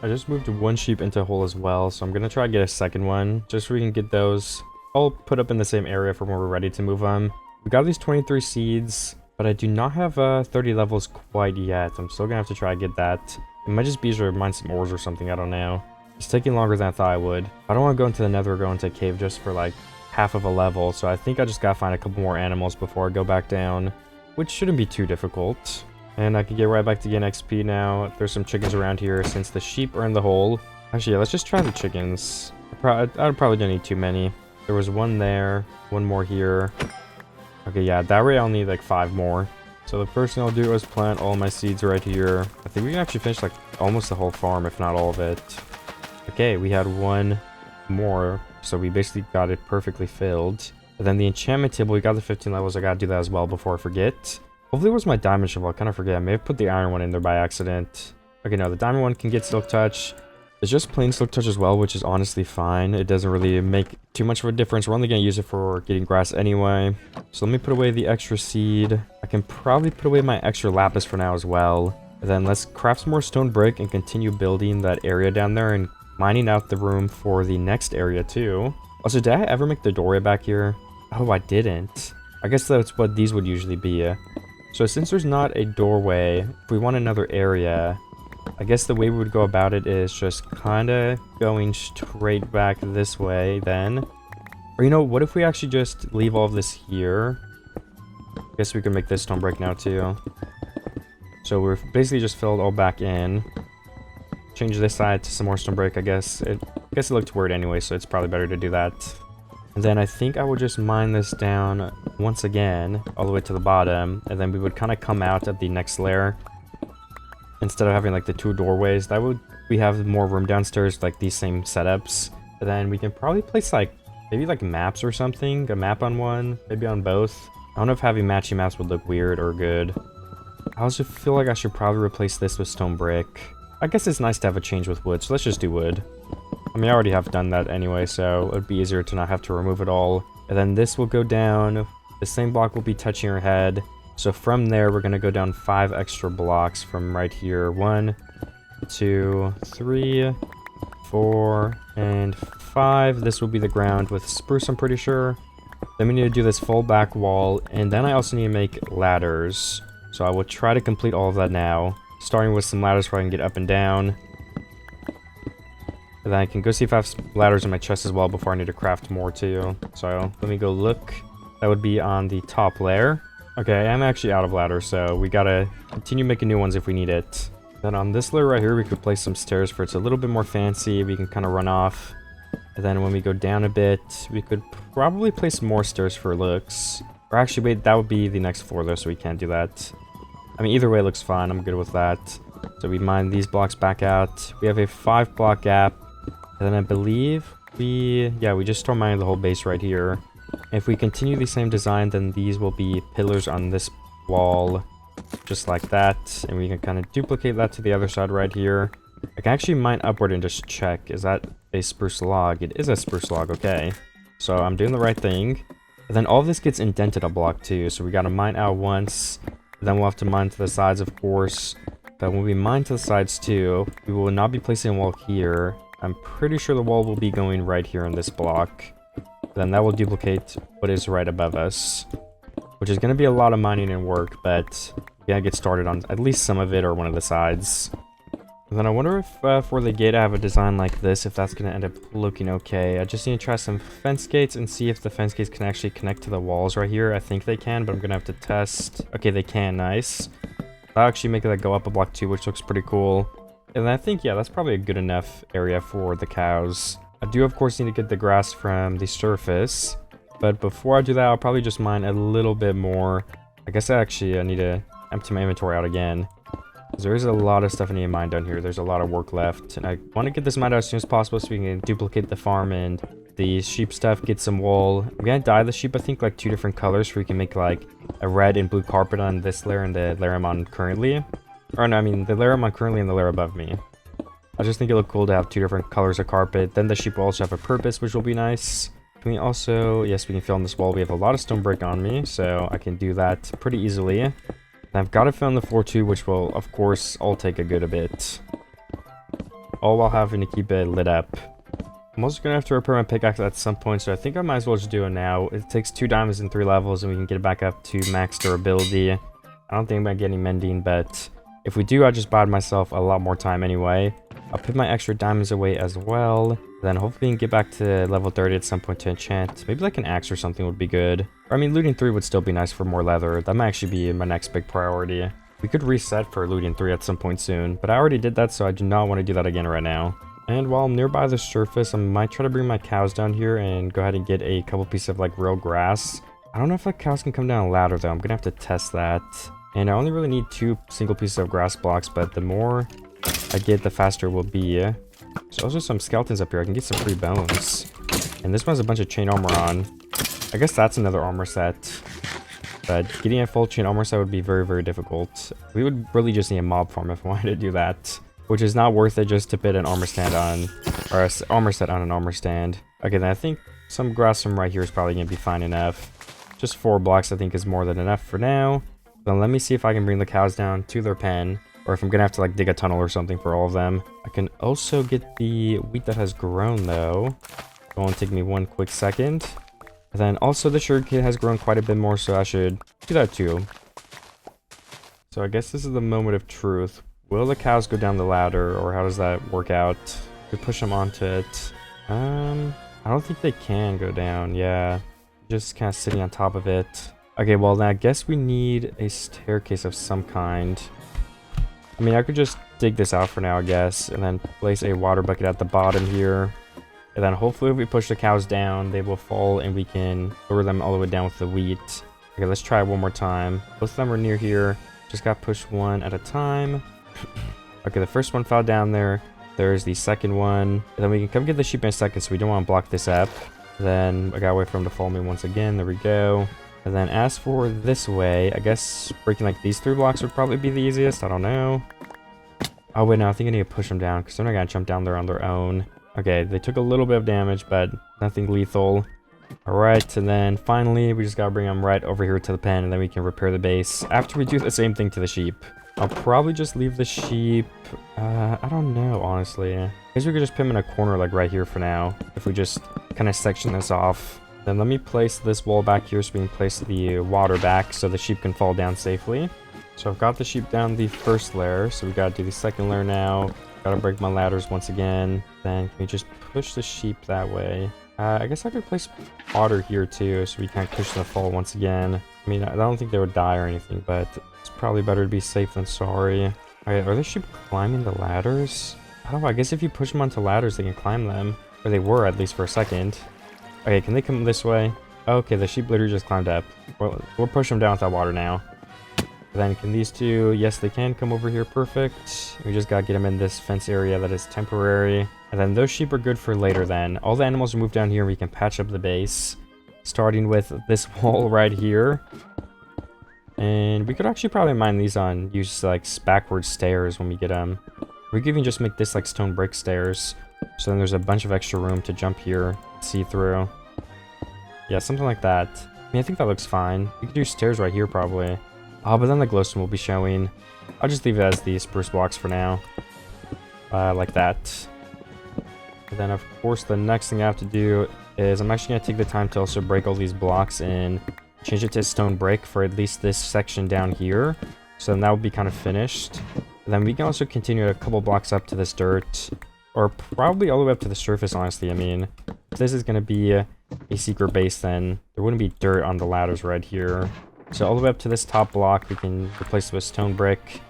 I just moved 1 sheep into a hole as well, so I'm gonna try to get a second one, just so we can get those all put up in the same area for when we're ready to move them. We got these 23 seeds, but I do not have 30 levels quite yet. I'm still gonna have to try to get that. It might just be easier to mine some ores or something, I don't know. It's taking longer than I thought I would. I don't want to go into the nether or go into a cave just for like half of a level, so I think I just gotta find a couple more animals before I go back down, which shouldn't be too difficult. And I can get right back to getting XP now. There's some chickens around here since the sheep are in the hole. Actually, yeah, let's just try the chickens. I probably don't need too many. There was 1 there, 1 more here. Okay, yeah, that way I'll need like 5 more. So the first thing I'll do is plant all my seeds right here. I think we can actually finish like almost the whole farm, if not all of it. Okay, we had 1 more, so we basically got it perfectly filled. And then the enchantment table, we got the 15 levels. I gotta do that as well before I forget. Hopefully it was my diamond shovel. I kind of forget. I may have put the iron one in there by accident. Okay, no, the diamond one can get silk touch. It's just plain silk touch as well, which is honestly fine. It doesn't really make too much of a difference. We're only going to use it for getting grass anyway. So let me put away the extra seed. I can probably put away my extra lapis for now as well. And then let's craft some more stone brick and continue building that area down there and mining out the room for the next area too. Also, did I ever make the doorway back here? Oh, I didn't. I guess that's what these would usually be. So since there's not a doorway, if we want another area, I guess the way we would go about it is just kind of going straight back this way then. Or you know, what if we actually just leave all of this here? I guess we can make this stone brick now too. So we're basically just filled all back in. Change this side to some more stone brick, I guess. I guess it looked weird anyway, so it's probably better to do that. And then I think I would just mine this down once again, all the way to the bottom. And then we would kind of come out at the next layer. Instead of having like the 2 doorways, that would we have more room downstairs, like these same setups. And then we can probably place like maybe like maps or something, a map on one, maybe on both. I don't know if having matching maps would look weird or good. I also feel like I should probably replace this with stone brick. I guess it's nice to have a change with wood, so let's just do wood. I mean, I already have done that anyway, so it would be easier to not have to remove it all. And then this will go down. The same block will be touching your head. So from there, we're going to go down 5 extra blocks from right here. 1, 2, 3, 4, and 5. This will be the ground with spruce, I'm pretty sure. Then we need to do this full back wall. And then I also need to make ladders. So I will try to complete all of that now. Starting with some ladders where I can get up and down. And then I can go see if I have ladders in my chest as well before I need to craft more too. So let me go look. That would be on the top layer. Okay, I'm actually out of ladders, so we gotta continue making new ones if we need it. Then on this layer right here, we could place some stairs for it's a little bit more fancy. We can kind of run off. And then when we go down a bit, we could probably place more stairs for looks. Or actually, wait, that would be the next floor though, so we can't do that. I mean, either way it looks fine. I'm good with that. So we mine these blocks back out. We have a 5 block gap. And then I believe we just start mining the whole base right here. If we continue the same design, then these will be pillars on this wall, just like that. And we can kind of duplicate that to the other side right here. I can actually mine upward and just check. Is that a spruce log? It is a spruce log, okay. So I'm doing the right thing. And then all of this gets indented a block too. So we got to mine out once. Then we'll have to mine to the sides, of course. But when we mine to the sides too, we will not be placing a wall here. I'm pretty sure the wall will be going right here in this block. Then that will duplicate what is right above us, which is going to be a lot of mining and work, but yeah, get started on at least some of it or one of the sides. And then I wonder if for the gate I have a design like this, if that's going to end up looking okay. I just need to try some fence gates and see if the fence gates can actually connect to the walls right here. I think they can, but I'm going to have to test. Okay, they can. Nice. That'll actually make that go up a block too, which looks pretty cool. And I think, yeah, that's probably a good enough area for the cows. I do, of course, need to get the grass from the surface. But before I do that, I'll probably just mine a little bit more. I guess I need to empty my inventory out again. There is a lot of stuff I need to mine down here. There's a lot of work left. And I want to get this mined out as soon as possible so we can duplicate the farm and the sheep stuff, get some wool. I'm going to dye the sheep, I think, like 2 different colors so we can make like a red and blue carpet on this layer and the layer I'm on currently. Or no, I mean the layer I'm on currently and the layer above me. I just think it look cool to have 2 different colors of carpet. Then the sheep will also have a purpose, which will be nice. Can we also, yes, we can fill in this wall. We have a lot of stone brick on me, so I can do that pretty easily. And I've got to fill in the floor too, which will, of course, all take a good bit. All while having to keep it lit up. I'm also going to have to repair my pickaxe at some point, so I think I might as well just do it now. It takes 2 diamonds and 3 levels, and we can get it back up to max durability. I don't think I'm going to get any mending, but if we do, I just bought myself a lot more time anyway. I'll put my extra diamonds away as well. Then hopefully we can get back to level 30 at some point to enchant. Maybe like an axe or something would be good. Or I mean, looting 3 would still be nice for more leather. That might actually be my next big priority. We could reset for looting 3 at some point soon, but I already did that, so I do not want to do that again right now. And while I'm nearby the surface, I might try to bring my cows down here and go ahead and get a couple pieces of like real grass. I don't know if the cows can come down a ladder though. I'm gonna have to test that. And I only really need 2 single pieces of grass blocks, but the more I get, the faster it will be. There's also some skeletons up here. I can get some free bones. And this one has a bunch of chain armor on. I guess that's another armor set. But getting a full chain armor set would be very, very difficult. We would really just need a mob farm if I wanted to do that. Which is not worth it just to put an armor stand on. Or an armor set on an armor stand. Okay, then I think some grass from right here is probably going to be fine enough. Just 4 blocks I think is more than enough for now. Then let me see if I can bring the cows down to their pen. Or if I'm going to have to like dig a tunnel or something for all of them. I can also get the wheat that has grown though. It won't take me one quick second. And then also the sugarcane has grown quite a bit more, so I should do that too. So I guess this is the moment of truth. Will the cows go down the ladder, or how does that work out? We push them onto it. I don't think they can go down, yeah. Just kind of sitting on top of it. Okay, well then I guess we need a staircase of some kind. I mean, I could just dig this out for now, I guess, and then place a water bucket at the bottom here. And then hopefully if we push the cows down, they will fall and we can lower them all the way down with the wheat. Okay, let's try it one more time. Both of them are near here. Just got to push one at a time. Okay, the first one fell down there. There's the second one. And then we can come get the sheep in a second, so we don't want to block this up. Then I gotta wait for him to follow me once again. There we go. And then as for this way, I guess breaking like these 3 blocks would probably be the easiest. I don't know. Oh wait, no, I think I need to push them down because they're not gonna jump down there on their own. Okay, they took a little bit of damage, but nothing lethal. Alright, and then finally, we just gotta bring them right over here to the pen, and then we can repair the base. After we do the same thing to the sheep. I'll probably just leave the sheep... I don't know, honestly. I guess we could just put them in a corner, like right here for now. If we just kind of section this off. Then let me place this wall back here so we can place the water back so the sheep can fall down safely. So I've got the sheep down the first layer, so we gotta do the second layer now. Gotta break my ladders once again. Then can we just push the sheep that way? I guess I could place water here too, so we can't push them to fall once again. I mean, I don't think they would die or anything, but it's probably better to be safe than sorry. Alright, are the sheep climbing the ladders? I don't know, I guess if you push them onto ladders, they can climb them. Or they were, at least for a second. Okay, can they come this way? Okay, the sheep literally just climbed up. We'll push them down with that water now. Then can these two? Yes, they can come over here. Perfect. We just gotta get them in this fence area that is temporary. And then those sheep are good for later then. All the animals are moved down here and we can patch up the base. Starting with this wall right here. And we could actually probably mine these on, use like backward stairs when we get them. We could even just make this like stone brick stairs. So then there's a bunch of extra room to jump here, see through. Yeah, something like that. I mean, I think that looks fine. We could do stairs right here probably. Oh, but then the glowstone will be showing. I'll just leave it as the spruce blocks for now. Like that. And then, of course, the next thing I have to do is I'm actually going to take the time to also break all these blocks and change it to stone brick for at least this section down here. So then that will be kind of finished. And then we can also continue a couple blocks up to this dirt. Or probably all the way up to the surface, honestly. I mean, if this is going to be a secret base, then there wouldn't be dirt on the ladders right here. So all the way up to this top block, we can replace it with stone brick.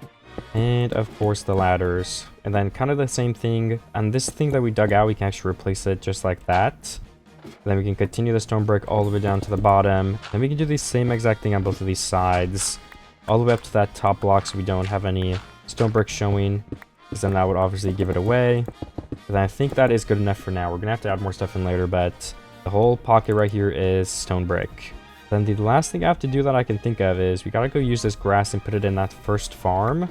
And of course the ladders. And then kind of the same thing. And this thing that we dug out, we can actually replace it just like that. And then we can continue the stone brick all the way down to the bottom. Then we can do the same exact thing on both of these sides. All the way up to that top block so we don't have any stone brick showing. Because then that would obviously give it away. And I think that is good enough for now. We're going to have to add more stuff in later, but the whole pocket right here is stone brick. Then the last thing I have to do that I can think of is we gotta go use this grass and put it in that first farm. And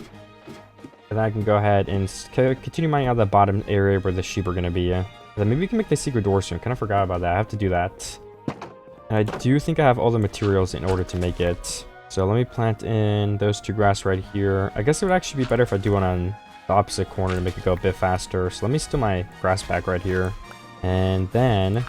then I can go ahead and continue mining out the bottom area where the sheep are gonna be. And then maybe we can make the secret door soon. Kind of forgot about that. I have to do that. And I do think I have all the materials in order to make it. So let me plant in those 2 grass right here. I guess it would actually be better if I do one on the opposite corner to make it go a bit faster. So let me steal my grass back right here. And then...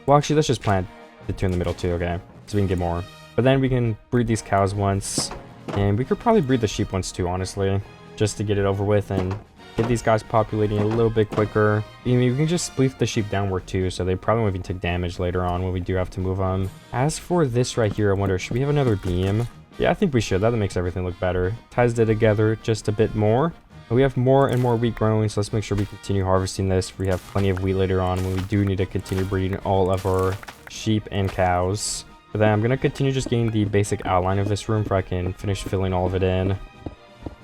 well, actually, let's just plant the 2 in the middle too, okay? So we can get more. But then we can breed these cows once. And we could probably breed the sheep once too, honestly. Just to get it over with and get these guys populating a little bit quicker. I mean, we can just split the sheep downward too, so they probably won't even take damage later on when we do have to move them. As for this right here, I wonder, should we have another beam? Yeah, I think we should. That makes everything look better. Ties it together just a bit more. And we have more and more wheat growing, so let's make sure we continue harvesting this. We have plenty of wheat later on when we do need to continue breeding all of our sheep and cows. But then I'm going to continue just getting the basic outline of this room before I can finish filling all of it in.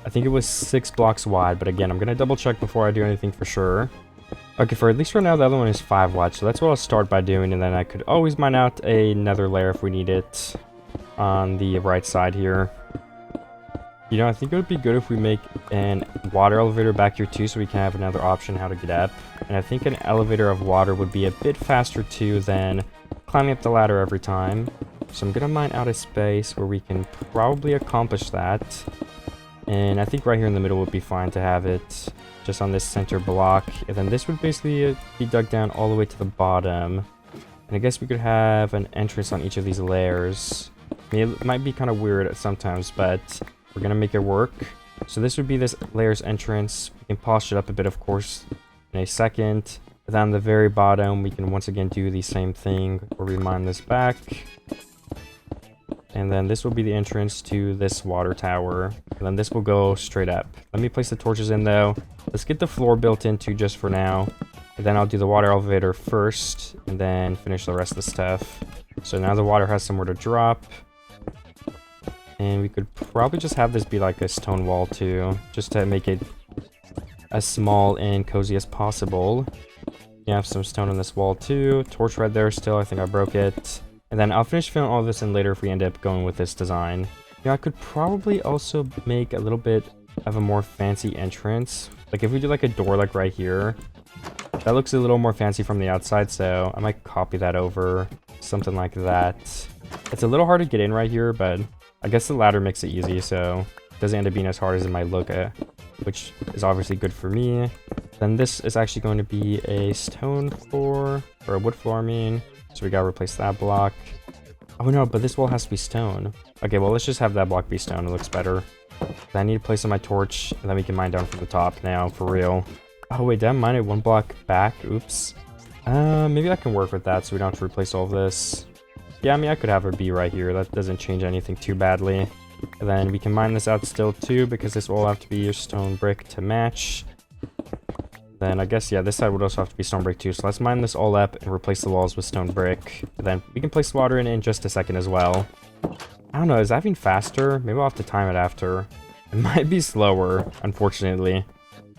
I think it was 6 blocks wide, but again, I'm going to double check before I do anything for sure. Okay, for at least right now, the other one is 5 wide, so that's what I'll start by doing, and then I could always mine out another layer if we need it on the right side here. You know, I think it would be good if we make an water elevator back here too, so we can have another option how to get up. And I think an elevator of water would be a bit faster too than climbing up the ladder every time. So I'm gonna mine out a space where we can probably accomplish that. And I think right here in the middle would be fine to have it just on this center block. And then this would basically be dug down all the way to the bottom. And I guess we could have an entrance on each of these layers. I mean, it might be kind of weird sometimes, but we're gonna make it work. So this would be this layer's entrance. We can polish it up a bit, of course, in a second. And then on the very bottom, we can once again do the same thing where we mine this back. And then this will be the entrance to this water tower. And then this will go straight up. Let me place the torches in though. Let's get the floor built into just for now. And then I'll do the water elevator first, and then finish the rest of the stuff. So now the water has somewhere to drop. And we could probably just have this be like a stone wall too, just to make it as small and cozy as possible. You have some stone on this wall too. Torch right there still, I think I broke it. And then I'll finish filling all this in later if we end up going with this design. Yeah, I could probably also make a little bit of a more fancy entrance. Like if we do like a door like right here, that looks a little more fancy from the outside, so I might copy that over, something like that. It's a little hard to get in right here, but I guess the ladder makes it easy, so it doesn't end up being as hard as it might look at, which is obviously good for me. Then this is actually going to be a stone floor, or a wood floor, I mean. So we gotta replace that block. Oh no, but this wall has to be stone. Okay, well let's just have that block be stone, it looks better. Then I need to place on my torch, and then we can mine down from the top now, for real. Oh wait, did I mine it 1 block back? Oops. Maybe I can work with that so we don't have to replace all of this. Yeah, I mean, I could have her be right here. That doesn't change anything too badly. And then we can mine this out still too, because this will have to be your stone brick to match. Then I guess, yeah, this side would also have to be stone brick too. So let's mine this all up and replace the walls with stone brick. And then we can place water in just a second as well. I don't know, is that even faster? Maybe I'll have to time it after. It might be slower, unfortunately.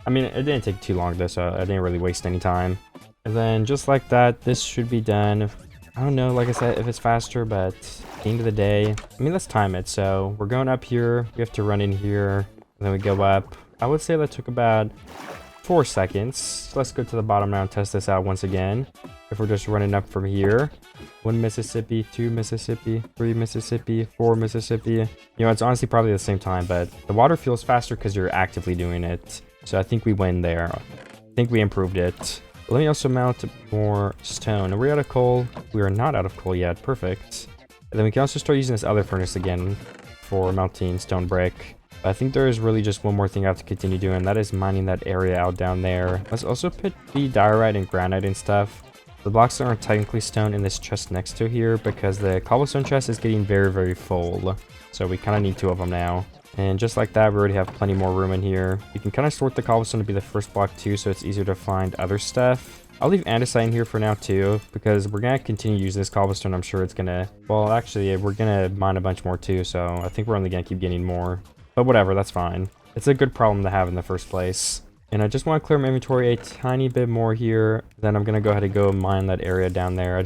I mean, it didn't take too long though, so I didn't really waste any time. And then just like that, this should be done. I don't know, like I said, if it's faster, but at the end of the day, I mean, let's time it. So we're going up here, we have to run in here, and then we go up. I would say that took about 4 seconds. So let's go to the bottom now and test this out once again. If we're just running up from here, 1 Mississippi, 2 Mississippi, 3 Mississippi, 4 Mississippi. You know, it's honestly probably the same time, but the water feels faster because you're actively doing it. So I think we win there. I think we improved it. Let me also mount more stone. Are we out of coal? We are not out of coal yet. Perfect. And then we can also start using this other furnace again for melting stone brick. But I think there is really just one more thing I have to continue doing. That is mining that area out down there. Let's also put the diorite and granite and stuff. The blocks aren't technically stone in this chest next to here because the cobblestone chest is getting very, very full. So we kind of need 2 of them now. And just like that, we already have plenty more room in here. We can kind of sort the cobblestone to be the first block too, so it's easier to find other stuff. I'll leave andesite in here for now too, because we're going to continue using this cobblestone. I'm sure it's going to... Well, actually, we're going to mine a bunch more too, so I think we're only going to keep getting more. But whatever, that's fine. It's a good problem to have in the first place. And I just want to clear my inventory a tiny bit more here. Then I'm going to go ahead and go mine that area down there. I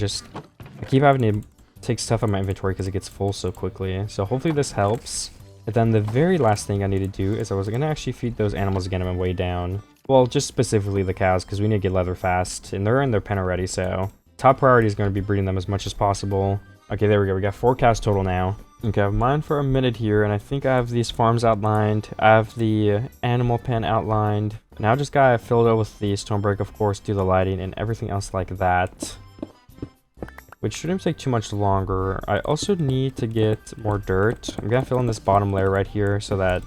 keep having to take stuff out of my inventory because it gets full so quickly. So hopefully this helps. And then the very last thing I need to do is I was going to actually feed those animals again on my way down. Well, just specifically the cows, because we need to get leather fast. And they're in their pen already, so top priority is going to be breeding them as much as possible. Okay, there we go. We got 4 cows total now. Okay, I've mined for a minute here, and I think I have these farms outlined. I have the animal pen outlined. Now I just gotta fill it up with the stone brick, of course, do the lighting, and everything else like that. Which shouldn't take too much longer. I also need to get more dirt. I'm gonna fill in this bottom layer right here so that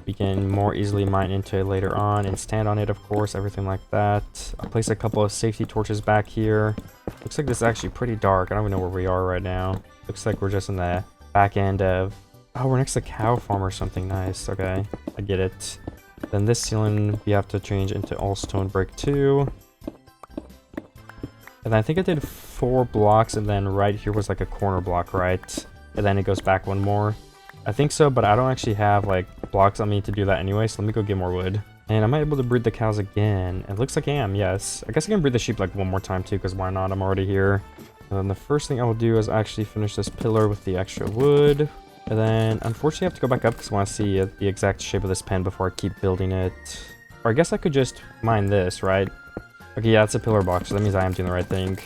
we can more easily mine into it later on and stand on it, of course, everything like that. I'll place a couple of safety torches back here. Looks like this is actually pretty dark. I don't even know where we are right now. Looks like we're just in the back end of... Oh, we're next to a cow farm or something. Nice. Okay, I get it. Then this ceiling we have to change into all stone brick too. And I think I did 4 blocks, and then right here was like a corner block, right? And then it goes back 1 more. I think so, but I don't actually have like blocks on me to do that anyway, so let me go get more wood. And am I able to breed the cows again? It looks like I am, yes. I guess I can breed the sheep like 1 more time too, because why not? I'm already here. And then the first thing I will do is actually finish this pillar with the extra wood. And then, unfortunately, I have to go back up because I want to see the exact shape of this pen before I keep building it. Or I guess I could just mine this, right? Okay, yeah, it's a pillar box, so that means I am doing the right thing.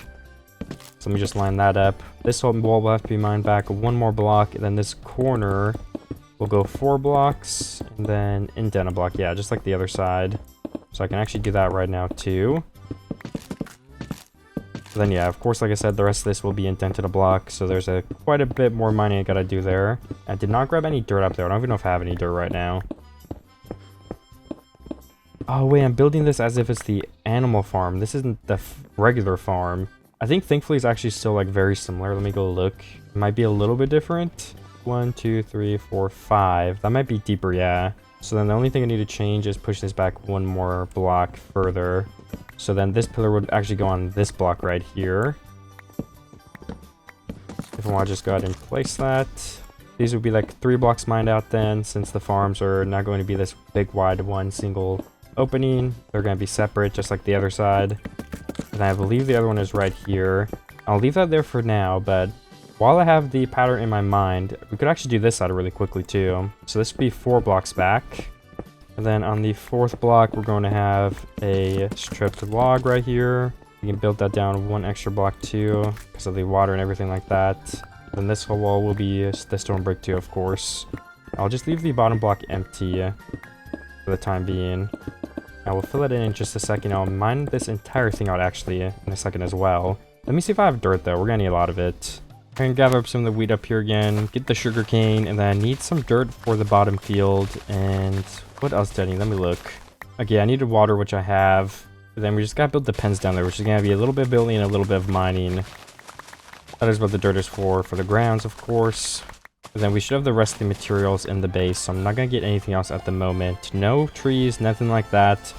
So let me just line that up. This whole wall will have to be mined back 1 more block, and then this corner will go 4 blocks, and then indent a block. Yeah, just like the other side. So I can actually do that right now, too. Then yeah, of course, like I said, the rest of this will be indented a block, so there's quite a bit more mining I gotta do there. I did not grab any dirt up there. I don't even know if I have any dirt right now. Oh wait, I'm building this as if it's the animal farm. This isn't the regular farm. I think thankfully it's actually still like very similar. Let me go look. It might be a little bit different. 1, 2, 3, 4, 5. That might be deeper, yeah. So then the only thing I need to change is push this back 1 more block further. So then this pillar would actually go on this block right here. If I want to just go ahead and place that. These would be like 3 blocks mined out then, since the farms are not going to be this big wide one single opening. They're going to be separate, just like the other side. And I believe the other one is right here. I'll leave that there for now, but while I have the pattern in my mind, we could actually do this side really quickly too. So this would be 4 blocks back. And then on the 4th block, we're going to have a stripped log right here. We can build that down 1 extra block too, because of the water and everything like that. Then this whole wall will be the stone brick too, of course. I'll just leave the bottom block empty for the time being. I will fill it in just a second. I'll mine this entire thing out actually in a second as well. Let me see if I have dirt though. We're gonna need a lot of it. I can gather up some of the wheat up here again, get the sugar cane, and then I need some dirt for the bottom field. And what else do I need? Let me look. Okay, I needed water, which I have. But then we just gotta build the pens down there, which is gonna be a little bit of building and a little bit of mining. That is what the dirt is for the grounds, of course. And then we should have the rest of the materials in the base, so I'm not gonna get anything else at the moment. No trees, nothing like that.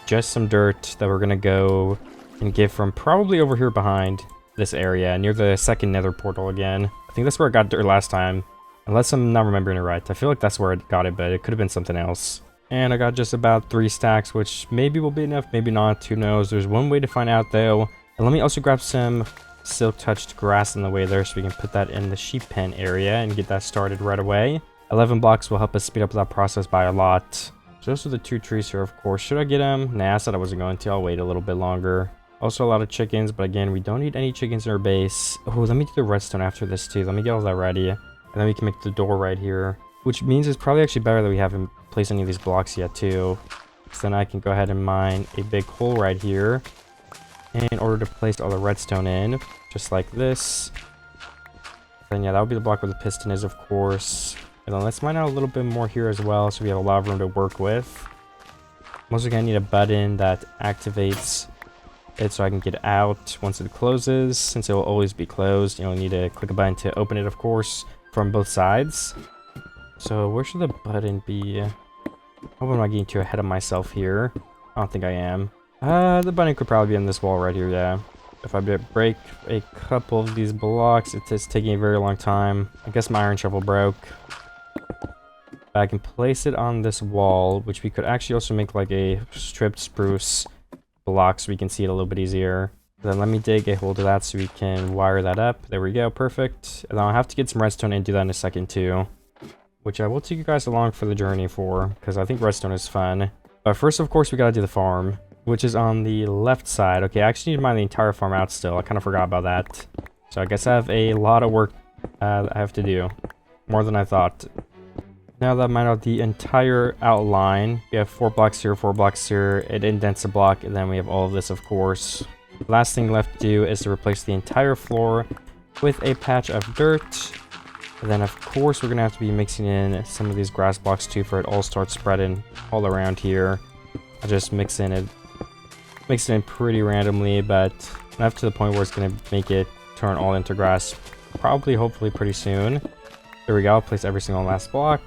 Just some dirt that we're gonna go and get from probably over here behind this area, near the second nether portal again. I think that's where I got dirt last time. Unless I'm not remembering it right. I feel like that's where I got it, but it could have been something else. And I got just about 3 stacks, which maybe will be enough, maybe not, who knows. There's one way to find out though. And let me also grab some silk touched grass on the way there so we can put that in the sheep pen area and get that started right away. 11 blocks will help us speed up that process by a lot. So those are the 2 trees here, of course. Should I get them? Nah, I said I wasn't going to. I'll wait a little bit longer. Also a lot of chickens, but again, we don't need any chickens in our base. Oh, let me do the redstone after this too. Let me get all that ready. And then we can make the door right here. Which means it's probably actually better that we haven't placed any of these blocks yet too. So then I can go ahead and mine a big hole right here. In order to place all the redstone in. Just like this. Then yeah, that would be the block where the piston is, of course. And then let's mine out a little bit more here as well, so we have a lot of room to work with. I'm also going to need a button that activates it so I can get out once it closes, since it will always be closed. You'll need to click a button to open it, of course, from both sides. So where should the button be? I hope I'm not getting too ahead of myself here. I don't think I am. The button could probably be on this wall right here, yeah. If I break a couple of these blocks, it is taking a very long time. I guess my iron shovel broke. I can place it on this wall, which we could actually also make like a stripped spruce block so we can see it a little bit easier. Then let me dig a hole to that so we can wire that up. There we go, perfect. And then I'll have to get some redstone and do that in a second too. Which I will take you guys along for the journey for, because I think redstone is fun. But first, of course, we gotta do the farm, which is on the left side. Okay, I actually need to mine the entire farm out still. I kind of forgot about that. So I guess I have a lot of work I have to do. More than I thought. Now that I mined out the entire outline, we have 4 blocks here, 4 blocks here. It indents a block, and then we have all of this, of course. Last thing left to do is to replace the entire floor with a patch of dirt. And then, of course, we're going to have to be mixing in some of these grass blocks, too, for it all starts spreading all around here. I just mix it in pretty randomly, but enough to the point where it's going to make it turn all into grass probably, hopefully, pretty soon. There we go. I'll place every single last block.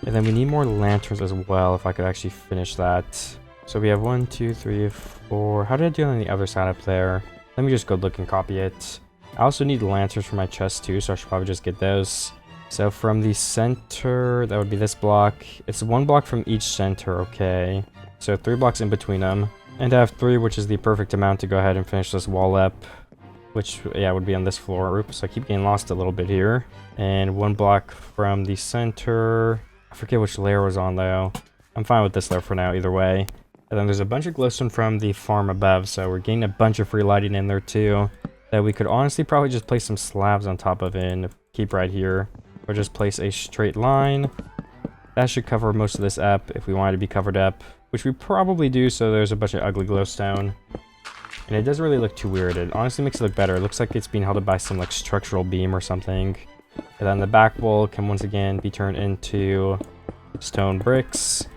And then we need more lanterns as well, if I could actually finish that. So we have 1, 2, 3, 4. How did I do on the other side up there? Let me just go look and copy it. I also need lanterns for my chest too, so I should probably just get those. So from the center, that would be this block. It's 1 block from each center, okay. So 3 blocks in between them. And I have 3, which is the perfect amount to go ahead and finish this wall up. Which, yeah, would be on this floor. Oops, I keep getting lost a little bit here. And 1 block from the center. I forget which layer was on though. I'm fine with this layer for now, either way. And then there's a bunch of glowstone from the farm above, so we're getting a bunch of free lighting in there too. That we could honestly probably just place some slabs on top of it and keep right here. Or just place a straight line. That should cover most of this up if we want it to be covered up. Which we probably do, so there's a bunch of ugly glowstone. And it doesn't really look too weird. It honestly makes it look better. It looks like it's being held up by some like structural beam or something. And then the back wall can once again be turned into stone bricks.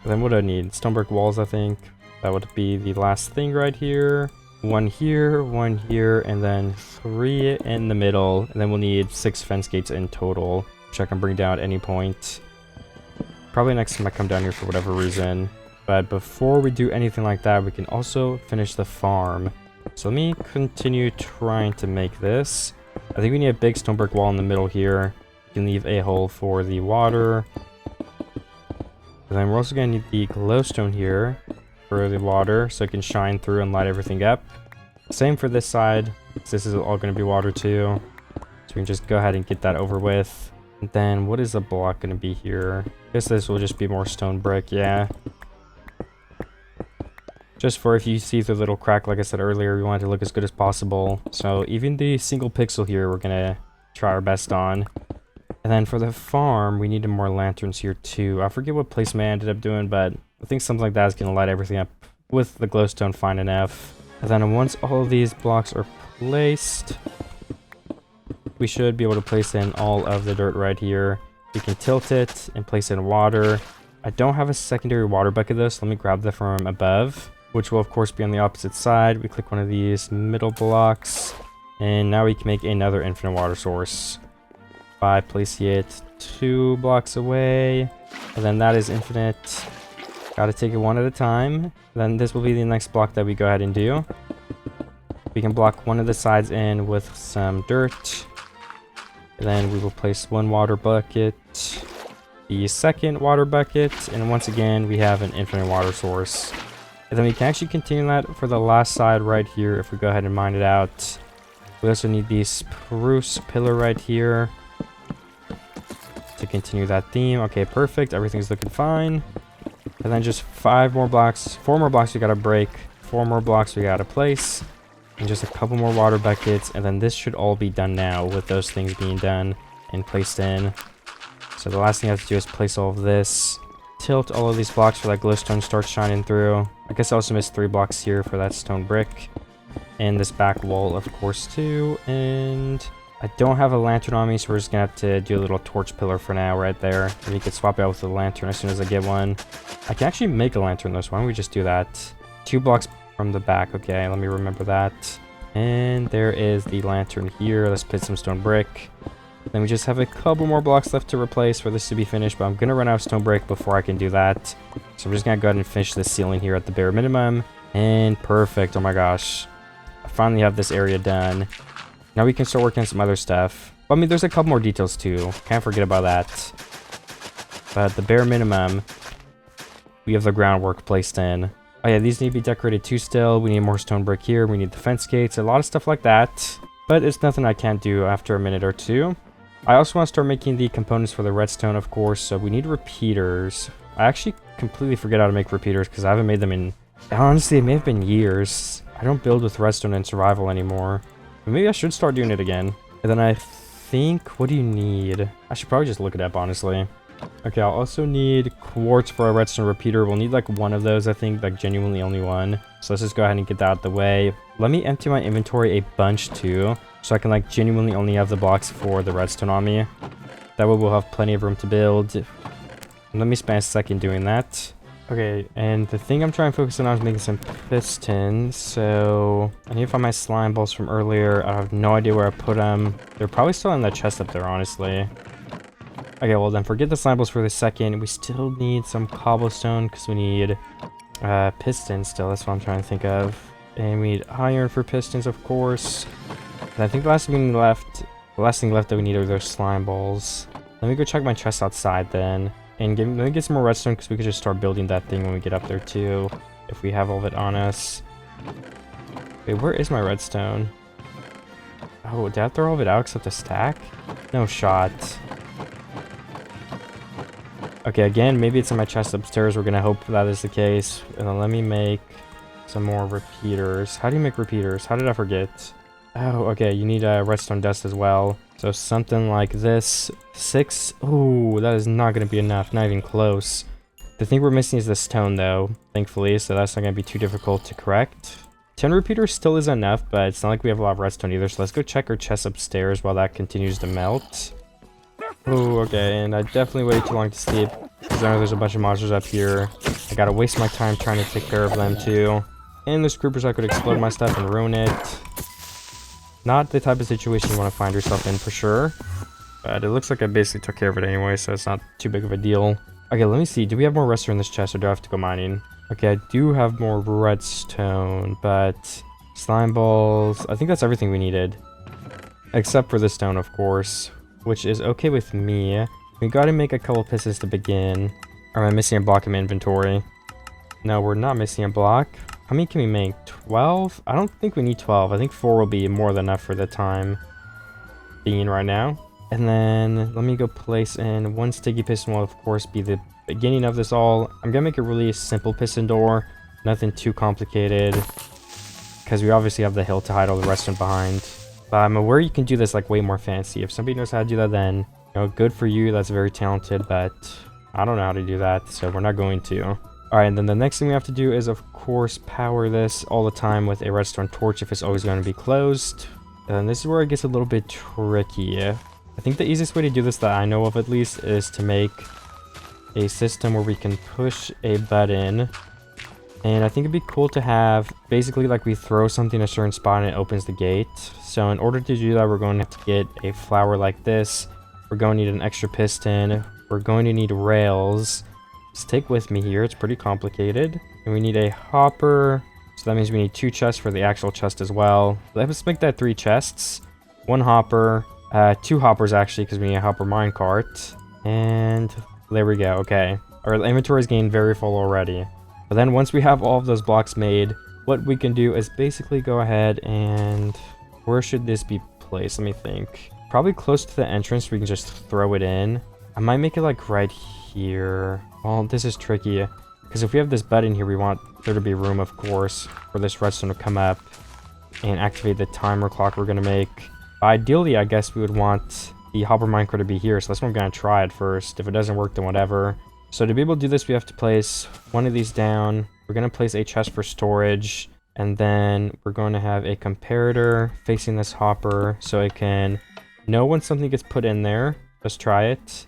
And then what do I need? Stone brick walls, I think. That would be the last thing right here. 1 here, 1 here, and then 3 in the middle. And then we'll need 6 fence gates in total, which I can bring down at any point. Probably next time I come down here for whatever reason. But before we do anything like that, we can also finish the farm. So let me continue trying to make this. I think we need a big stone brick wall in the middle here. You can leave a hole for the water. And then we're also going to need the glowstone here for the water so it can shine through and light everything up. Same for this side. This is all going to be water too. So we can just go ahead and get that over with. And then what is the block going to be here? I guess this will just be more stone brick, yeah. Just for if you see the little crack, like I said earlier, we want it to look as good as possible. So even the single pixel here, we're going to try our best on. And then for the farm, we needed more lanterns here too. I forget what placement I ended up doing, but I think something like that is going to light everything up with the glowstone fine enough. And then once all of these blocks are placed, we should be able to place in all of the dirt right here. We can tilt it and place in water. I don't have a secondary water bucket though, so let me grab that from above, which will of course be on the opposite side. We click one of these middle blocks, and now we can make another infinite water source by placing it 2 blocks away, and then that is infinite. Gotta take it one at a time. Then this will be the next block that we go ahead and do. We can block one of the sides in with some dirt. And then we will place 1 water bucket, the second water bucket, and once again we have an infinite water source. And then we can actually continue that for the last side right here if we go ahead and mine it out. We also need the spruce pillar right here to continue that theme. Okay, perfect. Everything's looking fine. And then just 4 more blocks we gotta break, 4 more blocks we gotta place, and just a couple more water buckets, and then this should all be done now with those things being done and placed in. So the last thing I have to do is place all of this, tilt all of these blocks for that glowstone starts shining through. I guess I also missed 3 blocks here for that stone brick, and this back wall of course too. And I don't have a lantern on me, so we're just gonna have to do a little torch pillar for now right there, and we can swap it out with a lantern as soon as I get one. I can actually make a lantern though, so why don't we just do that? 2 blocks from the back. Okay, let me remember that. And there is the lantern here. Let's put some stone brick. Then we just have a couple more blocks left to replace for this to be finished, but I'm gonna run out of stone brick before I can do that. So I'm just gonna go ahead and finish this ceiling here at the bare minimum. And perfect. Oh my gosh, I finally have this area done. Now we can start working on some other stuff. Well, I mean, there's a couple more details too. Can't forget about that. But the bare minimum, we have the groundwork placed in. Oh yeah, these need to be decorated too still. We need more stone brick here. We need the fence gates, a lot of stuff like that. But it's nothing I can't do after a minute or two. I also want to start making the components for the redstone, of course. So we need repeaters. I actually completely forget how to make repeaters because I haven't made them in... Honestly, it may have been years. I don't build with redstone in survival anymore. But maybe I should start doing it again. And then I think... What do you need? I should probably just look it up, honestly. Okay, I'll also need quartz for a redstone repeater. We'll need like 1 of those, I think, like genuinely only 1. So let's just go ahead and get that out of the way. Let me empty my inventory a bunch too, so I can like genuinely only have the blocks for the redstone on me. That way we'll have plenty of room to build. Let me spend a second doing that. Okay, and the thing I'm trying to focus on is making some pistons. So I need to find my slime balls from earlier. I have no idea where I put them. They're probably still in that chest up there, honestly. Okay, well then forget the slime balls for the second. We still need some cobblestone because we need pistons still. That's what I'm trying to think of. And we need iron for pistons, of course. And I think the last thing left that we need are those slime balls. Let me go check my chest outside then. And let me get some more redstone because we could just start building that thing when we get up there too. If we have all of it on us. Wait, where is my redstone? Oh, did I throw all of it out except a stack? No shot. Okay, again, maybe it's in my chest upstairs. We're gonna hope that is the case. And then let me make some more repeaters. How do you make repeaters? How did I forget? Oh, okay, you need redstone dust as well. So something like this. 6. Ooh, that is not gonna be enough. Not even close. The thing we're missing is the stone, though, thankfully, so that's not gonna be too difficult to correct. 10 repeaters still is enough, but it's not like we have a lot of redstone either, so let's go check our chest upstairs while that continues to melt. Oh, okay, and I definitely waited too long to sleep, because I know there's a bunch of monsters up here. I gotta waste my time trying to take care of them, too. And there's creepers that could explode my stuff and ruin it. Not the type of situation you want to find yourself in, for sure. But it looks like I basically took care of it anyway, so it's not too big of a deal. Okay, let me see. Do we have more redstone in this chest, or do I have to go mining? Okay, I do have more redstone, but slime balls... I think that's everything we needed. Except for the stone, of course. Which is okay with me. We gotta make a couple pistons to begin. Or am I missing a block in my inventory? No, we're not missing a block. How many can we make? 12? I don't think we need 12. I think 4 will be more than enough for the time being right now. And then let me go place in one sticky piston will of course be the beginning of this all. I'm gonna make a really simple piston door. Nothing too complicated. Because we obviously have the hill to hide all the redstone behind. But I'm aware you can do this like way more fancy. If somebody knows how to do that, then, you know, good for you. That's very talented, but I don't know how to do that, so we're not going to. Alright, and then the next thing we have to do is, of course, power this all the time with a redstone torch if it's always going to be closed. And this is where it gets a little bit tricky. I think the easiest way to do this that I know of at least is to make a system where we can push a button. And I think it'd be cool to have basically like we throw something a certain spot and it opens the gate. So in order to do that, we're going to have to get a flower like this. We're going to need an extra piston. We're going to need rails. Stick with me here, it's pretty complicated. And we need a hopper. So that means we need 2 chests for the actual chest as well. Let's make that 3 chests. 1 hopper. 2 hoppers actually, because we need a hopper minecart. And there we go, okay. Our inventory is getting very full already. But then once we have all of those blocks made, what we can do is basically go ahead and... Where should this be placed? Let me think. Probably close to the entrance, we can just throw it in. I might make it like right here. Well, this is tricky. Because if we have this button here, we want there to be room, of course, for this redstone to come up and activate the timer clock we're going to make. Ideally, I guess we would want the hopper minecart to be here, so that's what I'm going to try at first. If it doesn't work, then whatever. So to be able to do this, we have to place one of these down. We're going to place a chest for storage. And then we're going to have a comparator facing this hopper so it can know when something gets put in there. Let's try it.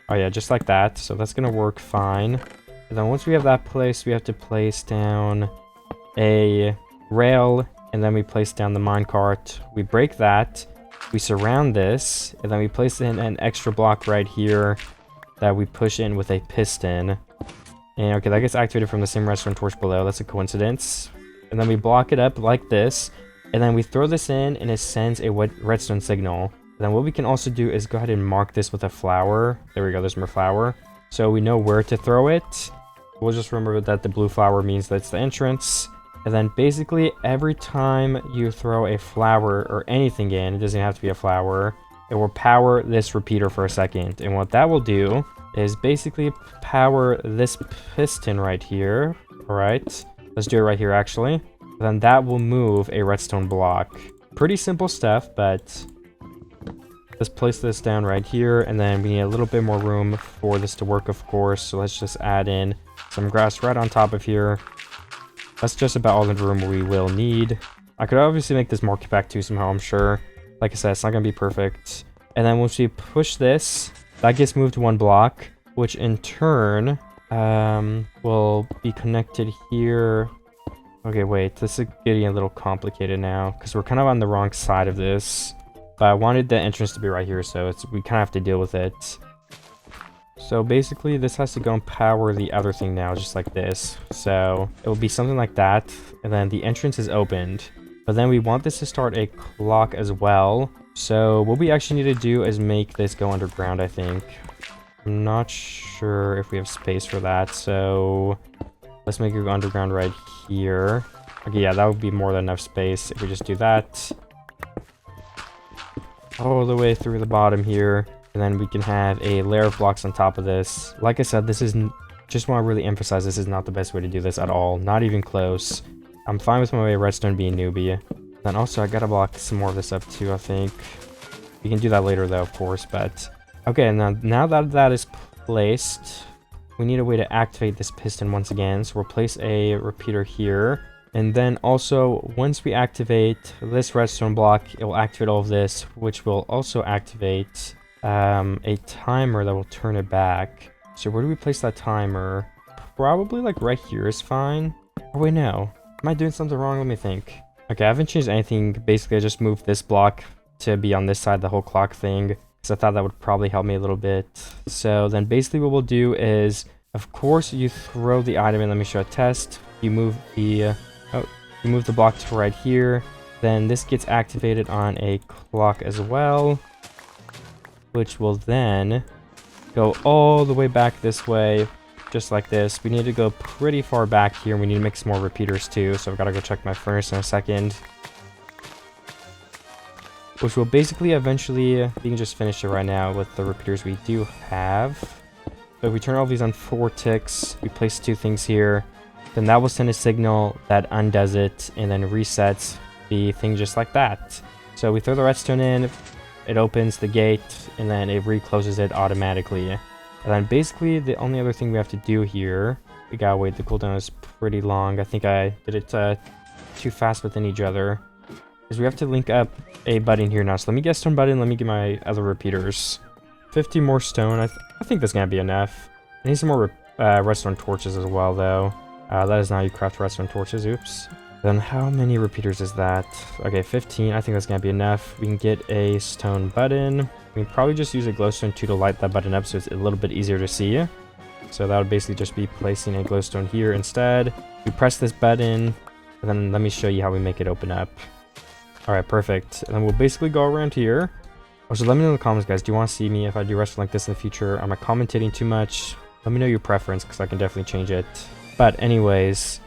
Oh yeah, just like that. So that's going to work fine. And then once we have that placed, we have to place down a rail. And then we place down the minecart. We break that. We surround this. And then we place in an extra block right here that we push in with a piston. And okay, that gets activated from the same redstone torch below. That's a coincidence. And then we block it up like this. And then we throw this in and it sends a redstone signal. And then what we can also do is go ahead and mark this with a flower. There we go, there's more flower. So we know where to throw it. We'll just remember that the blue flower means that's the entrance. And then basically every time you throw a flower or anything in, it doesn't have to be a flower, it will power this repeater for a second. And what that will do is basically power this piston right here. All right, let's do it right here actually. Then that will move a redstone block. Pretty simple stuff, but let's place this down right here. And then we need a little bit more room for this to work, of course. So let's just add in some grass right on top of here. That's just about all the room we will need. I could obviously make this more compact too somehow, I'm sure. Like I said, it's not going to be perfect. And then once we push this, that gets moved 1 block, which in turn will be connected here. Okay, wait, this is getting a little complicated now because we're kind of on the wrong side of this. But I wanted the entrance to be right here, so we kind of have to deal with it. So basically this has to go and power the other thing now, just like this. So it will be something like that, and then the entrance is opened. But then we want this to start a clock as well. So what we actually need to do is make this go underground, I think. I'm not sure if we have space for that, so let's make it go underground right here. Okay, yeah, that would be more than enough space if we just do that. All the way through the bottom here. And then we can have a layer of blocks on top of this. Like I said, this is just want to really emphasize this is not the best way to do this at all. Not even close. I'm fine with my way of redstone being newbie. Then also I gotta block some more of this up too, I think. We can do that later though, of course, but okay, now that that is placed, we need a way to activate this piston once again. So we'll place a repeater here. And then also, once we activate this redstone block, it will activate all of this, which will also activate a timer that will turn it back. So where do we place that timer? Probably like right here is fine. Oh wait, no. Am I doing something wrong? Let me think. Okay, I haven't changed anything. Basically, I just moved this block to be on this side, the whole clock thing, because I thought that would probably help me a little bit. So then basically what we'll do is, of course, you throw the item in. Let me show a test. You move the you move the block to right here. Then this gets activated on a clock as well, which will then go all the way back this way, just like this. We need to go pretty far back here. We need to make some more repeaters too, so I've got to go check my furnace in a second. Which will basically eventually, we can just finish it right now with the repeaters we do have. So if we turn all these on 4 ticks, we place 2 things here, then that will send a signal that undoes it and then resets the thing just like that. So we throw the redstone in, it opens the gate, and then it recloses it automatically. And then basically the only other thing we have to do here, we gotta wait, the cooldown is pretty long. I think I did it too fast within each other. Is we have to link up a button here now. So let me get stone button, let me get my other repeaters. 50 more stone, I think that's gonna be enough. I need some more redstone torches as well though. That is not how you craft redstone torches, oops. Then how many repeaters is that? Okay, 15, I think that's gonna be enough. We can get a stone button. We can probably just use a glowstone too to light that button up so it's a little bit easier to see. So that would basically just be placing a glowstone here instead. We press this button, and then let me show you how we make it open up. Alright, perfect. And then we'll basically go around here. Also, let me know in the comments, guys, do you want to see me if I do redstone like this in the future? Am I commentating too much? Let me know your preference, because I can definitely change it. But anyways,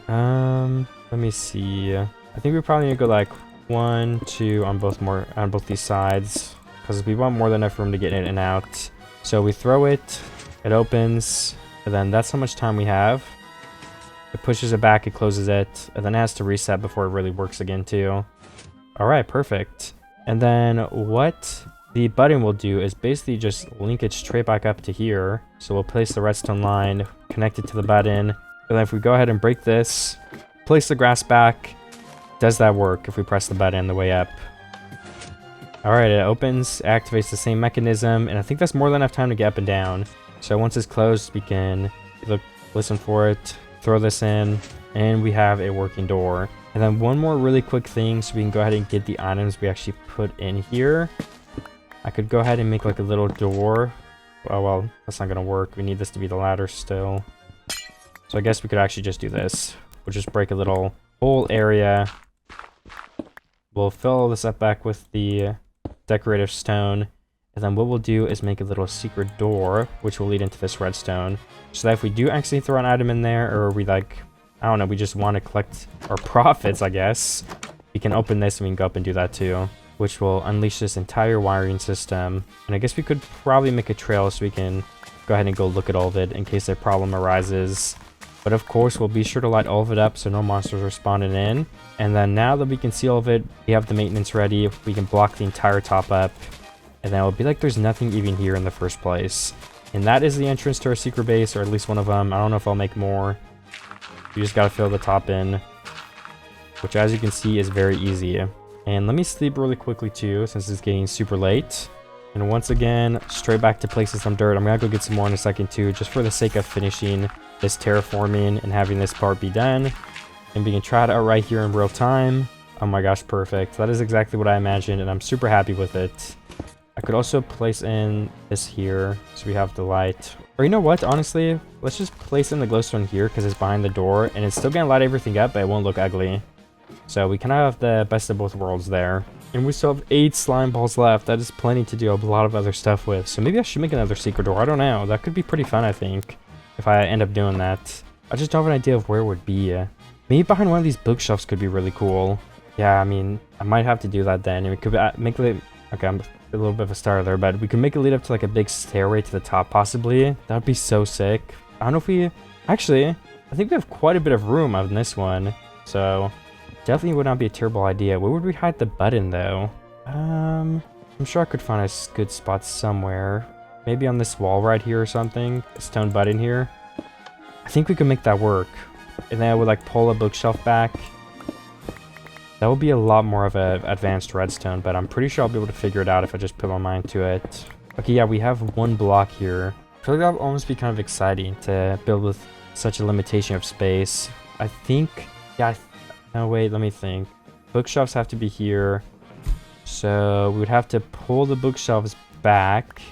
let me see. I think we probably need to go like 1, 2 on both these sides, because we want more than enough room to get in and out. So we throw it, it opens, and then that's how much time we have. It pushes it back, it closes it, and then it has to reset before it really works again too. Alright, perfect. And then what the button will do is basically just link it straight back up to here. So we'll place the redstone line, connect it to the button, and then if we go ahead and break this, place the grass back, does that work if we press the button on the way up? Alright, it opens, activates the same mechanism, and I think that's more than enough time to get up and down. So once it's closed, we can listen for it, throw this in, and we have a working door. And then one more really quick thing, so we can go ahead and get the items we actually put in here. I could go ahead and make like a little door. Oh well, that's not gonna work. We need this to be the ladder still. So I guess we could actually just do this. We'll just break a little whole area. We'll fill this up back with the decorative stone. And then what we'll do is make a little secret door, which will lead into this redstone. So that if we do actually throw an item in there, or we like, I don't know, we just want to collect our profits, I guess, we can open this and we can go up and do that too, which will unleash this entire wiring system. And I guess we could probably make a trail so we can go ahead and go look at all of it in case a problem arises. But of course, we'll be sure to light all of it up so no monsters are spawning in. And then now that we can see all of it, we have the maintenance ready, we can block the entire top up. And then it'll be like there's nothing even here in the first place. And that is the entrance to our secret base, or at least one of them. I don't know if I'll make more. You just gotta fill the top in, which as you can see is very easy. And let me sleep really quickly too, since it's getting super late. And once again, straight back to placing some dirt. I'm gonna go get some more in a second too, just for the sake of finishing this terraforming and having this part be done. And we can try it out right here in real time. Oh my gosh, perfect. That is exactly what I imagined, and I'm super happy with it. I could also place in this here, so we have the light. Or you know what, honestly, let's just place in the glowstone here because it's behind the door, and it's still gonna light everything up, but it won't look ugly. So we kind of have the best of both worlds there. And we still have 8 slime balls left. That is plenty to do a lot of other stuff with. So maybe I should make another secret door. I don't know. That could be pretty fun, I think, if I end up doing that. I just don't have an idea of where it would be. Maybe behind one of these bookshelves could be really cool. Yeah, I mean, I might have to do that then. And we could make it... Okay, I'm a little bit of a starter there, but we could make it lead up to like a big stairway to the top, possibly. That would be so sick. I don't know if we... Actually, I think we have quite a bit of room on this one. So... Definitely would not be a terrible idea. Where would we hide the button, though? I'm sure I could find a good spot somewhere. Maybe on this wall right here or something. A stone button here. I think we could make that work. And then I would, like, pull a bookshelf back. That would be a lot more of an advanced redstone, but I'm pretty sure I'll be able to figure it out if I just put my mind to it. Okay, yeah, we have one block here. I feel like that would almost be kind of exciting to build with such a limitation of space. I think... Yeah, no, wait, let me think. Bookshelves have to be here. So we would have to pull the bookshelves back.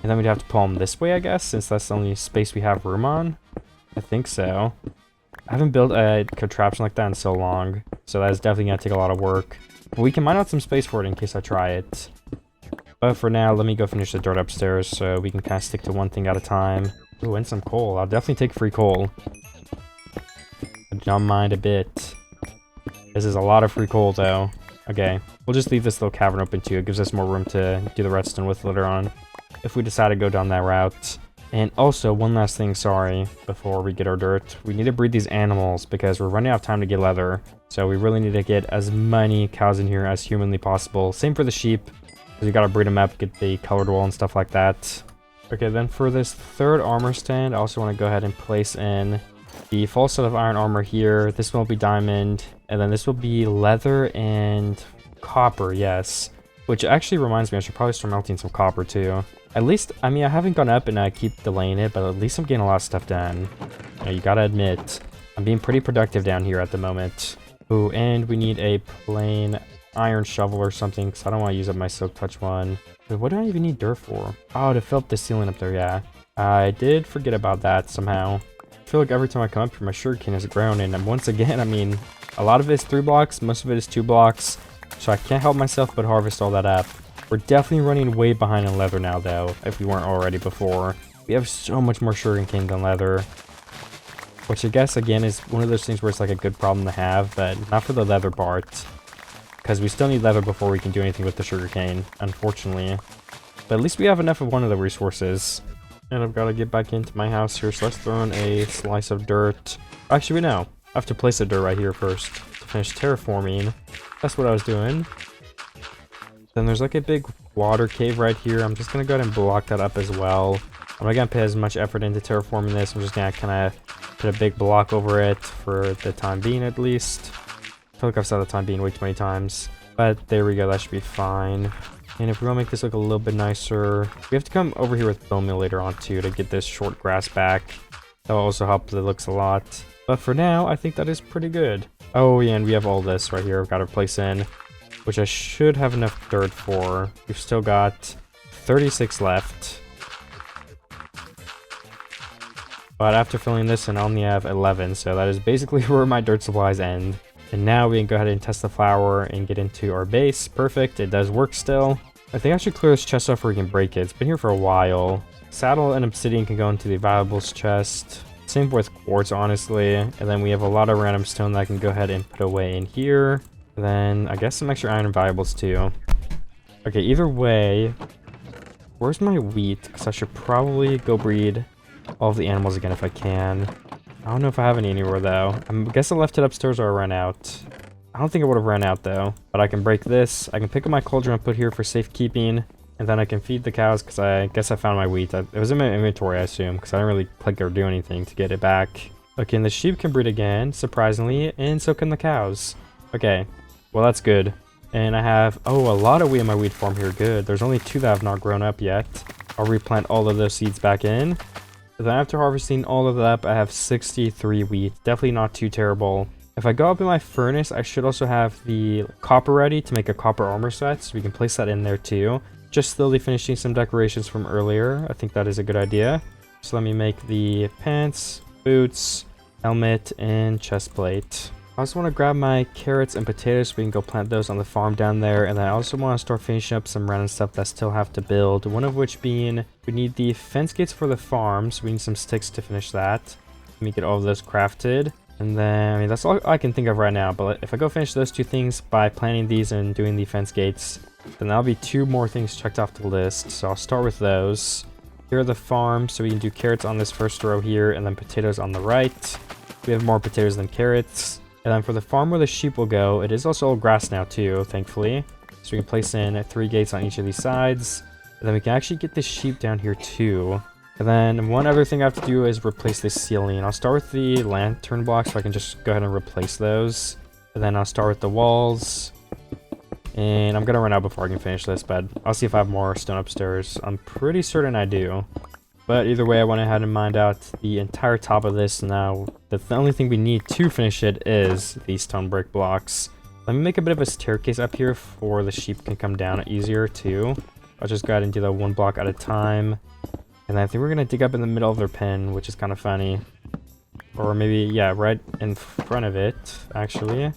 And then we'd have to pull them this way, I guess, since that's the only space we have room on. I think so. I haven't built a contraption like that in so long. So that is definitely going to take a lot of work. But we can mine out some space for it in case I try it. But for now, let me go finish the dirt upstairs so we can kind of stick to one thing at a time. Ooh, and some coal. I'll definitely take free coal. I do not mind a bit. This is a lot of free coal, though. Okay, we'll just leave this little cavern open, too. It gives us more room to do the redstone with later on, if we decide to go down that route. And also, one last thing, sorry, before we get our dirt. We need to breed these animals, because we're running out of time to get leather. So we really need to get as many cows in here as humanly possible. Same for the sheep, because we gotta breed them up, get the colored wool and stuff like that. Okay, then for this third armor stand, I also want to go ahead and place in the full set of iron armor here. This one will be diamond, and then this will be leather and copper, yes. Which actually reminds me, I should probably start melting some copper too. At least, I mean, I haven't gone up and I keep delaying it, but at least I'm getting a lot of stuff done. You gotta admit, I'm being pretty productive down here at the moment. Ooh, and we need a plain iron shovel or something, because I don't want to use up my silk touch one. But what do I even need dirt for? Oh, to fill up the ceiling up there, yeah. I did forget about that somehow. I feel like every time I come up here, my sugarcane has grown, and once again, I mean, a lot of it is 3 blocks, most of it is 2 blocks, so I can't help myself but harvest all that up. We're definitely running way behind in leather now, though, if we weren't already before. We have so much more sugarcane than leather, which I guess, again, is one of those things where it's like a good problem to have, but not for the leather part, because we still need leather before we can do anything with the sugarcane, unfortunately. But at least we have enough of one of the resources. And I've got to get back into my house here, so let's throw in a slice of dirt. Actually, no. I have to place the dirt right here first to finish terraforming. That's what I was doing. Then there's like a big water cave right here. I'm just going to go ahead and block that up as well. I'm not going to put as much effort into terraforming this. I'm just going to kind of put a big block over it for the time being, at least. I feel like I've said the time being way too many times. But there we go. That should be fine. And if we want to make this look a little bit nicer, we have to come over here with bone meal later on too to get this short grass back. That will also help the looks a lot. But for now, I think that is pretty good. Oh yeah, and we have all this right here I've got to place in, which I should have enough dirt for. We've still got 36 left. But after filling this in, I only have 11, so that is basically where my dirt supplies end. And now we can go ahead and test the flour and get into our base. Perfect, it does work still. I think I should clear this chest off where we can break it. It's been here for a while. Saddle and obsidian can go into the valuables chest. Same with quartz, honestly. And then we have a lot of random stone that I can go ahead and put away in here. And then I guess some extra iron and valuables too. Okay, either way, where's my wheat? Because I should probably go breed all of the animals again if I can. I don't know if I have any anywhere though. I guess I left it upstairs or I ran out. I don't think I would have ran out though. But I can break this. I can pick up my cauldron and put here for safekeeping. And then I can feed the cows because I guess I found my wheat. It was in my inventory, I assume, because I didn't really click or do anything to get it back. Okay, and the sheep can breed again, surprisingly, and so can the cows. Okay, well that's good. And I have, oh, a lot of wheat in my wheat farm here. Good. There's only 2 that have not grown up yet. I'll replant all of those seeds back in. Then after harvesting all of that up, I have 63 wheat. Definitely not too terrible. If I go up in my furnace, I should also have the copper ready to make a copper armor set, so we can place that in there too. Just slowly finishing some decorations from earlier. I think that is a good idea. So let me make the pants, boots, helmet, and chest plate. I also want to grab my carrots and potatoes so we can go plant those on the farm down there. And then I also want to start finishing up some random stuff that still have to build. One of which being, we need the fence gates for the farm, so we need some sticks to finish that. Let me get all of those crafted. And then, I mean, that's all I can think of right now. But if I go finish those 2 things by planting these and doing the fence gates, then that'll be 2 more things checked off the list. So I'll start with those. Here are the farms, so we can do carrots on this first row here, and then potatoes on the right. We have more potatoes than carrots. And then for the farm where the sheep will go, it is also all grass now too, thankfully. So we can place in 3 gates on each of these sides. And then we can actually get the sheep down here too. And then one other thing I have to do is replace this ceiling. I'll start with the lantern blocks so I can just go ahead and replace those. And then I'll start with the walls. And I'm gonna run out before I can finish this, but I'll see if I have more stone upstairs. I'm pretty certain I do. But either way, I went ahead and mined out the entire top of this. Now, the only thing we need to finish it is these stone brick blocks. Let me make a bit of a staircase up here for the sheep can come down easier too. I'll just go ahead and do that 1 block at a time. And I think we're gonna dig up in the middle of their pen, which is kind of funny. Or maybe, yeah, right in front of it, actually. And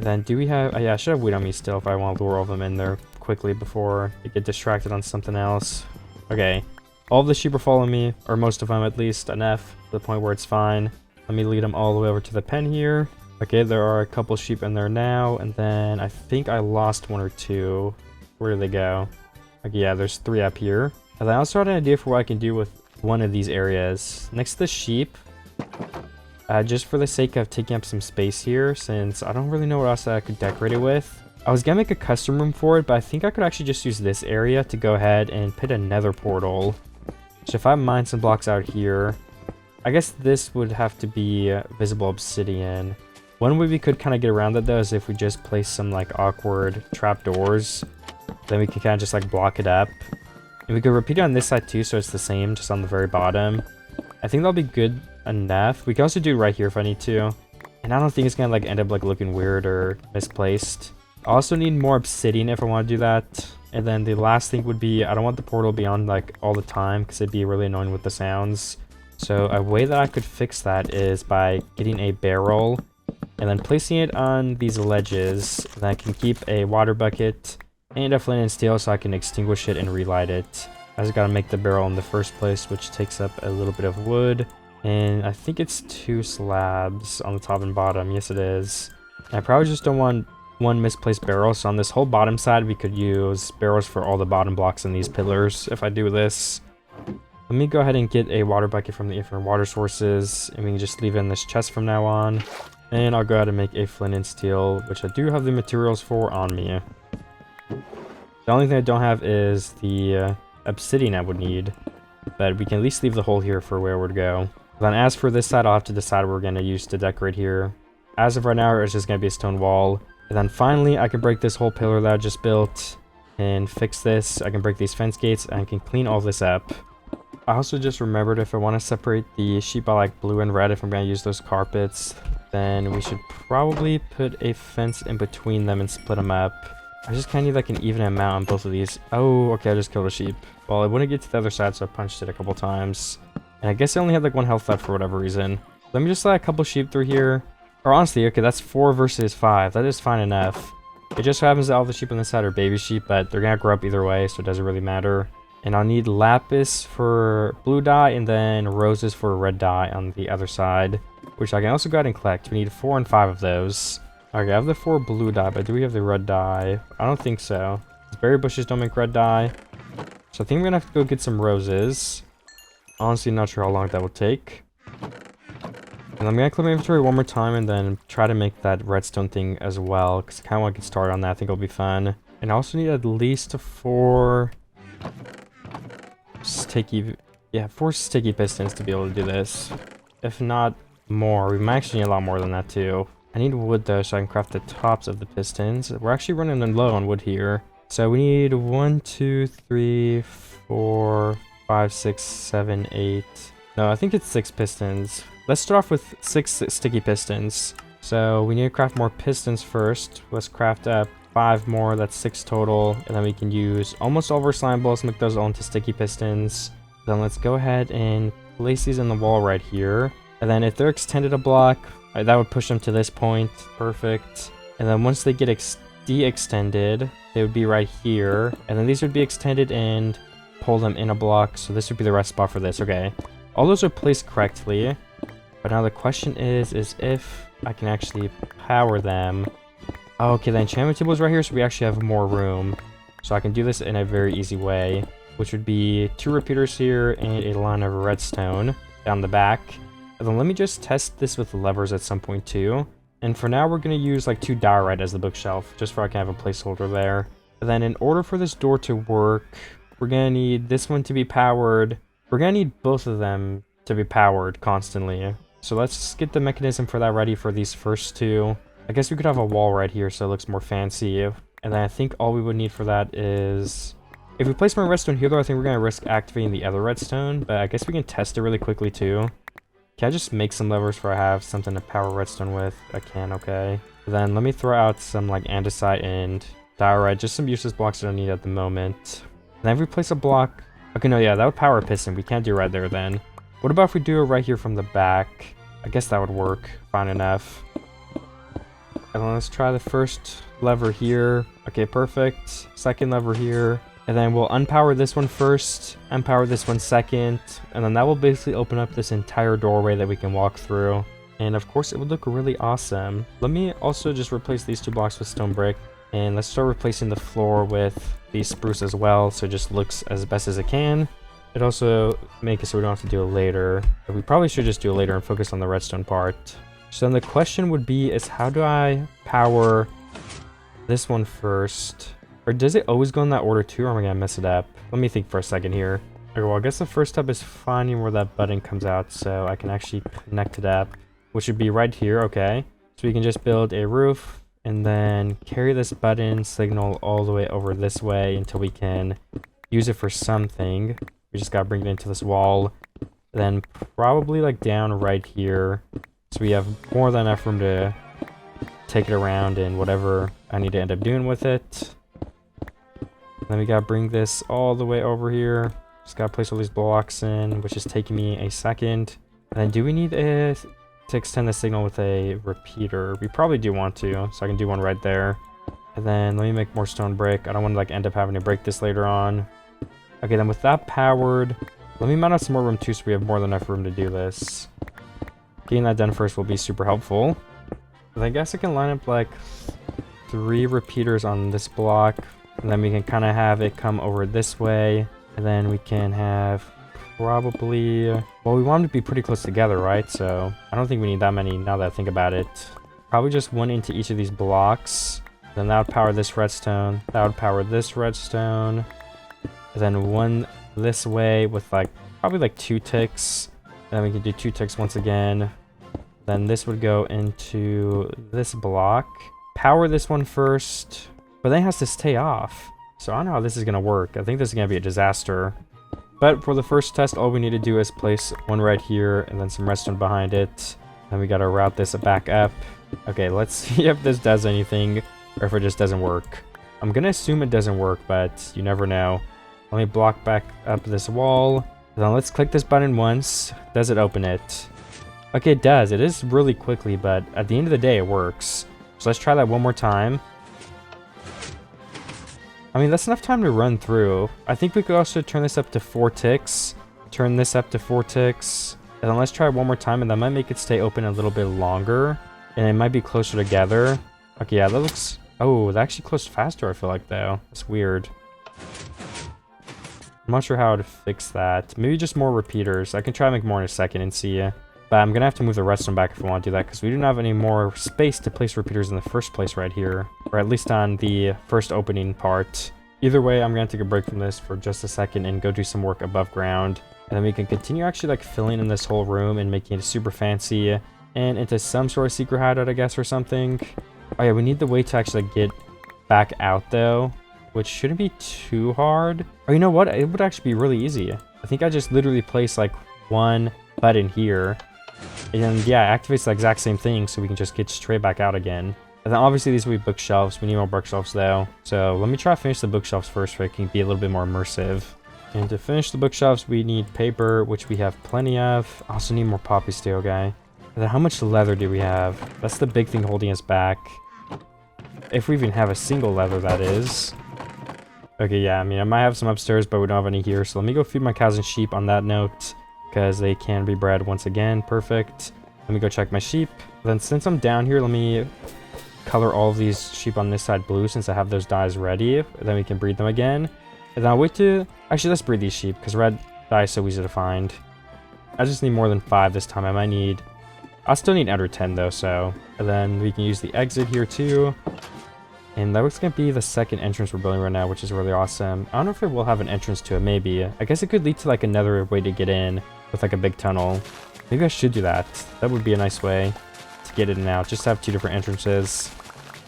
then do we have, yeah, I should have wheat on me still if I want to lure all of them in there quickly before they get distracted on something else. Okay, all of the sheep are following me, or most of them at least, enough to the point where it's fine. Let me lead them all the way over to the pen here. Okay, there are a couple sheep in there now, and then I think I lost 1 or 2. Where did they go? Okay, yeah, there's 3 up here. And then I also had an idea for what I can do with one of these areas. Next to the sheep, just for the sake of taking up some space here, since I don't really know what else I could decorate it with. I was gonna make a custom room for it, but I think I could actually just use this area to go ahead and put a nether portal. So if I mine some blocks out here, I guess this would have to be visible obsidian. One way we could kind of get around that though is if we just place some like awkward trapdoors. Then we can kind of just like block it up. And we could repeat it on this side too, so it's the same, just on the very bottom. I think that'll be good enough. We can also do it right here if I need to. And I don't think it's gonna like end up like looking weird or misplaced. I also need more obsidian if I want to do that. And then the last thing would be, I don't want the portal to be on like all the time because it'd be really annoying with the sounds. So a way that I could fix that is by getting a barrel and then placing it on these ledges. And I can keep a water bucket and a flint and steel so I can extinguish it and relight it. I just gotta make the barrel in the first place, which takes up a little bit of wood. And I think it's 2 slabs on the top and bottom. Yes, it is. And I probably just don't want 1 misplaced barrel. So on this whole bottom side, we could use barrels for all the bottom blocks in these pillars if I do this. Let me go ahead and get a water bucket from the infinite water sources. And we can just leave it in this chest from now on. And I'll go ahead and make a flint and steel, which I do have the materials for on me. The only thing I don't have is the obsidian I would need, but we can at least leave the hole here for where we're to go. Then as for this side, I'll have to decide what we're going to use to decorate here. As of right now, it's just going to be a stone wall. And then finally, I can break this whole pillar that I just built and fix this. I can break these fence gates and I can clean all this up. I also just remembered if I want to separate the sheep by like blue and red, if I'm going to use those carpets, then we should probably put a fence in between them and split them up. I just kind of need like an even amount on both of these. Oh, okay, I just killed a sheep. Well, I wouldn't get to the other side, so I punched it a couple times. And I guess I only had like 1 health left for whatever reason. Let me just let a couple sheep through here. Or honestly, okay, that's 4 versus 5. That is fine enough. It just so happens that all the sheep on this side are baby sheep, but they're gonna grow up either way, so it doesn't really matter. And I'll need lapis for blue dye and then roses for red dye on the other side, which I can also go ahead and collect. We need 4 and 5 of those. Okay, I have the 4 blue dye, but do we have the red dye? I don't think so. Berry bushes don't make red dye. So I think we're gonna have to go get some roses. Honestly, not sure how long that will take. And I'm gonna clear my inventory 1 more time and then try to make that redstone thing as well, because I kind of want to get started on that. I think it'll be fun. And I also need at least 4 sticky, 4 sticky pistons to be able to do this. If not more, we might actually need a lot more than that too. I need wood though, so I can craft the tops of the pistons. We're actually running low on wood here. So we need 1, 2, 3, 4, 5, 6, 7, 8. No, I think it's 6 pistons. let's start off with 6 sticky pistons. So we need to craft more pistons first. Let's craft up 5 more, that's 6 total. And then we can use almost all of our slime balls, make those all into sticky pistons. Then let's go ahead and place these in the wall right here. And then if they're extended a block, that would push them to this point. Perfect. And then once they get de-extended, they would be right here. And then these would be extended and pull them in a block. So this would be the rest spot for this. Okay. All those are placed correctly. But now the question is if I can actually power them. Oh, okay, the enchantment table is right here, so we actually have more room. So I can do this in a very easy way, which would be 2 repeaters here and a line of redstone down the back. And then let me just test this with levers at some point too. And for now, we're going to use like 2 diorite as the bookshelf, just so I can have a placeholder there. And then in order for this door to work, we're going to need this one to be powered. We're going to need both of them to be powered constantly. So let's get the mechanism for that ready for these first 2. I guess we could have a wall right here so it looks more fancy. And then I think all we would need for that is... If we place more redstone here though, I think we're going to risk activating the other redstone. But I guess we can test it really quickly too. Can I just make some levers for I have something to power redstone with? I can, okay. Then let me throw out some like andesite and diorite, just some useless blocks I don't need at the moment. And then if we place a block... Okay, no, yeah, that would power a piston. We can't do right there then. What about if we do it right here from the back? I guess that would work fine enough. And then let's try the first lever here. Okay, perfect. Second lever here. And then we'll unpower this one first, unpower this one second, and then that will basically open up this entire doorway that we can walk through. And of course, it would look really awesome. Let me also just replace these 2 blocks with stone brick. And let's start replacing the floor with the spruce as well, so it just looks as best as it can. It also makes it so we don't have to do it later. But we probably should just do it later and focus on the redstone part. So then the question would be is how do I power this one first? Or does it always go in that order too, or am I gonna mess it up? Let me think for a second here. Okay, well I guess the first step is finding where that button comes out so I can actually connect it up, which would be right here, okay. So we can just build a roof and then carry this button signal all the way over this way until we can use it for something. We just gotta bring it into this wall, then probably like down right here. So we have more than enough room to take it around and whatever I need to end up doing with it. Then we gotta bring this all the way over here. Just gotta place all these blocks in, which is taking me a second. And then do we need to extend the signal with a repeater? We probably do want to, so I can do one right there. And then let me make more stone brick. I don't want to like end up having to break this later on. Okay, then with that powered, let me mount out some more room too so we have more than enough room to do this. Getting that done first will be super helpful. But I guess I can line up like 3 repeaters on this block. And then we can kind of have it come over this way. And then we can have probably... Well, we want them to be pretty close together, right? So I don't think we need that many now that I think about it. Probably just 1 into each of these blocks. Then that would power this redstone. That would power this redstone. And then 1 this way with like probably like 2 ticks. Then we can do 2 ticks once again. Then this would go into this block. Power this one first. But then it has to stay off. So I don't know how this is going to work. I think this is going to be a disaster. But for the first test, all we need to do is place 1 right here and then some redstone behind it. Then we got to route this back up. Okay, let's see if this does anything or if it just doesn't work. I'm going to assume it doesn't work, but you never know. Let me block back up this wall. Then let's click this button once. Does it open it? Okay, it does. It is really quickly, but at the end of the day, it works. So let's try that one more time. I mean, that's enough time to run through. I think we could also turn this up to 4 ticks. Turn this up to 4 ticks. And then let's try it one more time, and that might make it stay open a little bit longer. And it might be closer together. Okay, yeah, that looks... Oh, that actually closed faster, I feel like, though. That's weird. I'm not sure how to fix that. Maybe just more repeaters. I can try to make more in a second and see. But I'm going to have to move the redstone back if I want to do that, because we don't have any more space to place repeaters in the first place right here. Or at least on the first opening part. Either way, I'm going to take a break from this for just a second and go do some work above ground. And then we can continue actually like filling in this whole room and making it super fancy. And into some sort of secret hideout, I guess, or something. Oh yeah, we need the way to actually get back out though, which shouldn't be too hard. Or you know what? It would actually be really easy. I think I just literally place like 1 button here. And yeah, it activates the exact same thing, so we can just get straight back out again. And then obviously these will be bookshelves. We need more bookshelves though. So let me try to finish the bookshelves first so it can be a little bit more immersive. And to finish the bookshelves, we need paper, which we have plenty of. Also need more poppy steel, guy. And then how much leather do we have? That's the big thing holding us back. If we even have a single leather, that is. Okay, yeah, I mean, I might have some upstairs, but we don't have any here. So let me go feed my cows and sheep on that note, because they can be bred once again. Perfect. Let me go check my sheep. Then since I'm down here, let me color all of these sheep on this side blue since I have those dyes ready. Then we can breed them again. And then I'll wait to... Actually, let's breed these sheep, because red dye is so easy to find. I just need more than 5 this time. I might need... I'll still need under 10 though, so... And then we can use the exit here too. And that looks gonna be the second entrance we're building right now, which is really awesome. I don't know if it will have an entrance to it, maybe. I guess it could lead to like another way to get in with like a big tunnel. Maybe I should do that. That would be a nice way to get in and out. Just have 2 different entrances.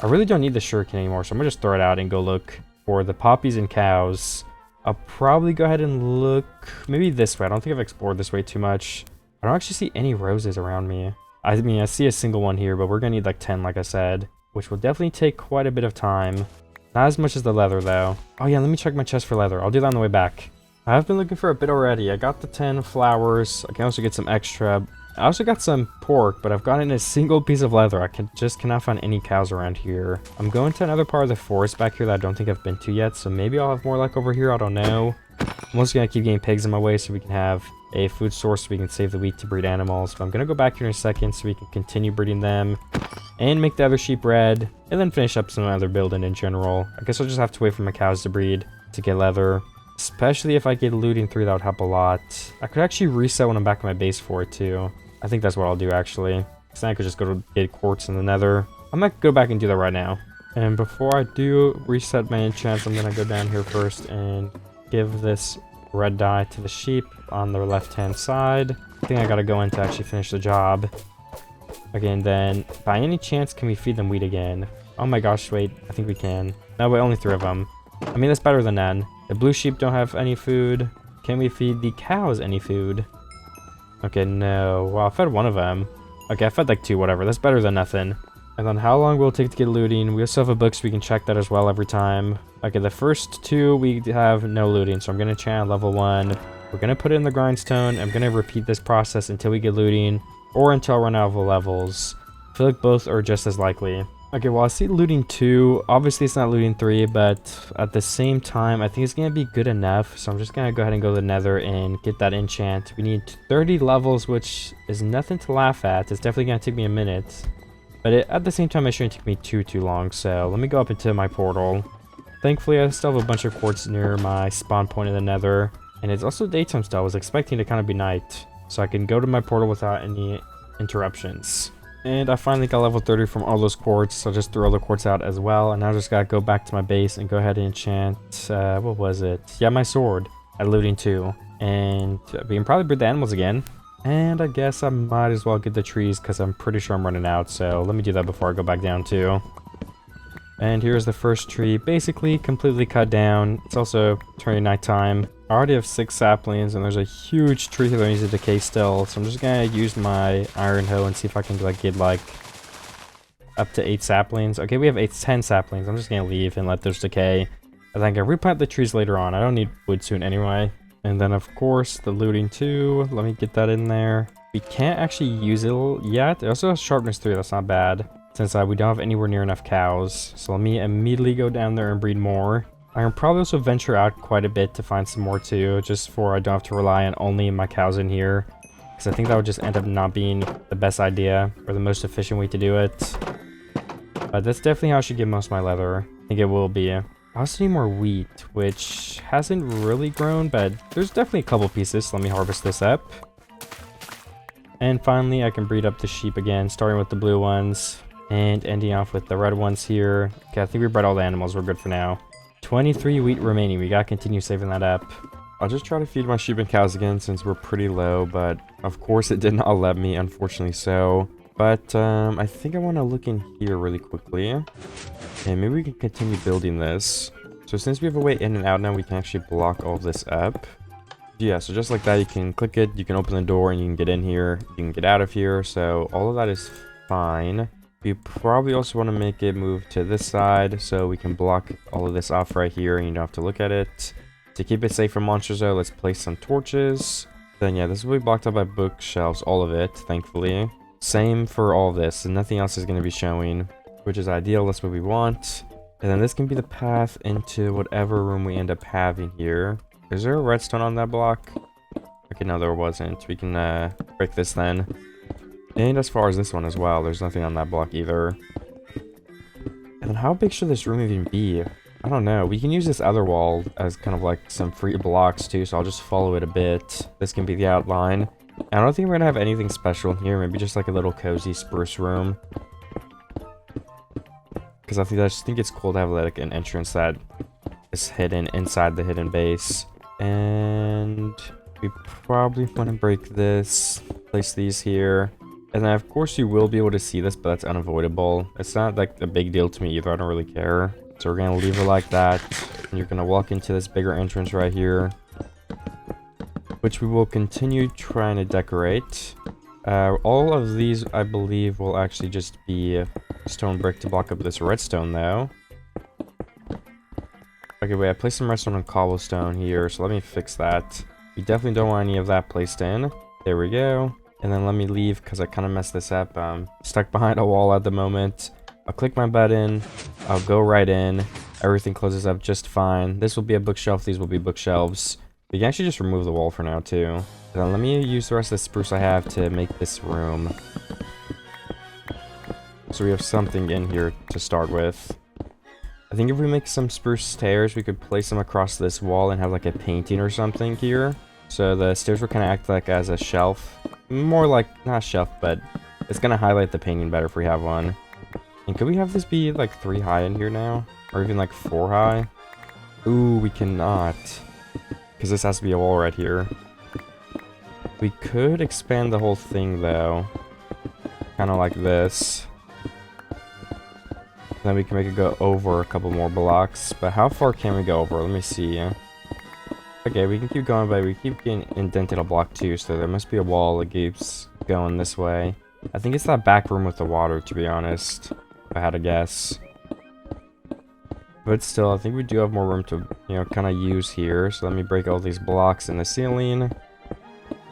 I really don't need the shuriken anymore, so I'm gonna just throw it out and go look for the poppies and cows. I'll probably go ahead and look maybe this way. I don't think I've explored this way too much. I don't actually see any roses around me. I mean, I see a single one here, but we're gonna need like 10, like I said, which will definitely take quite a bit of time. Not as much as the leather, though. Oh yeah, let me check my chest for leather. I'll do that on the way back. I've been looking for a bit already. I got the 10 flowers. I can also get some extra. I also got some pork, but I've gotten a single piece of leather. I just cannot find any cows around here. I'm going to another part of the forest back here that I don't think I've been to yet, so maybe I'll have more luck over here. I don't know. I'm also going to keep getting pigs in my way so we can have a food source so we can save the wheat to breed animals. But I'm going to go back here in a second so we can continue breeding them and make the other sheep red and then finish up some other building in general. I guess I'll just have to wait for my cows to breed to get leather. Especially if I get looting 3, that would help a lot. I could actually reset when I'm back at my base for it too. I think that's what I'll do actually. Because then I could just go to get quartz in the nether. I might go back and do that right now. And before I do reset my enchants, I'm going to go down here first and give this red dye to the sheep on the left hand side. I think I got to go in to actually finish the job. Okay, and then by any chance can we feed them wheat again? Oh my gosh, wait, I think we can. No, wait, only 3 of them. I mean, that's better than none. The blue sheep don't have any food. Can we feed the cows any food? Okay, no. Well, I fed 1 of them. Okay, I fed like 2, whatever. That's better than nothing. And then how long will it take to get looting? We also have a book so we can check that as well every time. Okay, the first 2 we have no looting, so I'm going to chant level 1. We're going to put it in the grindstone. I'm going to repeat this process until we get looting or until I run out of levels. I feel like both are just as likely. Okay, well, I see looting 2. Obviously, it's not looting 3, but at the same time, I think it's going to be good enough. So I'm just going to go ahead and go to the nether and get that enchant. We need 30 levels, which is nothing to laugh at. It's definitely going to take me a minute. But at the same time, it shouldn't take me too long. So let me go up into my portal. Thankfully, I still have a bunch of quartz near my spawn point in the nether. And it's also daytime still. I was expecting it to kind of be night. So I can go to my portal without any interruptions. And I finally got level 30 from all those quartz, so I just threw all the quartz out as well. And now I just gotta go back to my base and go ahead and enchant, what was it? Yeah, my sword at looting 2. And we can probably breed the animals again. And I guess I might as well get the trees because I'm pretty sure I'm running out. So let me do that before I go back down too. And here's the first tree, basically completely cut down. It's also turning nighttime. I already have 6 saplings, and there's a huge tree here that needs to decay still. So I'm just gonna use my iron hoe and see if I can get like up to 8 saplings. Okay, we have 10 saplings. I'm just gonna leave and let those decay. And then I can replant the trees later on. I don't need wood soon anyway. And then of course the looting 2. Let me get that in there. We can't actually use it yet. It also has sharpness 3. That's not bad. Since we don't have anywhere near enough cows. So let me immediately go down there and breed more. I can probably also venture out quite a bit to find some more too, just for I don't have to rely on only my cows in here. Because I think that would just end up not being the best idea or the most efficient way to do it. But that's definitely how I should get most of my leather. I think it will be. I also need more wheat, which hasn't really grown, but there's definitely a couple pieces. So let me harvest this up. And finally, I can breed up the sheep again, starting with the blue ones and ending off with the red ones here. Okay, I think we bred all the animals. We're good for now. 23 wheat remaining. We gotta continue saving that up. I'll just try to feed my sheep and cows again since we're pretty low, but of course it did not let me, unfortunately so. But I think I want to look in here really quickly. And maybe we can continue building this. So since we have a way in and out now, we can actually block all of this up. Yeah, so just like that, you can click it, you can open the door, and you can get in here, you can get out of here, so all of that is fine. We probably also want to make it move to this side, so we can block all of this off right here, and you don't have to look at it. To keep it safe from monsters, though, let's place some torches. Then, yeah, this will be blocked up by bookshelves, all of it, thankfully. Same for all of this, and nothing else is going to be showing, which is ideal. That's what we want. And then this can be the path into whatever room we end up having here. Is there a redstone on that block? Okay, no, there wasn't. We can break this then. And as far as this one as well, there's nothing on that block either. And then how big should this room even be? I don't know. We can use this other wall as kind of like some free blocks too, so I'll just follow it a bit. This can be the outline. I don't think we're gonna have anything special in here. Maybe just like a little cozy spruce room. Because I just think it's cool to have like an entrance that is hidden inside the hidden base. And we probably want to break this, place these here. And then of course you will be able to see this, but that's unavoidable. It's not like a big deal to me either, I don't really care. So we're gonna leave it like that. And you're gonna walk into this bigger entrance right here, which we will continue trying to decorate. All of these, I believe, will actually just be stone brick to block up this redstone though. Okay, wait, I placed some redstone on cobblestone here, so let me fix that. We definitely don't want any of that placed in. There we go. And then let me leave, because I kind of messed this up. I'm stuck behind a wall at the moment. I'll click my button. I'll go right in. Everything closes up just fine. This will be a bookshelf. These will be bookshelves. We can actually just remove the wall for now, too. And then let me use the rest of the spruce I have to make this room. So we have something in here to start with. I think if we make some spruce stairs, we could place them across this wall and have like a painting or something here. So the stairs will kind of act like as a shelf. More like, not a shelf, but it's going to highlight the painting better if we have one. And could we have this be like 3 high in here now? Or even like 4 high? Ooh, we cannot. Because this has to be a wall right here. We could expand the whole thing though. Kind of like this. Then we can make it go over a couple more blocks. But how far can we go over? Let me see. Okay, we can keep going, but we keep getting indented a block too, so there must be a wall that keeps going this way. I think it's that back room with the water, to be honest, if I had to guess. But still, I think we do have more room to, you know, kind of use here. So let me break all these blocks in the ceiling.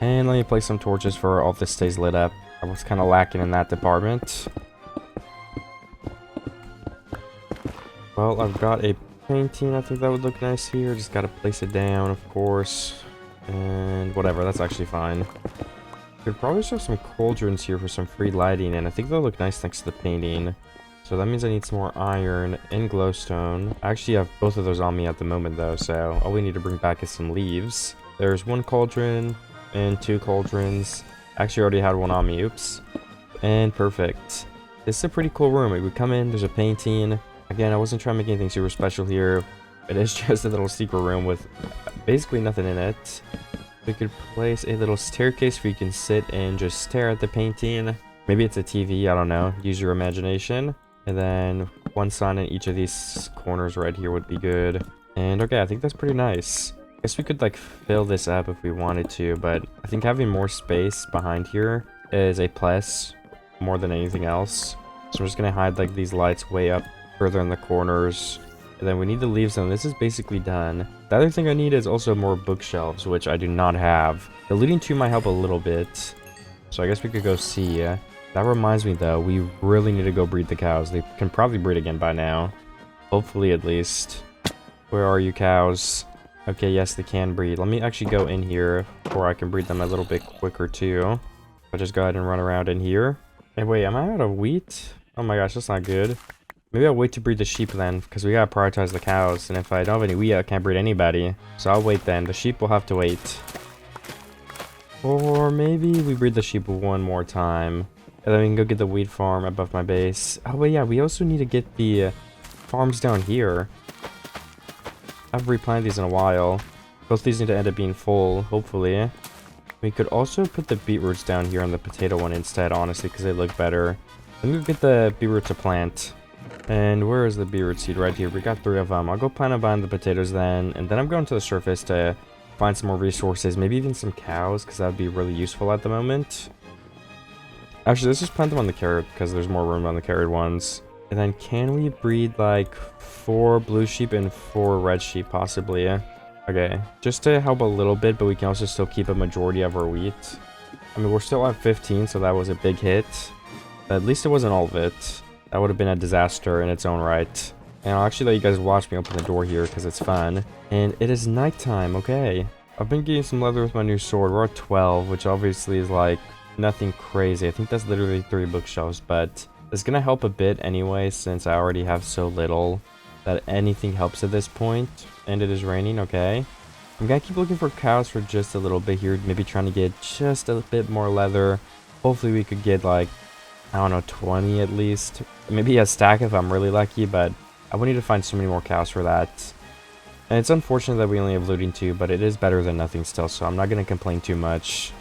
And let me place some torches for all this stays lit up. I was kind of lacking in that department. Well, I've got a painting. I think that would look nice here. Just gotta place it down, of course. And whatever, that's actually fine. Could probably show some cauldrons here for some free lighting, and I think they'll look nice next to the painting. So that means I need some more iron and glowstone. I actually have both of those on me at the moment though, so all we need to bring back is some leaves. There's 1 cauldron and 2 cauldrons. Actually already had one on me, oops. And perfect. This is a pretty cool room. We come in, there's a painting. Again, I wasn't trying to make anything super special here. It is just a little secret room with basically nothing in it. We could place a little staircase where you can sit and just stare at the painting. Maybe it's a TV, I don't know. Use your imagination. And then 1 sign in each of these corners right here would be good. And okay, I think that's pretty nice. I guess we could like fill this up if we wanted to, but I think having more space behind here is a plus more than anything else. So I'm just gonna hide like these lights way up further in the corners. And then we need the leaves, and this is basically done. The other thing I need is also more bookshelves, which I do not have. The leading 2 might help a little bit. So I guess we could go see. That reminds me though, we really need to go breed the cows. They can probably breed again by now. Hopefully at least. Where are you, cows? Okay, yes, they can breed. Let me actually go in here, or I can breed them a little bit quicker too. I'll just go ahead and run around in here. Hey, wait, am I out of wheat? Oh my gosh, that's not good. Maybe I'll wait to breed the sheep then, because we gotta prioritize the cows. And if I don't have any wheat, I can't breed anybody. So I'll wait then. The sheep will have to wait. Or maybe we breed the sheep 1 more time. And then we can go get the wheat farm above my base. Oh, but yeah, we also need to get the farms down here. I've replanted these in a while. Both these need to end up being full, hopefully. We could also put the beetroots down here on the potato one instead, honestly, because they look better. Let me get the beetroot to plant. And where is the beetroot seed? Right here. We got 3 of them. I'll go plant them behind the potatoes then. And then I'm going to the surface to find some more resources, maybe even some cows, because that would be really useful at the moment. Actually, let's just plant them on the carrot, because there's more room on the carrot ones. And then can we breed like 4 blue sheep and 4 red sheep, possibly? Okay, just to help a little bit, but we can also still keep a majority of our wheat. I mean, we're still at 15, so that was a big hit. But at least it wasn't all of it. That would have been a disaster in its own right. And I'll actually let you guys watch me open the door here, because it's fun. And it is nighttime, okay. I've been getting some leather with my new sword. We're at 12, which obviously is like nothing crazy. I think that's literally 3 bookshelves, but it's gonna help a bit anyway, since I already have so little that anything helps at this point. And it is raining, okay. I'm gonna keep looking for cows for just a little bit here, maybe trying to get just a bit more leather. Hopefully we could get like, I don't know, 20 at least. Maybe a stack if I'm really lucky, but I would need to find so many more cows for that. And it's unfortunate that we only have looting 2, but it is better than nothing still, so I'm not gonna complain too much.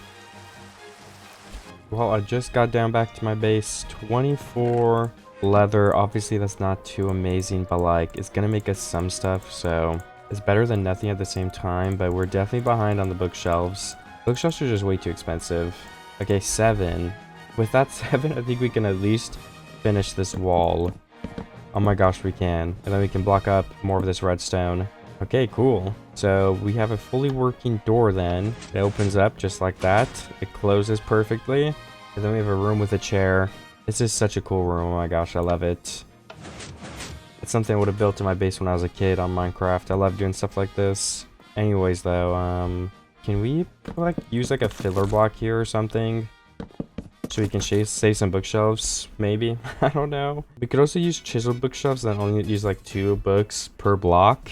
Well, I just got down back to my base. 24 leather. Obviously, that's not too amazing, but like, it's gonna make us some stuff, so it's better than nothing at the same time, but we're definitely behind on the bookshelves. Bookshelves are just way too expensive. Okay, 7. With that 7, I think we can at least finish this wall. Oh my gosh, we can. And then we can block up more of this redstone. Okay, cool. So we have a fully working door then. It opens up just like that. It closes perfectly. And then we have a room with a chair. This is such a cool room. Oh my gosh, I love it. It's something I would have built in my base when I was a kid on Minecraft. I love doing stuff like this. Anyways though, can we like use like a filler block here or something? So we can save some bookshelves, maybe? I don't know. We could also use chiseled bookshelves and only use like 2 books per block.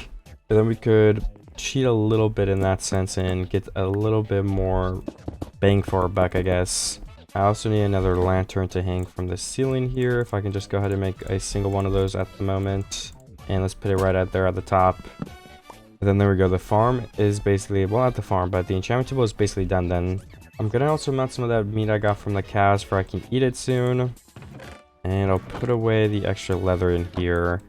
And then we could cheat a little bit in that sense and get a little bit more bang for our buck, I guess. I also need another lantern to hang from the ceiling here. If I can just go ahead and make a single one of those at the moment. And let's put it right out there at the top. And then there we go. The farm is basically, well, not the farm, but the enchantment table is basically done then. I'm gonna also mount some of that meat I got from the cows for I can eat it soon. And I'll put away the extra leather in here.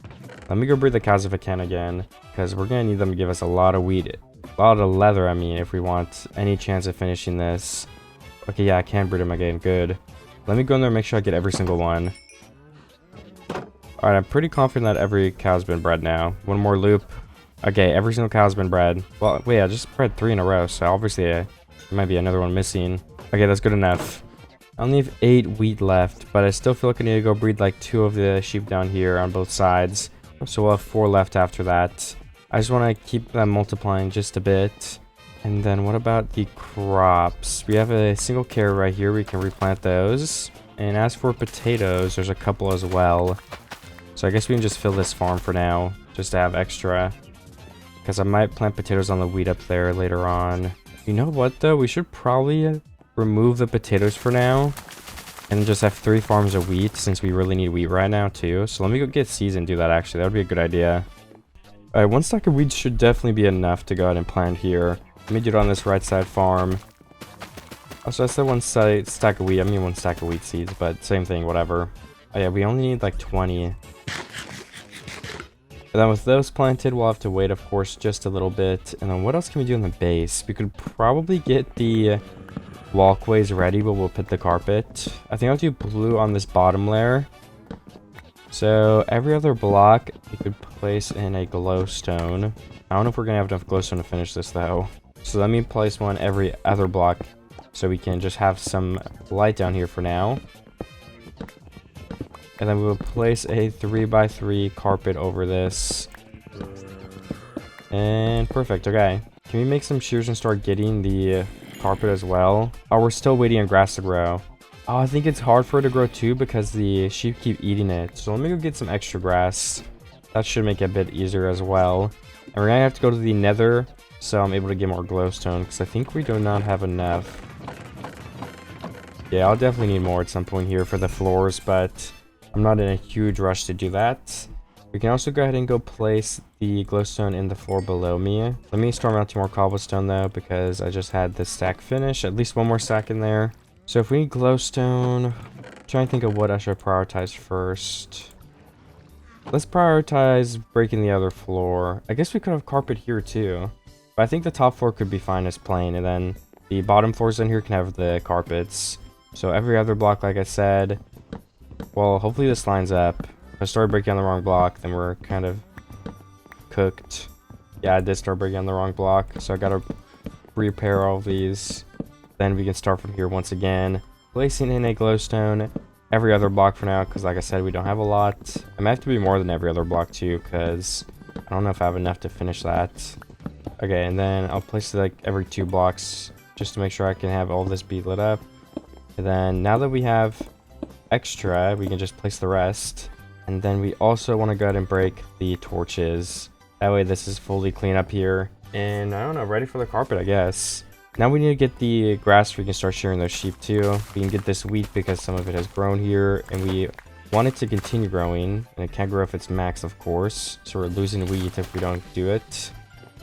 Let me go breed the cows if I can again, because we're gonna need them to give us a lot of wheat. A lot of leather, I mean, if we want any chance of finishing this. Okay, yeah, I can breed them again. Good. Let me go in there and make sure I get every single one. Alright, I'm pretty confident that every cow's been bred now. One more loop. Okay, every single cow's been bred. Well, wait, I just bred 3 in a row, so obviously there might be another one missing. Okay, that's good enough. I only have 8 wheat left, but I still feel like I need to go breed like 2 of the sheep down here on both sides. So we'll have 4 left after that. I just want to keep them multiplying just a bit. And then what about the crops? We have a single carrot right here. We can replant those. And as for potatoes, there's a couple as well. So I guess we can just fill this farm for now, just to have extra. Because I might plant potatoes on the wheat up there later on. You know what though? We should probably remove the potatoes for now. And just have 3 farms of wheat, since we really need wheat right now too. So let me go get seeds and do that actually. That would be a good idea. Alright, 1 stack of wheat should definitely be enough to go ahead and plant here. Let me do it on this right side farm. Also, I said 1 stack of wheat. I mean 1 stack of wheat seeds, but same thing, whatever. Oh yeah, we only need like 20. And then with those planted, we'll have to wait, of course, just a little bit. And then what else can we do in the base? We could probably get the walkways ready, but we'll put the carpet. I think I'll do blue on this bottom layer. So every other block, you could place in a glowstone. I don't know if we're gonna have enough glowstone to finish this though. So let me place one every other block so we can just have some light down here for now. And then we will place a 3x3 carpet over this. And perfect, okay. Can we make some shears and start getting the carpet as well? Oh, we're still waiting on grass to grow. Oh, I think it's hard for it to grow too because the sheep keep eating it. So let me go get some extra grass. That should make it a bit easier as well. And we're gonna have to go to the nether so I'm able to get more glowstone because I think we do not have enough. Yeah, I'll definitely need more at some point here for the floors, but I'm not in a huge rush to do that. We can also go ahead and go place the glowstone in the floor below me. Let me storm out 2 more cobblestone though, because I just had this stack finish. At least 1 more stack in there. So if we need glowstone, I'm trying to think of what I should prioritize first. Let's prioritize breaking the other floor. I guess we could have carpet here too. But I think the top floor could be fine as plain, and then the bottom floors in here can have the carpets. So every other block, like I said, well, hopefully this lines up. If I start breaking on the wrong block, then we're kind of cooked. Yeah, I did start breaking on the wrong block, so I gotta repair all of these. Then we can start from here once again, placing in a glowstone every other block for now, because like I said, we don't have a lot. It might have to be more than every other block too, because I don't know if I have enough to finish that. Okay, and then I'll place it like every 2 blocks just to make sure I can have all this be lit up. And then now that we have extra, we can just place the rest. And then we also want to go ahead and break the torches. That way this is fully clean up here. And I don't know, ready for the carpet, I guess. Now we need to get the grass so we can start shearing those sheep too. We can get this wheat because some of it has grown here, and we want it to continue growing. And it can't grow if it's max, of course. So we're losing wheat if we don't do it.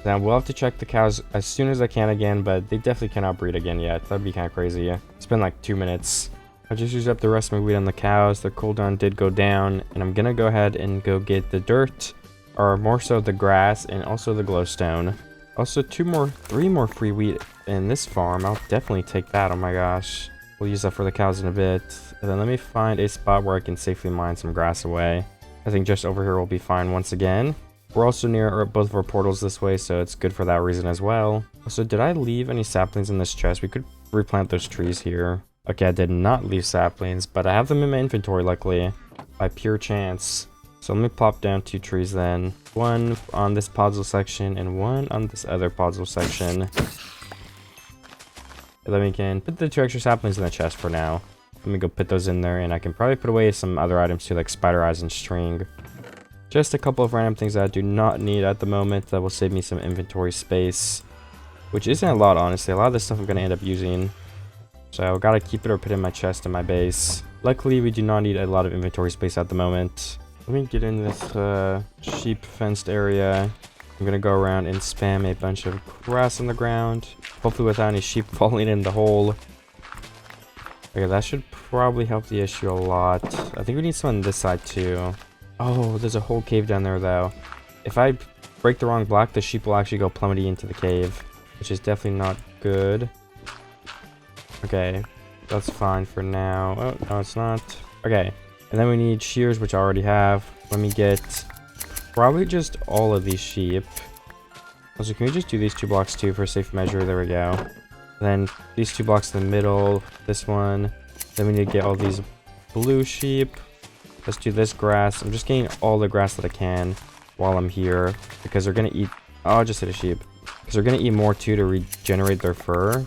Then we'll have to check the cows as soon as I can again, but they definitely cannot breed again yet. That'd be kind of crazy. It's been like 2 minutes. I just used up the rest of my wheat on the cows. Their cooldown did go down, and I'm gonna go ahead and go get the dirt, or more so the grass, and also the glowstone. Also 3 more free wheat in this farm. I'll definitely take that. Oh my gosh. We'll use that for the cows in a bit. And then let me find a spot where I can safely mine some grass away. I think just over here will be fine once again. We're also near both of our portals this way, so it's good for that reason as well. So did I leave any saplings in this chest? We could replant those trees here. Okay, I did not leave saplings, but I have them in my inventory luckily, by pure chance. So let me plop down 2 trees then. 1 on this puzzle section and 1 on this other puzzle section. And then we can put the 2 extra saplings in the chest for now. Let me go put those in there, and I can probably put away some other items too, like spider eyes and string. Just a couple of random things that I do not need at the moment that will save me some inventory space. Which isn't a lot, honestly. A lot of this stuff I'm going to end up using. So I gotta keep it or put it in my chest in my base. Luckily, we do not need a lot of inventory space at the moment. Let me get in this sheep fenced area. I'm gonna go around and spam a bunch of grass on the ground. Hopefully without any sheep falling in the hole. Okay, that should probably help the issue a lot. I think we need some on this side too. Oh, there's a whole cave down there though. If I break the wrong block, the sheep will actually go plummeting into the cave, which is definitely not good. Okay, that's fine for now. Oh, no, it's not. Okay, and then we need shears, which I already have. Let me get probably just all of these sheep. Also, can we just do these 2 blocks too for a safe measure? There we go. Then these 2 blocks in the middle, this one. Then we need to get all these blue sheep. Let's do this grass. I'm just getting all the grass that I can while I'm here, because they're gonna eat. Oh, I just hit a sheep. Because they're gonna eat more too to regenerate their fur.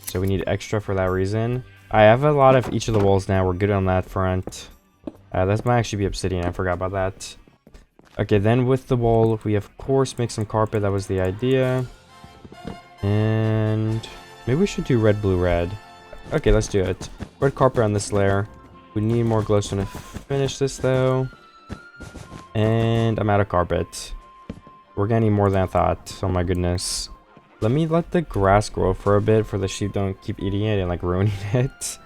So we need extra for that reason. I have a lot of each of the walls now. We're good on that front. That might actually be obsidian. I forgot about that. Okay, then with the wall, we of course make some carpet. That was the idea. And maybe we should do red, blue, red. Okay, let's do it. Red carpet on this layer. We need more glowstone to finish this though. And I'm out of carpet. We're gonna need more than I thought. Oh my goodness. Let me let the grass grow for a bit for the sheep don't keep eating it and like ruining it.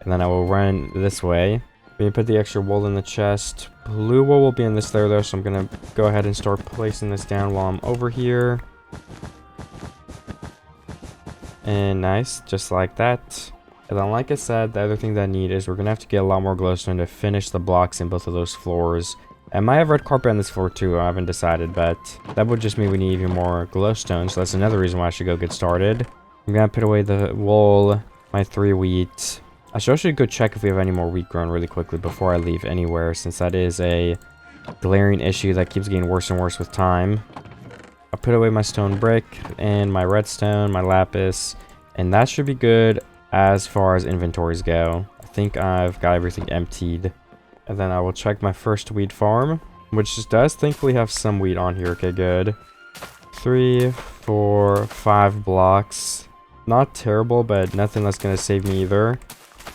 And then I will run this way. We put the extra wool in the chest. Blue wool will be in this layer though, so I'm gonna go ahead and start placing this down while I'm over here. And nice, just like that. And then like I said, the other thing that I need is we're gonna have to get a lot more glowstone to finish the blocks in both of those floors. I might have red carpet on this floor too, I haven't decided, but that would just mean we need even more glowstone, so that's another reason why I should go get started. I'm gonna put away the wool, my 3 wheat. I should go check if we have any more wheat grown really quickly before I leave anywhere, since that is a glaring issue that keeps getting worse and worse with time. I put away my stone brick and my redstone, my lapis, and that should be good as far as inventories go. I think I've got everything emptied. And then I will check my first wheat farm, which does thankfully have some wheat on here. Okay, good. 3, 4, 5 blocks. Not terrible, but nothing that's going to save me either.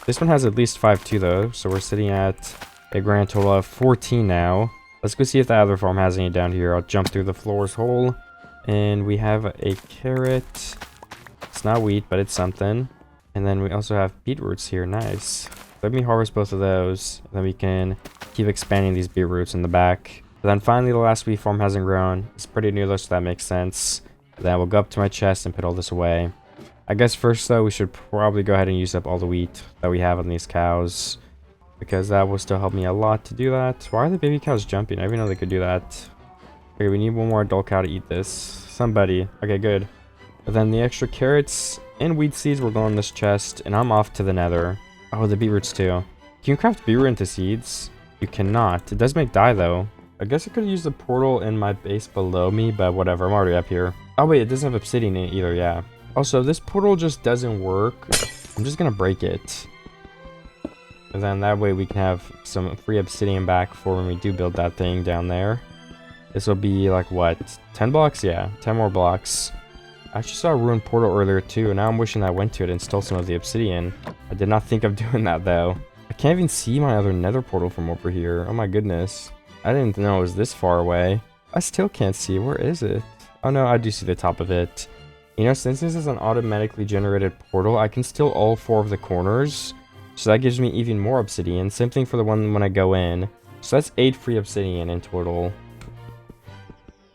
This one has at least 5 too, though. So we're sitting at a grand total of 14 now. Let's go see if the other farm has any down here. I'll jump through the floor's hole. And we have a carrot. It's not wheat, but it's something. And then we also have beetroots here. Nice. Let me harvest both of those. Then we can keep expanding these beetroots in the back. But then finally, the last wheat farm hasn't grown. It's pretty new though, so that makes sense. Then we'll go up to my chest and put all this away. I guess first though, we should probably go ahead and use up all the wheat that we have on these cows, because that will still help me a lot to do that. Why are the baby cows jumping? I didn't even know they could do that. Okay, we need one more adult cow to eat this. Somebody. Okay, good. But then the extra carrots and wheat seeds will go in this chest, and I'm off to the nether. Oh, the beetroots too. Can you craft beetroot into seeds? You cannot. It does make dye though. I guess I could use the portal in my base below me, but whatever. I'm already up here. Oh wait, it doesn't have obsidian in it either, yeah. Also, this portal just doesn't work. I'm just gonna break it. And then that way we can have some free obsidian back for when we do build that thing down there. This will be like, what, 10 blocks? Yeah, 10 more blocks. I actually saw a ruined portal earlier too, and now I'm wishing that I went to it and stole some of the obsidian. I did not think of doing that though. I can't even see my other nether portal from over here. Oh my goodness. I didn't know it was this far away. I still can't see. Where is it? Oh no, I do see the top of it. You know, since this is an automatically generated portal, I can steal all 4 of the corners. So that gives me even more obsidian. Same thing for the one when I go in. So that's 8 free obsidian in total.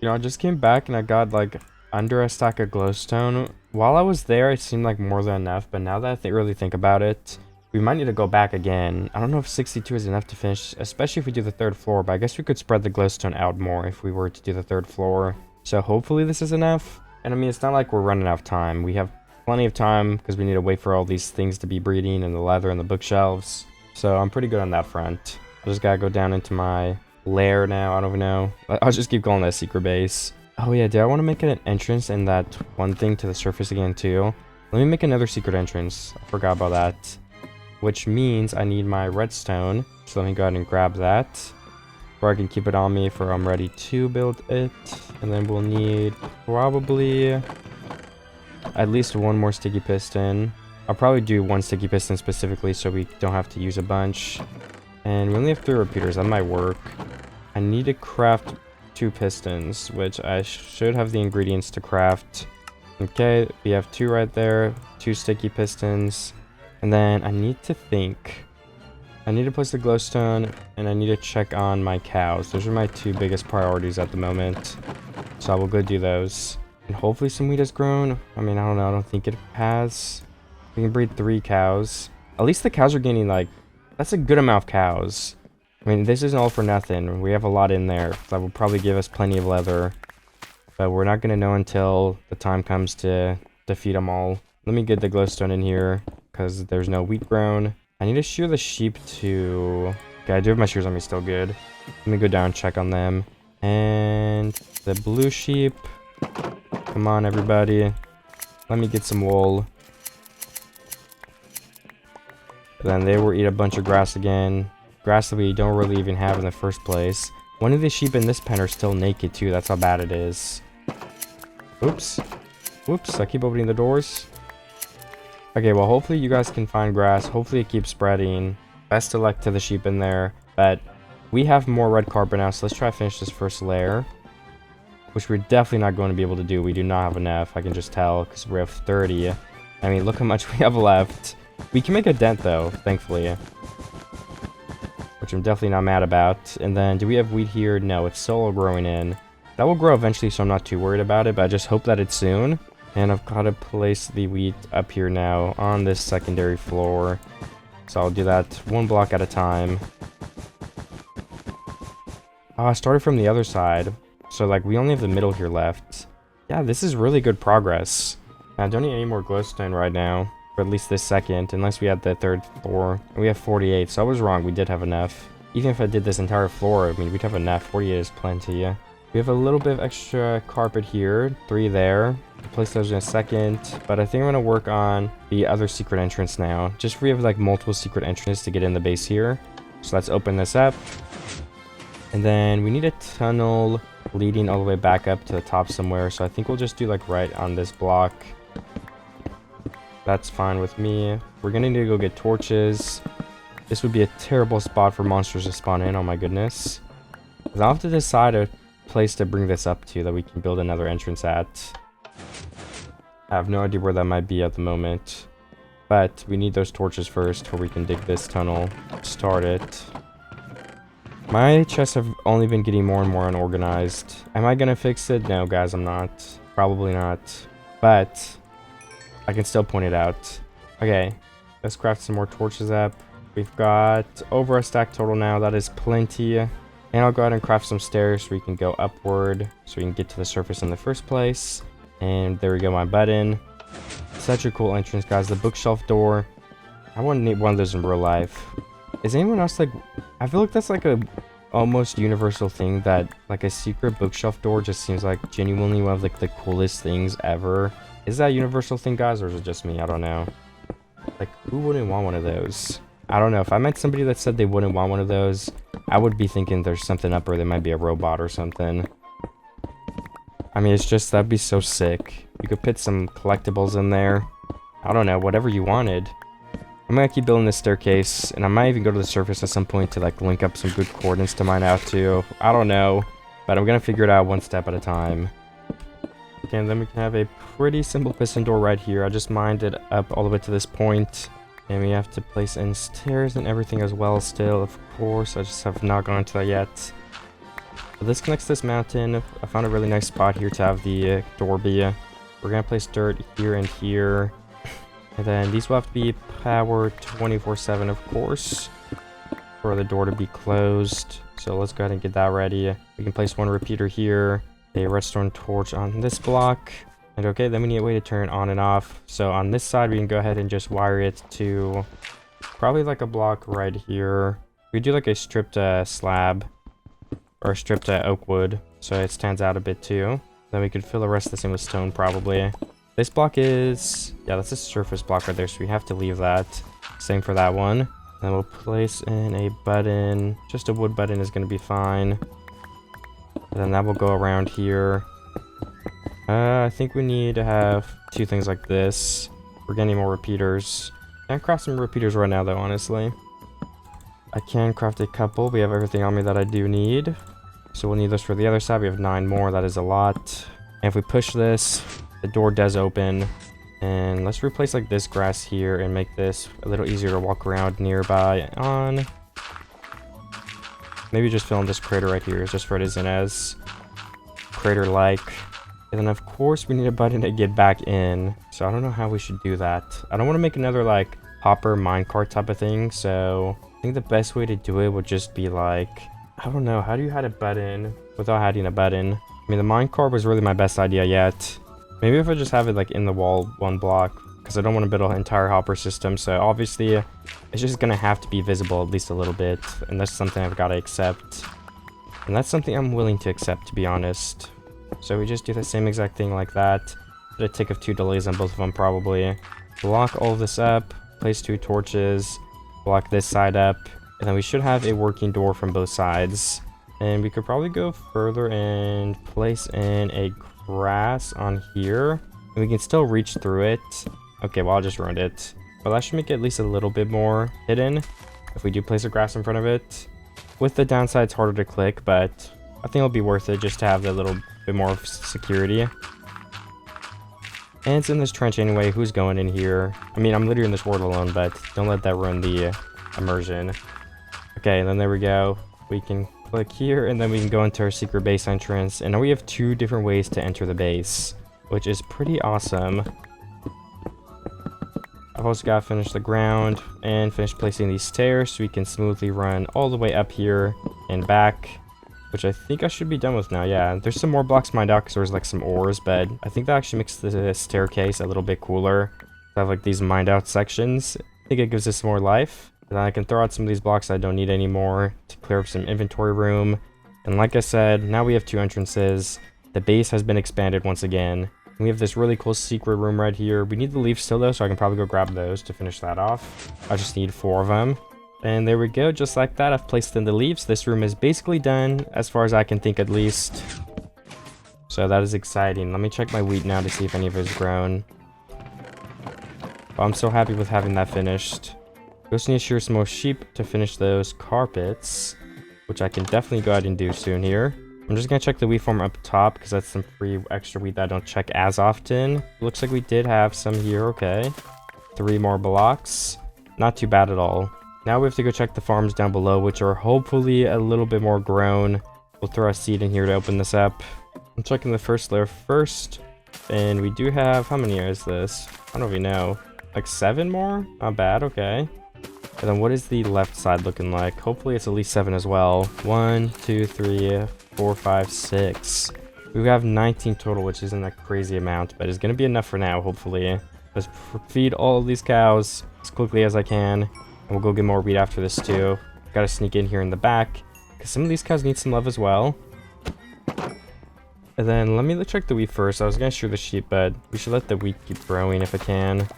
You know, I just came back and I got like under a stack of glowstone. While I was there, it seemed like more than enough. But now that I really think about it, we might need to go back again. I don't know if 62 is enough to finish, especially if we do the 3rd floor. But I guess we could spread the glowstone out more if we were to do the 3rd floor. So hopefully this is enough. And I mean, it's not like we're running out of time. We have plenty of time because we need to wait for all these things to be breeding and the leather and the bookshelves. So I'm pretty good on that front. I just gotta go down into my lair now. I don't even know. I'll just keep calling that secret base. Oh yeah, do I want to make an entrance in that one thing to the surface again too? Let me make another secret entrance. I forgot about that. Which means I need my redstone. So let me go ahead and grab that. Or I can keep it on me for I'm ready to build it. And then we'll need probably at least 1 more sticky piston. I'll probably do 1 sticky piston specifically so we don't have to use a bunch. And we only have 3 repeaters. That might work. I need to craft 2 pistons, which I should have the ingredients to craft. Okay, we have 2 right there. 2 sticky pistons. And then I need to think. I need to place the glowstone, and I need to check on my cows. Those are my 2 biggest priorities at the moment. So I will go do those. And hopefully some wheat has grown. I mean, I don't know. I don't think it has. We can breed 3 cows. At least the cows are gaining, like, that's a good amount of cows. I mean, this isn't all for nothing. We have a lot in there. That will probably give us plenty of leather. But we're not going to know until the time comes to defeat them all. Let me get the glowstone in here, because there's no wheat grown. I need to shear the sheep too. Okay, I do have my shears on me still, good. Let me go down and check on them. And the blue sheep. Come on, everybody. Let me get some wool. And then they will eat a bunch of grass again. Grass that we don't really even have in the first place. One of the sheep in this pen are still naked too. That's how bad it is. Oops. Whoops, I keep opening the doors. Okay, well, hopefully you guys can find grass. Hopefully it keeps spreading. Best of luck to the sheep in there. But we have more red carpet now, so let's try to finish this first layer. Which we're definitely not going to be able to do. We do not have enough, I can just tell, because we have 30. I mean, look how much we have left. We can make a dent, though, thankfully. Which I'm definitely not mad about. And then, do we have wheat here? No, it's solo growing in. That will grow eventually, so I'm not too worried about it, but I just hope that it's soon. And I've got to place the wheat up here now on this secondary floor. So I'll do that 1 block at a time. Oh, I started from the other side. So, like, we only have the middle here left. Yeah, this is really good progress. I don't need any more glowstone right now. For at least this second, unless we had the 3rd floor. And we have 48, so I was wrong. We did have enough. Even if I did this entire floor, I mean, we'd have enough. 48 is plenty, yeah. We have a little bit of extra carpet here. 3 there. I'll place those in a second. But I think I'm going to work on the other secret entrance now. Just we have like multiple secret entrances to get in the base here. So let's open this up. And then we need a tunnel leading all the way back up to the top somewhere. So I think we'll just do like right on this block. That's fine with me. We're going to need to go get torches. This would be a terrible spot for monsters to spawn in. Oh my goodness. I'll have to decide a place to bring this up to that we can build another entrance at. I have no idea where that might be at the moment. But we need those torches first before we can dig this tunnel. Start it. My chests have only been getting more and more unorganized. Am I gonna fix it? No, guys, I'm not. Probably not. But I can still point it out. Okay, let's craft some more torches up. We've got over a stack total now. That is plenty. And I'll go ahead and craft some stairs so we can go upward, so we can get to the surface in the first place. And there we go, my button. Such a cool entrance, guys. The bookshelf door. I want to need one of those in real life. Is anyone else like... I feel like that's like a almost universal thing, that like a secret bookshelf door just seems like genuinely one of like the coolest things ever. Is that a universal thing, guys, or is it just me? I don't know. Like, who wouldn't want one of those? I don't know. If I met somebody that said they wouldn't want one of those, I would be thinking there's something up, or they might be a robot or something. I mean, it's just, that'd be so sick. You could put some collectibles in there. I don't know, whatever you wanted. I'm gonna keep building this staircase, and I might even go to the surface at some point to like link up some good coordinates to mine out to. I don't know, but I'm gonna figure it out one step at a time. Okay, and then we can have a pretty simple piston door right here. I just mined it up all the way to this point. And we have to place in stairs and everything as well still, of course. I just have not gone to that yet. But this connects to this mountain. I found a really nice spot here to have the door be. We're going to place dirt here and here. And then these will have to be powered 24/7, of course, for the door to be closed. So let's go ahead and get that ready. We can place one repeater here, a redstone torch on this block. And okay, then we need a way to turn it on and off. So on this side, we can go ahead and just wire it to probably like a block right here. We do like a stripped slab or a stripped oak wood, so it stands out a bit too. Then we could fill the rest of this in with stone probably. This block is, yeah, that's a surface block right there, so we have to leave that. Same for that one. Then we'll place in a button. Just a wood button is going to be fine. And then that will go around here. I think we need to have two things like this. We're getting more repeaters. Can't craft some repeaters right now though, honestly. I can craft a couple. We have everything on me that I do need. So we'll need this for the other side. We have 9 more. That is a lot. And if we push this, the door does open. And let's replace like this grass here and make this a little easier to walk around nearby on. Maybe just fill in this crater right here just for it isn't as crater-like. And then of course we need a button to get back in. So I don't know how we should do that. I don't want to make another like hopper minecart type of thing. So I think the best way to do it would just be like, I don't know, how do you add a button without adding a button? I mean, the minecart was really my best idea yet. Maybe if I just have it like in the wall one block, because I don't want to build an entire hopper system. So obviously it's just going to have to be visible at least a little bit. And that's something I've got to accept. And that's something I'm willing to accept, to be honest. So we just do the same exact thing like that. Put a tick of 2 delays on both of them probably. Block all of this up. Place 2 torches. Block this side up. And then we should have a working door from both sides. And we could probably go further and place in a grass on here. And we can still reach through it. Okay, well, I'll just ruin it. But that should make it at least a little bit more hidden if we do place a grass in front of it. With the downside, it's harder to click, but I think it'll be worth it just to have a little bit more security. And it's in this trench anyway. Who's going in here? I mean, I'm literally in this world alone, but don't let that ruin the immersion. Okay, and then there we go. We can click here, and then we can go into our secret base entrance. And now we have 2 different ways to enter the base, which is pretty awesome. I've also got to finish the ground and finish placing these stairs so we can smoothly run all the way up here and back, which I think I should be done with now. Yeah, there's some more blocks mined out because there's like some ores, but I think that actually makes the staircase a little bit cooler. I have like these mined out sections. I think it gives us more life. And then I can throw out some of these blocks I don't need anymore to clear up some inventory room. And like I said, now we have 2 entrances. The base has been expanded once again. We have this really cool secret room right here. We need the leaves still though, so I can probably go grab those to finish that off. I just need 4 of them. And there we go, just like that, I've placed in the leaves. This room is basically done, as far as I can think at least. So that is exciting. Let me check my wheat now to see if any of it has grown. But I'm so happy with having that finished. We also need to shear some more sheep to finish those carpets, which I can definitely go ahead and do soon here. I'm just going to check the wheat farm up top because that's some free extra wheat that I don't check as often. Looks like we did have some here. Okay. 3 more blocks. Not too bad at all. Now we have to go check the farms down below, which are hopefully a little bit more grown. We'll throw a seed in here to open this up. I'm checking the first layer first. And we do have, how many is this? I don't even know. Like 7 more? Not bad, okay. And then what is the left side looking like? Hopefully it's at least 7 as well. 1, 2, 3, 4, 5, 6. We have 19 total, which isn't a crazy amount, but it's going to be enough for now, hopefully. Let's feed all of these cows as quickly as I can. And we'll go get more wheat after this too. Gotta sneak in here in the back, because some of these cows need some love as well. And then let me check the wheat first. I was gonna shear the sheep, but we should let the wheat keep growing if I can.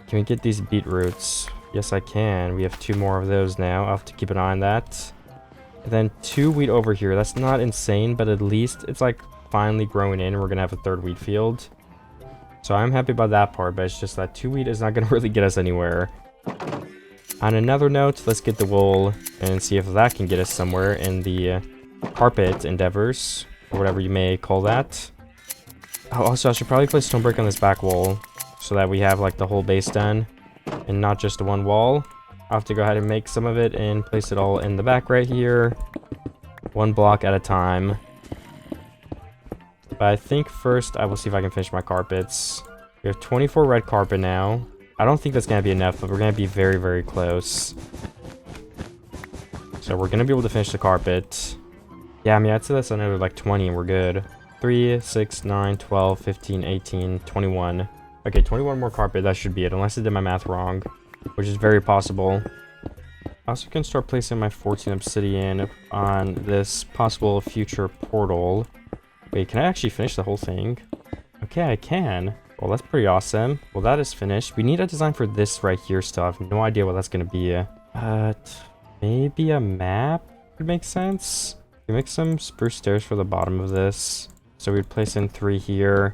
Can we get these beetroots? Yes, I can. We have 2 more of those now. I'll have to keep an eye on that. And then 2 wheat over here. That's not insane, but at least it's like finally growing in. We're gonna have a 3rd wheat field. So I'm happy about that part, but it's just that 2 wheat is not gonna really get us anywhere. On another note, let's get the wool and see if that can get us somewhere in the carpet endeavors, or whatever you may call that. Oh, also, I should probably place stone brick on this back wall so that we have like the whole base done and not just one wall. I'll have to go ahead and make some of it and place it all in the back right here, 1 block at a time. But I think first I will see if I can finish my carpets. We have 24 red carpet now. I don't think that's going to be enough, but we're going to be very, very close. So we're going to be able to finish the carpet. Yeah, I mean, I'd say that's another like 20 and we're good. 3, 6, 9, 12, 15, 18, 21. Okay, 21 more carpet, that should be it, unless I did my math wrong, which is very possible. I also can start placing my 14 obsidian on this possible future portal. Wait, can I actually finish the whole thing? Okay, I can. Well, that's pretty awesome. Well, that is finished. We need a design for this right here still. I have no idea what that's going to be. But maybe a map would make sense. We make some spruce stairs for the bottom of this. So we'd place in 3 here.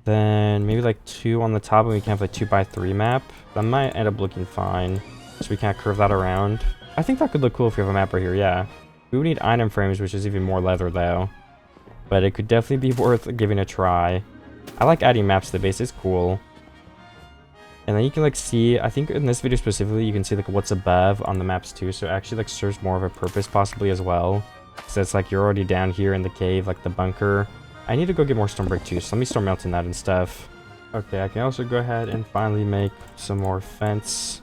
Then maybe like 2 on the top, and we can have like 2x3 map. That might end up looking fine. So we can't curve that around. I think that could look cool if we have a map right here, yeah. We would need item frames, which is even more leather though. But it could definitely be worth giving a try. I like adding maps to the base, it's cool. And then you can like see, I think in this video specifically, you can see like what's above on the maps too. So it actually like serves more of a purpose possibly as well. So it's like you're already down here in the cave, like the bunker. I need to go get more stone brick too, so let me start melting that and stuff. Okay, I can also go ahead and finally make some more fence.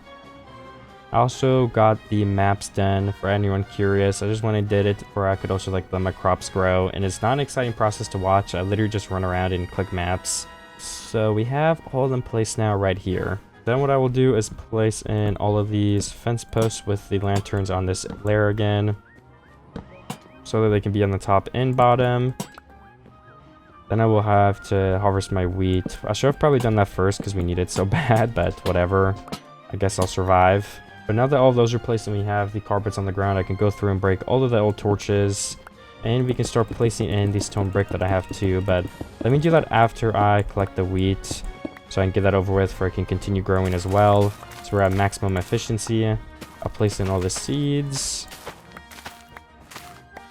I also got the maps done for anyone curious. I just went and did it where I could also like let my crops grow, and it's not an exciting process to watch. I literally just run around and click maps. So we have all in place now right here. Then what I will do is place in all of these fence posts with the lanterns on this layer again, so that they can be on the top and bottom. Then I will have to harvest my wheat. I should have probably done that first because we need it so bad, but whatever. I guess I'll survive. But now that all of those are placed and we have the carpets on the ground, I can go through and break all of the old torches. And we can start placing in the stone brick that I have too. But let me do that after I collect the wheat, so I can get that over with before I can continue growing as well. So we're at maximum efficiency. I'll place in all the seeds.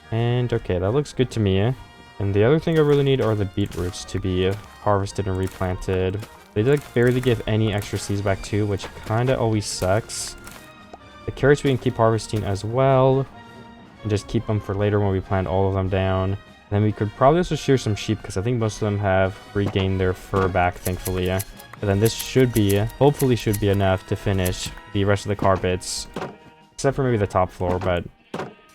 And okay, that looks good to me. And the other thing I really need are the beetroots to be harvested and replanted. They like barely give any extra seeds back too, which kind of always sucks. The carrots we can keep harvesting as well, and just keep them for later when we plant all of them down. And then we could probably also shear some sheep because I think most of them have regained their fur back, thankfully. And then this should be, hopefully should be enough to finish the rest of the carpets, except for maybe the top floor. But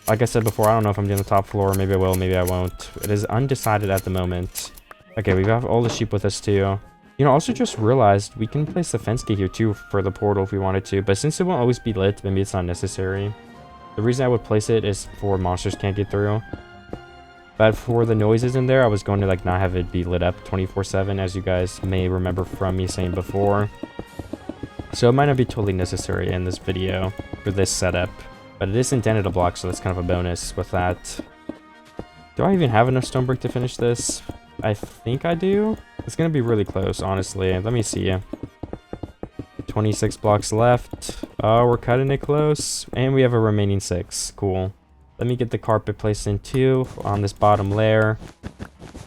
like I said before, I don't know if I'm doing the top floor. Maybe I will, maybe I won't. It is undecided at the moment. Okay, we got all the sheep with us too. You know, also just realized we can place the fence gate here too for the portal if we wanted to, but since it won't always be lit, maybe it's not necessary. The reason I would place it is for monsters can't get through. But for the noises in there, I was going to like not have it be lit up 24/7, as you guys may remember from me saying before. So it might not be totally necessary in this video for this setup, but it is intended to block, so that's kind of a bonus with that. Do I even have enough stone brick to finish this? I think I do. It's gonna be really close, honestly. Let me see. 26 blocks left. Oh, we're cutting it close. And we have a remaining 6. Cool. Let me get the carpet placed in too on this bottom layer.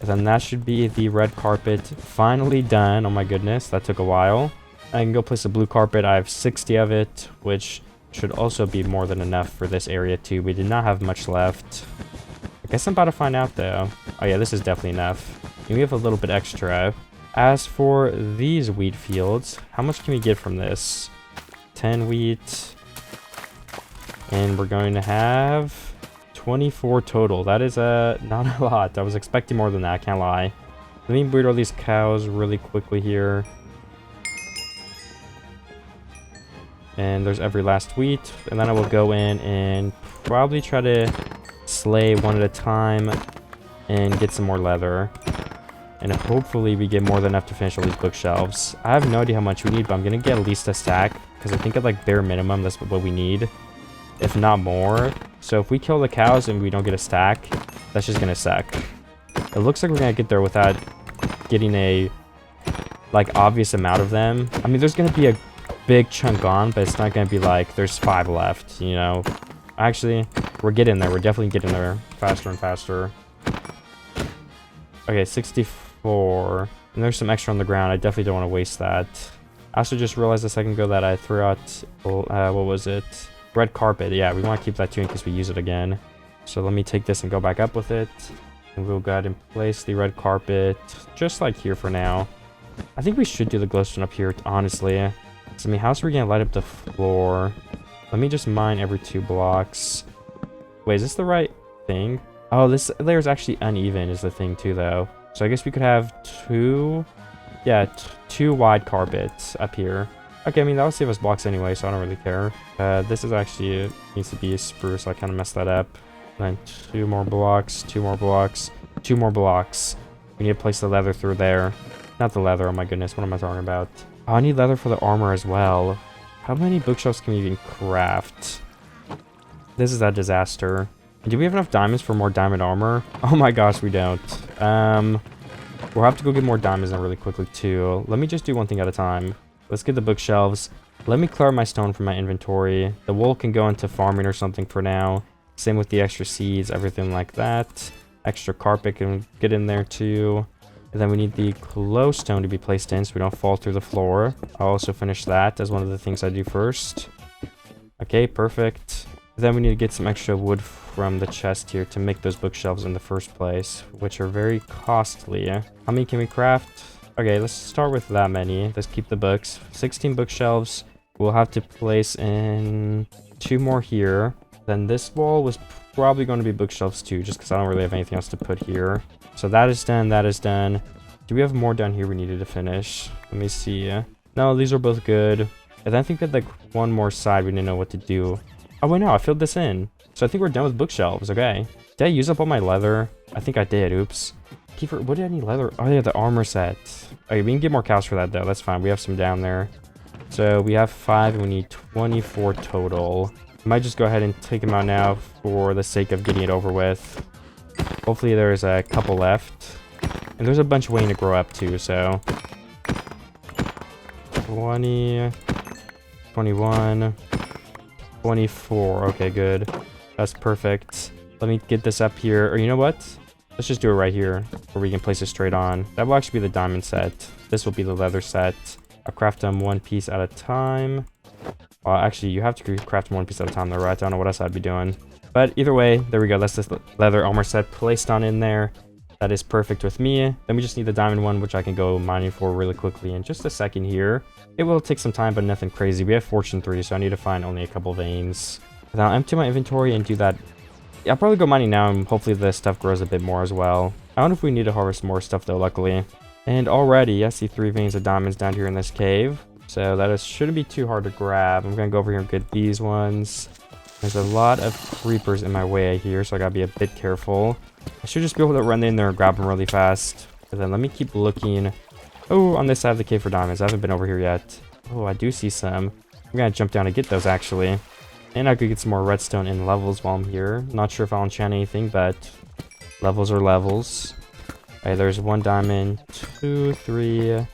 And then that should be the red carpet finally done. Oh my goodness, that took a while. I can go place a blue carpet. I have 60 of it, which should also be more than enough for this area too. We did not have much left. I guess I'm about to find out though. Oh yeah, this is definitely enough. And we have a little bit extra. As for these wheat fields, how much can we get from this? 10 wheat. And we're going to have 24 total. That is not a lot. I was expecting more than that, I can't lie. Let me breed all these cows really quickly here. And there's every last wheat. And then I will go in and probably try to slay one at a time and get some more leather. And hopefully we get more than enough to finish all these bookshelves. I have no idea how much we need, but I'm going to get at least a stack. Because I think at like bare minimum, that's what we need. If not more. So if we kill the cows and we don't get a stack, that's just going to suck. It looks like we're going to get there without getting a like obvious amount of them. I mean, there's going to be a big chunk on, but it's not going to be like there's 5 left, you know. Actually, we're getting there. We're definitely getting there faster and faster. Okay, 64. And there's some extra on the ground. I definitely don't want to waste that. I also just realized a second ago that I threw out, what was it? Red carpet. Yeah, we want to keep that too in case we use it again. So let me take this and go back up with it. And we'll go ahead and place the red carpet just like here for now. I think we should do the glowstone up here, honestly. So, I mean, how's we going to light up the floor? Let me just mine every 2 blocks. Wait, is this the right thing? Oh, this layer's actually uneven is the thing too, though. So I guess we could have 2... Yeah, 2 wide carpets up here. Okay, I mean, that'll save us blocks anyway, so I don't really care. This is actually... needs to be a spruce, so I kind of messed that up. Then 2 more blocks, 2 more blocks, 2 more blocks. We need to place the leather through there. Not the leather, oh my goodness, what am I talking about? Oh, I need leather for the armor as well. How many bookshelves can we even craft? This is a disaster. Do we have enough diamonds for more diamond armor? Oh my gosh, we don't. We'll have to go get more diamonds now really quickly too. Let me just do one thing at a time. Let's get the bookshelves. Let me clear my stone from my inventory. The wool can go into farming or something for now. Same with the extra seeds, everything like that. Extra carpet can get in there too. And then we need the glowstone to be placed in so we don't fall through the floor. I'll also finish that as one of the things I do first. Okay, perfect. Then we need to get some extra wood from the chest here to make those bookshelves in the first place, which are very costly. How many can we craft? Okay, let's start with that many. Let's keep the books. 16 bookshelves. We'll have to place in 2 more here. Then this wall was probably going to be bookshelves too, just because I don't really have anything else to put here. So that is done, that is done. Do we have more down here we needed to finish? Let me see. No, these are both good. And I think that like one more side we didn't know what to do. Oh wait, no, I filled this in. So I think we're done with bookshelves, okay. Did I use up all my leather? I think I did, oops. Kiefer, what did I need leather? Oh yeah, the armor set. Okay, we can get more cows for that though, that's fine. We have some down there. So we have 5 and we need 24 total. I might just go ahead and take them out now for the sake of getting it over with. Hopefully there's a couple left. And there's a bunch waiting to grow up too, so... 20... 21... 24. Okay, good. That's perfect. Let me get this up here. Or you know what? Let's just do it right here, where we can place it straight on. That will actually be the diamond set. This will be the leather set. I'll craft them 1 piece at a time. Actually, you have to craft them 1 piece at a time though, right? I don't know what else I'd be doing. But either way, there we go. That's the leather armor set placed on in there. That is perfect with me. Then we just need the diamond one, which I can go mining for really quickly in just a second here. It will take some time, but nothing crazy. We have Fortune 3, so I need to find only a couple veins. Now I'll empty my inventory and do that. Yeah, I'll probably go mining now, and hopefully the stuff grows a bit more as well. I don't know if we need to harvest more stuff though, luckily. And already, I see 3 veins of diamonds down here in this cave. So that shouldn't be too hard to grab. I'm gonna go over here and get these ones. There's a lot of creepers in my way here, so I gotta be a bit careful. I should just be able to run in there and grab them really fast. But then let me keep looking. Oh, on this side of the cave for diamonds. I haven't been over here yet. Oh, I do see some. I'm gonna jump down and get those actually. And I could get some more redstone in levels while I'm here. Not sure if I'll enchant anything, but levels are levels. Okay, there's 1 diamond, 2, 3,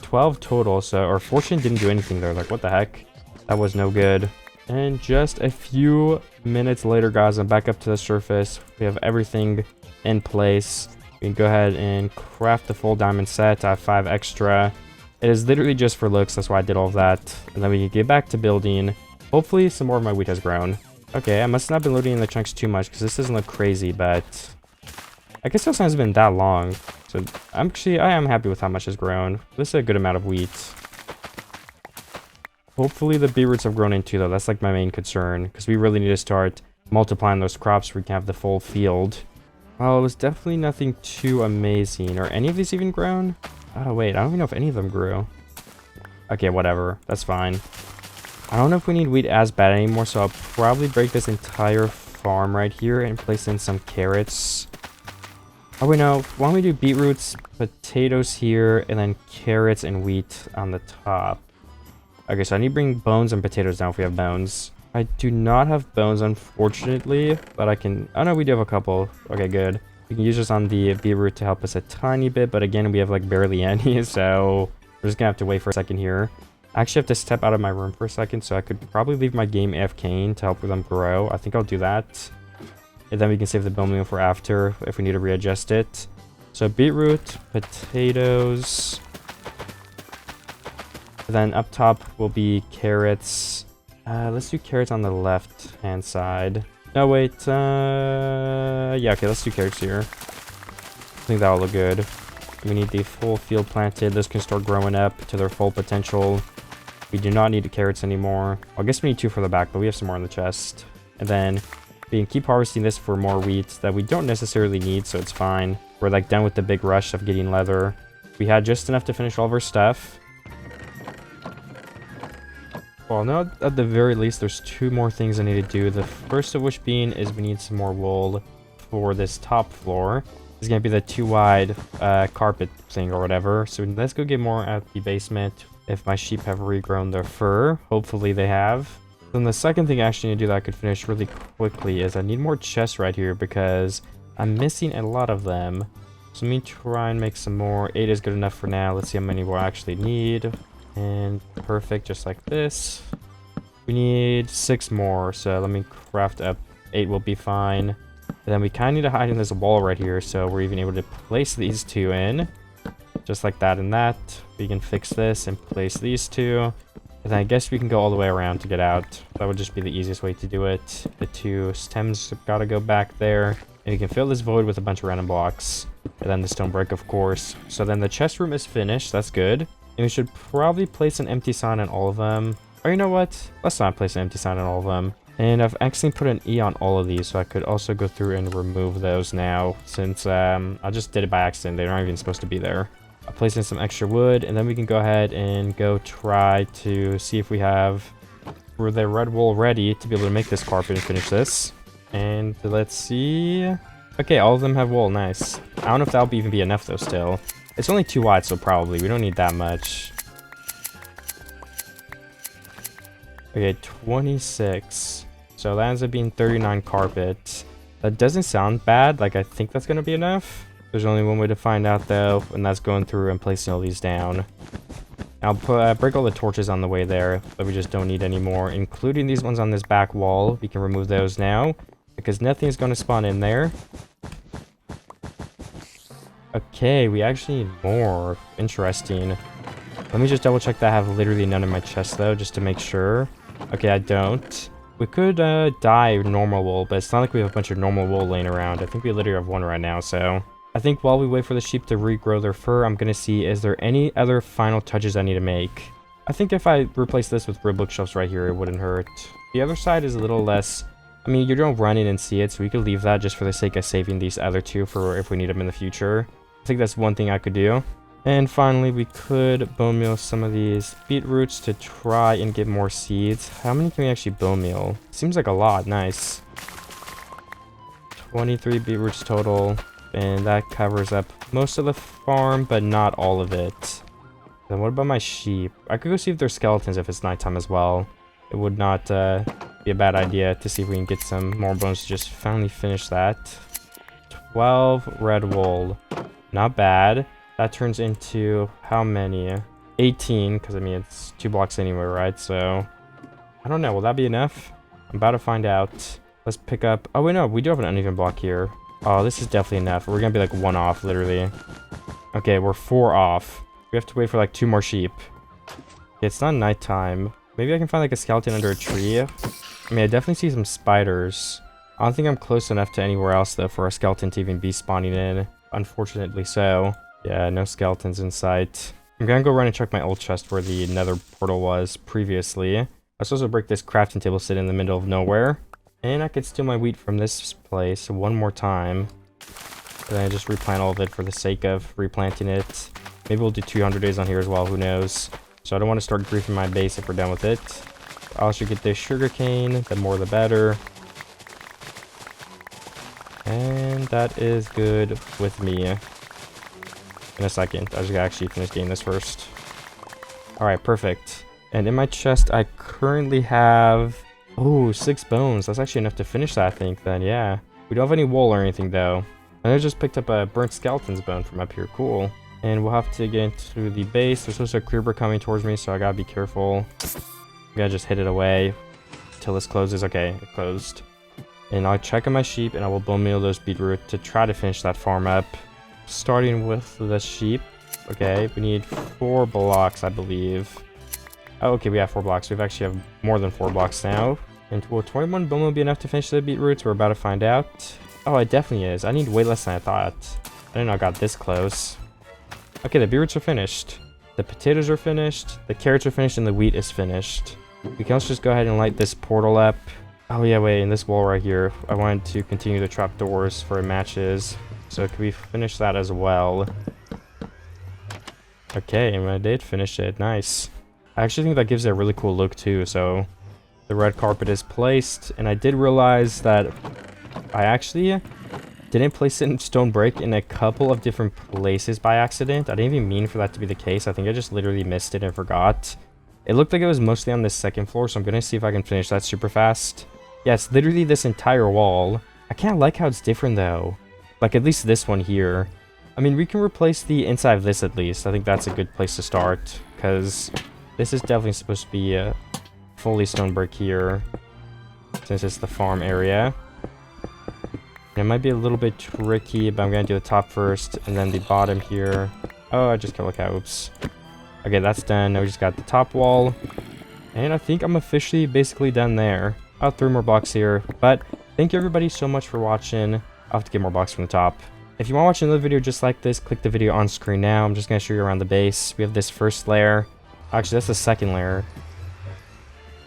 12 total. So our fortune didn't do anything there. Like, what the heck? That was no good. And just a few minutes later, guys, I'm back up to the surface. We have everything in place. We can go ahead and craft the full diamond set. I have 5 extra. It is literally just for looks. That's why I did all of that. And then we can get back to building. Hopefully some more of my wheat has grown. Okay, I must not have been loading in the chunks too much because this doesn't look crazy, but I guess it hasn't been that long. So I am happy with how much has grown. This is a good amount of wheat. Hopefully the beetroots have grown in too, though. That's like my main concern, because we really need to start multiplying those crops so we can have the full field. Well, it was definitely nothing too amazing. Are any of these even grown? Oh, wait, I don't even know if any of them grew. Okay, whatever. That's fine. I don't know if we need wheat as bad anymore, so I'll probably break this entire farm right here and place in some carrots. Oh, wait, no. Why don't we do beetroots, potatoes here, and then carrots and wheat on the top? Okay, so I need to bring bones and potatoes down if we have bones. I do not have bones, unfortunately, but I can... Oh, no, we do have a couple. Okay, good. We can use this on the beetroot to help us a tiny bit, but again, we have, like, barely any, so we're just gonna have to wait for a second here. I actually have to step out of my room for a second, so I could probably leave my game AFKing to help them grow. I think I'll do that. And then we can save the bone meal for after if we need to readjust it. So beetroot, potatoes... Then up top will be carrots. Let's do carrots on the left-hand side. No, wait. Yeah, okay, let's do carrots here. I think that'll look good. We need the full field planted. This can start growing up to their full potential. We do not need the carrots anymore. Well, I guess we need 2 for the back, but we have some more in the chest. And then we can keep harvesting this for more wheat that we don't necessarily need, so it's fine. We're like done with the big rush of getting leather. We had just enough to finish all of our stuff. Well, now at the very least, there's 2 more things I need to do. The first of which being is we need some more wool for this top floor. It's going to be the 2-wide carpet thing or whatever. So let's go get more at the basement if my sheep have regrown their fur. Hopefully they have. Then the second thing I actually need to do that I could finish really quickly is I need more chests right here because I'm missing a lot of them. So let me try and make some more. 8 is good enough for now. Let's see how many we'll actually need. And perfect, just like this. We need 6 more, so let me craft up 8 will be fine. And then we kind of need to hide in this wall right here, so we're even able to place these 2 in. Just like that and that. We can fix this and place these 2. And then I guess we can go all the way around to get out. That would just be the easiest way to do it. The 2 stems gotta go back there. And we can fill this void with a bunch of random blocks. And then the stone brick, of course. So then the chest room is finished, that's good. And we should probably place an empty sign on all of them. Or you know what? Let's not place an empty sign on all of them. And I've actually put an E on all of these, so I could also go through and remove those now. Since I just did it by accident. They're not even supposed to be there. I'll place in some extra wood, and then we can go ahead and go try to see if we have the red wool ready to be able to make this carpet and finish this. And let's see. Okay, all of them have wool. Nice. I don't know if that'll even be enough, though, still. It's only 2 wide, so probably. We don't need that much. Okay, 26. So that ends up being 39 carpet. That doesn't sound bad. Like, I think that's going to be enough. There's only one way to find out, though, and that's going through and placing all these down. I'll break all the torches on the way there, but we just don't need any more, including these ones on this back wall. We can remove those now, because nothing is going to spawn in there. Okay, we actually need more. Interesting. Let me just double check that I have literally none in my chest, though, just to make sure. Okay, I don't. We could dye normal wool, but it's not like we have a bunch of normal wool laying around. I think we literally have 1 right now, so... I think while we wait for the sheep to regrow their fur, I'm going to see is there any other final touches I need to make. I think if I replace this with wood bookshelves right here, it wouldn't hurt. The other side is a little less... I mean, you don't run in and see it, so we could leave that just for the sake of saving these other 2 for if we need them in the future. I think that's one thing I could do. And finally, we could bone meal some of these beetroots to try and get more seeds. How many can we actually bone meal? Seems like a lot. Nice. 23 beetroots total. And that covers up most of the farm, but not all of it. Then what about my sheep? I could go see if there's skeletons if it's nighttime as well. It would not be a bad idea to see if we can get some more bones to just finally finish that. 12 red wool. Not bad. That turns into how many? 18, because I mean it's 2 blocks anyway, right? So I don't know. Will that be enough? I'm about to find out. Let's pick up... Oh, wait, no. We do have an uneven block here. Oh, this is definitely enough. We're going to be like 1 off, literally. Okay, we're 4 off. We have to wait for like 2 more sheep. Okay, it's not nighttime. Maybe I can find like a skeleton under a tree. I mean, I definitely see some spiders. I don't think I'm close enough to anywhere else though for a skeleton to even be spawning in. Unfortunately so. Yeah, no skeletons in sight. I'm gonna go run and check my old chest where the nether portal was previously. I was supposed to break this crafting table sitting in the middle of nowhere. And I could steal my wheat from this place one more time. And then I just replant all of it for the sake of replanting it. Maybe we'll do 200 days on here as well, who knows. So I don't want to start griefing my base if we're done with it. I should get this sugarcane, the more the better. And that is good with me. In a second, I just gotta actually finish getting this first. Alright, perfect. And in my chest, I currently have... Oh, 6 bones. That's actually enough to finish that, I think, then, yeah. We don't have any wool or anything, though. And I just picked up a burnt skeleton's bone from up here. Cool. And we'll have to get into the base. There's also a creeper coming towards me, so I gotta be careful. I gotta just hit it away till this closes. Okay, it closed. And I'll check on my sheep, and I will bone meal those beetroot to try to finish that farm up. Starting with the sheep. Okay, we need 4 blocks, I believe. Oh, okay, we have 4 blocks. We actually have more than 4 blocks now. And will 21 bone meal be enough to finish the beetroots? We're about to find out. Oh, it definitely is. I need way less than I thought. I didn't know I got this close. Okay, the beetroots are finished. The potatoes are finished. The carrots are finished, and the wheat is finished. We can also just go ahead and light this portal up. Oh yeah, wait, in this wall right here, I wanted to continue the trapdoors for matches. So can we finish that as well? Okay, and I did finish it. Nice. I actually think that gives it a really cool look too, so... The red carpet is placed, and I did realize that I actually didn't place it in stone brick in a couple of different places by accident. I didn't even mean for that to be the case. I think I just literally missed it and forgot. It looked like it was mostly on this second floor, so I'm going to see if I can finish that super fast. Yeah, it's literally this entire wall. I kind of like how it's different though. Like at least this one here. I mean, we can replace the inside of this at least. I think that's a good place to start, because this is definitely supposed to be a fully stone brick here, since it's the farm area. It might be a little bit tricky, but I'm going to do the top first, and then the bottom here. Oh, I just killed a cow. Oops. Okay, that's done. Now we just got the top wall. And I think I'm officially basically done there. I'll have 3 more blocks here. But thank you everybody so much for watching. I'll have to get more blocks from the top. If you want to watch another video just like this, click the video on screen now. I'm just going to show you around the base. We have this first layer. Actually, that's the second layer.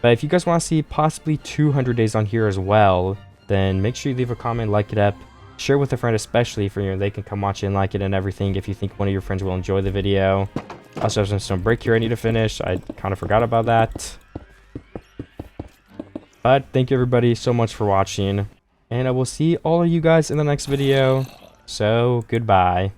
But if you guys want to see possibly 200 days on here as well, then make sure you leave a comment, like it up, share with a friend, especially for you, they can come watch it and like it and everything if you think one of your friends will enjoy the video. I also have some stone brick here I need to finish. I kind of forgot about that. But thank you everybody so much for watching, and I will see all of you guys in the next video. So goodbye.